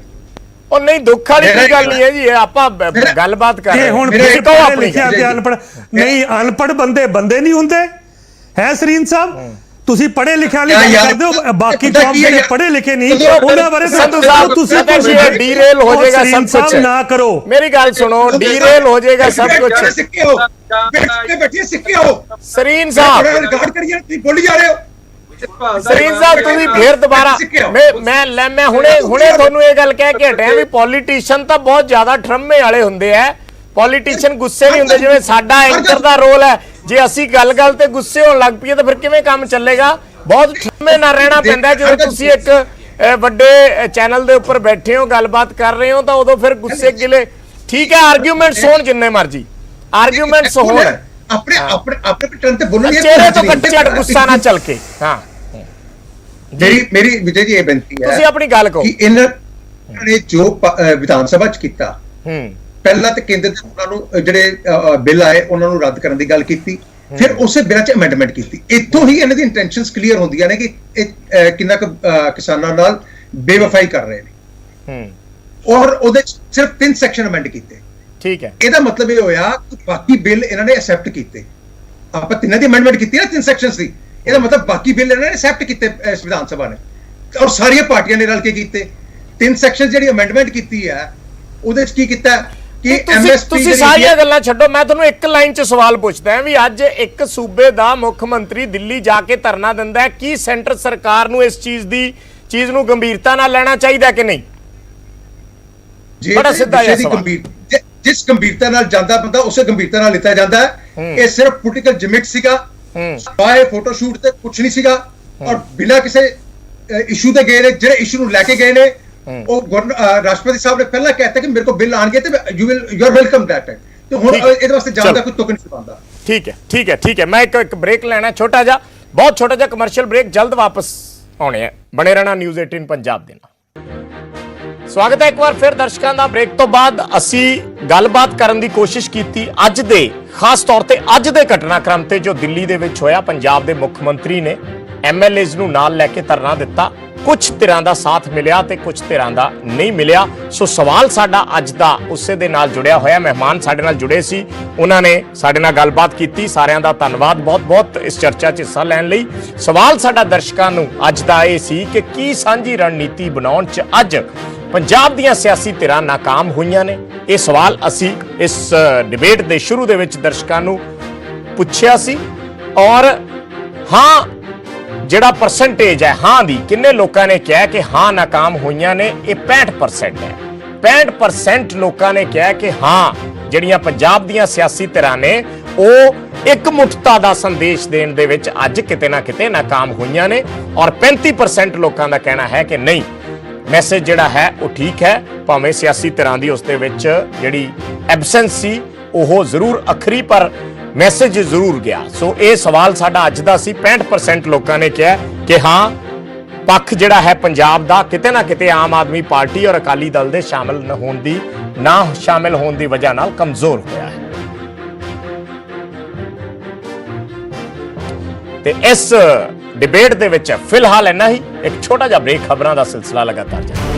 ਉਹ ਨਹੀਂ ਦੁੱਖ ਵਾਲੀ ਕੋਈ ਗੱਲ ਨਹੀਂ ਹੈ ਜੀ, ਆਪਾਂ ਗੱਲਬਾਤ ਕਰ ਰਹੇ ਹਾਂ। ਹੁਣ ਫਿਰ ਕਹੋ ਲਿਖਿਆ ਤੇ ਅਨਪੜ ਨਹੀਂ, ਅਨਪੜ ਬੰਦੇ ਨਹੀਂ ਹੁੰਦੇ ਹੈ ਸਰੀਨ ਸਾਹਿਬ। ਤੁਸੀਂ ਪੜ੍ਹੇ ਲਿਖਿਆ ਲਈ ਗੱਲ ਕਰਦੇ ਹੋ, ਬਾਕੀ ਕੌਮ ਜਿਹੜੇ ਪੜ੍ਹੇ ਲਿਖੇ ਨਹੀਂ ਉਹਨਾਂ ਬਾਰੇ ਸੰਧੂ ਸਾਹਿਬ ਤੁਸੀਂ ਡੀਰੇਲ ਹੋ ਜਾਏਗਾ ਸਭ ਕੁਝ ਨਾ ਕਰੋ। ਮੇਰੀ ਗੱਲ ਸੁਣੋ, ਡੀਰੇਲ ਹੋ ਜਾਏਗਾ ਸਭ ਕੁਝ। ਸਿੱਕੇ ਹੋ ਬੈਠੇ ਸਿੱਕੇ ਹੋ ਸਰੀਨ ਸਾਹਿਬ, ਰਿਕਾਰਡ ਕਰੀਏ ਤੁਸੀਂ ਬੋਲੀ ਜਾ ਰਹੇ ਹੋ। ਸਰੀਨ ਸਾਹਿਬ ਤੁਸੀਂ ਫੇਰ ਦੁਬਾਰਾ ਮੈਂ ਹੁਣੇ ਤੁਹਾਨੂੰ ਇਹ ਗੱਲ ਕਹਿ ਕੇ ਹਟਿਆ ਵੀ ਪੋਲੀਟੀਸ਼ੀਅਨ ਤਾਂ ਬਹੁਤ ਜ਼ਿਆਦਾ ਠਰਮੇ ਵਾਲੇ ਹੁੰਦੇ ਆ। ਪੋਲੀਟੀਸ਼ੀਅਨ ਗੁੱਸੇ ਨਹੀਂ ਹੁੰਦੇ, ਜਿਵੇਂ ਸਾਡਾ ਐਂਕਰ ਦਾ ਰੋਲ ਹੈ। ਜੇ ਅਸੀਂ ਗੱਲ ਤੇ ਗੁੱਸੇ ਹੋਣ ਲੱਗ ਪਈਏ ਤਾਂ ਫਿਰ ਕਿਵੇਂ ਕੰਮ ਚੱਲੇਗਾ? ਬਹੁਤ ਠਰਮੇ ਨਾਲ ਰਹਿਣਾ ਪੈਂਦਾ। ਜਦੋਂ ਤੁਸੀਂ ਇੱਕ ਵੱਡੇ ਚੈਨਲ ਦੇ ਉੱਪਰ ਬੈਠੇ ਹੋ, ਗੱਲਬਾਤ ਕਰ ਰਹੇ ਹੋ, ਤਾਂ ਉਦੋਂ ਫਿਰ ਗੁੱਸੇ ਗਿਲੇ ਠੀਕ ਹੈ, ਆਰਗੂਮੈਂਟਸ ਹੋਣ ਜਿੰਨੇ ਮਰਜ਼ੀ ਆਰਗੂਮੈਂਟਸ ਹੋਣ, ਆਪਣੇ ਟਰਨ ਤੇ ਬੋਲਣਗੇ, ਚਿਹਰੇ ਤੋਂ ਕੱਟ ਗੁੱਸਾ ਨਾ ਚੱਲ ਕੇ। ਹਾਂ ਮੇਰੀ ਵਿਜੇ ਜੀ ਇਹ ਬੇਨਤੀ ਹੈ, ਤੁਸੀਂ ਆਪਣੀ ਗੱਲ ਕਹੋ ਕਿ ਇਹਨਾਂ ਨੇ ਜੋ ਵਿਧਾਨ ਸਭਾ ਚ ਕੀਤਾ, ਪਹਿਲਾਂ ਤੇ ਕੇਂਦਰ ਦੇ ਉਹਨਾਂ ਨੂੰ ਜਿਹੜੇ ਬਿੱਲ ਆਏ ਉਹਨਾਂ ਨੂੰ ਰੱਦ ਕਰਨ ਦੀ ਗੱਲ ਕੀਤੀ, ਫਿਰ ਉਸੇ ਬਿੱਲਾਂ ਚ ਅਮੈਂਡਮੈਂਟ ਕੀਤੀ। ਇੱਥੋਂ ਹੀ ਇਹਨਾਂ ਦੀ ਇੰਟੈਂਸ਼ਨਸ ਕਲੀਅਰ ਹੁੰਦੀਆਂ ਨੇ ਕਿ ਇਹ ਕਿੰਨਾ ਕੁ ਕਿਸਾਨਾਂ ਨਾਲ ਬੇਵਫਾਈ ਕਰ ਰਹੇ ਨੇ, ਔਰ ਉਹਦੇ ਸਿਰਫ 3 ਸੈਕਸ਼ਨ ਅਮੈਂਡ ਕੀਤੇ। ਠੀਕ ਹੈ, ਇਹਦਾ ਮਤਲਬ ਇਹ ਹੋਇਆ ਕਿ ਬਾਕੀ ਬਿੱਲ ਇਹਨਾਂ ਨੇ ਐਕਸੈਪਟ ਕੀਤੇ। ਆਪਾਂ ਤਿੰਨਾਂ ਦੀ ਅਮੈਂਡਮੈਂਟ ਕੀਤੀ ਨਾ 3 ਸੈਕਸ਼ਨਸ ਦੀ, ਇਹਦਾ ਮਤਲਬ ਬਾਕੀ ਬਿੱਲ ਇਹਨਾਂ ਨੇ ਐਕਸੈਪਟ ਕੀਤੇ ਇਸ ਵਿਧਾਨ ਸਭਾ ਨੇ, ਔਰ ਸਾਰੀਆਂ ਪਾਰਟੀਆਂ ਨੇ ਰਲ ਕੇ ਕੀਤੇ। 3 ਸੈਕਸ਼ਨ ਜਿਹੜੀ ਅਮੈਂਡਮੈਂਟ ਕੀਤੀ ਹੈ ਉਹਦੇ ਚ ਕੀ ਕੀਤਾ ਕਿ ਤੁਸੀਂ ਸਾਰੀਆਂ ਗੱਲਾਂ ਛੱਡੋ, ਮੈਂ ਤੁਹਾਨੂੰ ਇੱਕ ਲਾਈਨ ਚ ਸਵਾਲ ਪੁੱਛਦਾ ਹਾਂ ਵੀ ਅੱਜ ਇੱਕ ਸੂਬੇ ਦਾ ਮੁੱਖ ਮੰਤਰੀ ਦਿੱਲੀ ਜਾ ਕੇ ਧਰਨਾ ਦਿੰਦਾ ਹੈ, ਕੀ ਸੈਂਟਰ ਸਰਕਾਰ ਨੂੰ ਇਸ ਚੀਜ਼ ਨੂੰ ਗੰਭੀਰਤਾ ਨਾਲ ਲੈਣਾ ਚਾਹੀਦਾ ਕਿ ਨਹੀਂ? ਬੜਾ ਸਿੱਧਾ ਜਿਹਾ ਸਵਾਲ। ਜਿਸ ਗੰਭੀਰਤਾ ਨਾਲ ਜਾਂਦਾ ਬੰਦਾ ਉਸੇ ਗੰਭੀਰਤਾ ਨਾਲ ਲਿੱਤਾ ਜਾਂਦਾ ਹੈ। ਇਹ ਸਿਰਫ ਪੋਲੀਟੀਕਲ ਜਿਮਿਕ ਸੀਗਾ, ਬਾਏ ਫੋਟੋਸ਼ੂਟ ਤੇ ਕੁਝ ਨਹੀਂ ਸੀਗਾ, ਔਰ ਬਿਨਾਂ ਕਿਸੇ ਇਸ਼ੂ ਦੇ ਗਏ ਨੇ। ਜਿਹੜੇ ਇਸ਼ੂ ਨੂੰ ਲੈ ਕੇ ਗਏ ਨੇ ਉਹ ਰਾਸ਼ਟਰਪਤੀ ਸਾਹਿਬ ਨੇ ਪਹਿਲਾਂ ਕਹਿਤਾ ਕਿ ਮੇਰੇ ਕੋਲ ਬਿੱਲ ਆਣਗੇ ਤੇ ਯੂ ਆਰ ਵੈਲਕਮ ਦੈਟ। ਤੇ ਹੁਣ ਇਹਦੇ ਵਾਸਤੇ ਜਾਣ ਦਾ ਕੋਈ ਤੁਕ ਨਹੀਂ ਪਾਉਂਦਾ। ਠੀਕ ਹੈ ਮੈਂ ਇੱਕ ਬ੍ਰੇਕ ਲੈਣਾ, ਛੋਟਾ ਜਿਹਾ, ਬਹੁਤ ਛੋਟਾ ਜਿਹਾ ਕਮਰਸ਼ੀਅਲ ਬ੍ਰੇਕ, ਜਲਦ ਵਾਪਸ ਆਉਣੇ ਆ। ਬਣੇ ਰਹਿਣਾ ਨਿਊਜ਼ 18 ਪੰਜਾਬ ਦੇ ਨਾਲ। ਸਵਾਗਤ ਹੈ ਇੱਕ ਵਾਰ ਫਿਰ ਦਰਸ਼ਕਾਂ ਦਾ। ਬ੍ਰੇਕ ਤੋਂ ਬਾਅਦ ਅਸੀਂ ਗੱਲਬਾਤ ਕਰਨ ਦੀ ਕੋਸ਼ਿਸ਼ ਕੀਤੀ ਅੱਜ ਦੇ, ਖਾਸ ਤੌਰ ਤੇ ਅੱਜ ਦੇ ਘਟਨਾਕ੍ਰਮ ਤੇ ਜੋ ਦਿੱਲੀ ਦੇ ਵਿੱਚ ਹੋਇਆ। ਪੰਜਾਬ ਦੇ ਮੁੱਖ ਮੰਤਰੀ ਨੇ ਐਮਐਲਏਜ਼ ਨੂੰ ਨਾਲ ਲੈ ਕੇ ਧਰਨਾ ਦਿੱਤਾ। ਕੁਝ ਧਿਰਾਂ ਦਾ ਸਾਥ ਮਿਲਿਆ ਤੇ ਕੁਝ ਧਿਰਾਂ ਦਾ ਨਹੀਂ ਮਿਲਿਆ। ਸੋ ਸਵਾਲ ਸਾਡਾ ਅੱਜ ਦਾ ਉਸੇ ਦੇ ਨਾਲ ਜੁੜਿਆ ਹੋਇਆ। ਮਹਿਮਾਨ ਸਾਡੇ ਨਾਲ ਜੁੜੇ ਸੀ, ਉਹਨਾਂ ਨੇ ਸਾਡੇ ਨਾਲ ਗੱਲਬਾਤ ਕੀਤੀ। ਸਾਰਿਆਂ ਦਾ ਧੰਨਵਾਦ ਬਹੁਤ-ਬਹੁਤ ਇਸ ਚਰਚਾ 'ਚ ਹਿੱਸਾ ਲੈਣ ਲਈ। ਸਵਾਲ ਸਾਡਾ ਦਰਸ਼ਕਾਂ ਨੂੰ ਅੱਜ ਦਾ ਇਹ ਸੀ ਕਿ ਕੀ ਸਾਂਝੀ ਰਣਨੀਤੀ ਬਣਾਉਣ 'ਚ ਅੱਜ ਪੰਜਾਬ ਦੀਆਂ ਸਿਆਸੀ ਧਿਰਾਂ ਨਾਕਾਮ ਹੋਈਆਂ ਨੇ? ਇਹ ਸਵਾਲ ਅਸੀਂ ਇਸ ਡਿਬੇਟ ਦੇ ਸ਼ੁਰੂ ਦੇ ਵਿੱਚ ਦਰਸ਼ਕਾਂ ਨੂੰ ਪੁੱਛਿਆ ਸੀ। ਔਰ ਹਾਂ, ਜਿਹੜਾ ਪਰਸੈਂਟੇਜ ਹੈ ਹਾਂ ਦੀ, ਕਿੰਨੇ ਲੋਕਾਂ ਨੇ ਕਿਹਾ ਕਿ ਹਾਂ ਨਾਕਾਮ ਹੋਈਆਂ ਨੇ, ਇਹ 65% ਹੈ। 65% ਲੋਕਾਂ ਨੇ ਕਿਹਾ ਕਿ ਹਾਂ ਜਿਹੜੀਆਂ ਪੰਜਾਬ ਦੀਆਂ ਸਿਆਸੀ ਧਿਰਾਂ ਨੇ ਉਹ ਇਕਮੁੱਠਤਾ ਦਾ ਸੰਦੇਸ਼ ਦੇਣ ਦੇ ਵਿੱਚ ਅੱਜ ਕਿਤੇ ਨਾ ਕਿਤੇ ਨਾਕਾਮ ਹੋਈਆਂ ਨੇ। ਔਰ 35% ਲੋਕਾਂ ਦਾ ਕਹਿਣਾ ਹੈ ਕਿ ਨਹੀਂ, ਮੈਸੇਜ ਜਿਹੜਾ ਹੈ ਉਹ ਠੀਕ ਹੈ, ਭਾਵੇਂ ਸਿਆਸੀ ਧਿਰਾਂ ਦੀ ਉਸ ਦੇ ਵਿੱਚ ਜਿਹੜੀ ਐਬਸੈਂਸ ਸੀ ਉਹ ਜ਼ਰੂਰ ਅਖਰੀ, ਪਰ ਮੈਸੇਜ ਜ਼ਰੂਰ ਗਿਆ। ਸੋ ਇਹ ਸਵਾਲ ਸਾਡਾ ਅੱਜ ਦਾ ਸੀ। 65% ਲੋਕਾਂ ਨੇ ਕਿਹਾ ਕਿ ਹਾਂ, ਪੱਖ ਜਿਹੜਾ ਹੈ ਪੰਜਾਬ ਦਾ ਕਿਤੇ ਨਾ ਕਿਤੇ ਆਮ ਆਦਮੀ ਪਾਰਟੀ ਔਰ ਅਕਾਲੀ ਦਲ ਦੇ ਸ਼ਾਮਲ ਹੋਣ ਦੀ ਵਜ੍ਹਾ ਨਾਲ ਕਮਜ਼ੋਰ ਹੋਇਆ ਹੈ। ਤੇ ਇਸ ਡਿਬੇਟ ਦੇ ਵਿੱਚ ਫਿਲਹਾਲ ਇੰਨਾ ਹੀ। ਇੱਕ ਛੋਟਾ ਜਿਹਾ ਬ੍ਰੇਕ, ਖਬਰਾਂ ਦਾ ਸਿਲਸਿਲਾ ਲਗਾਤਾਰ ਜਾਰੀ।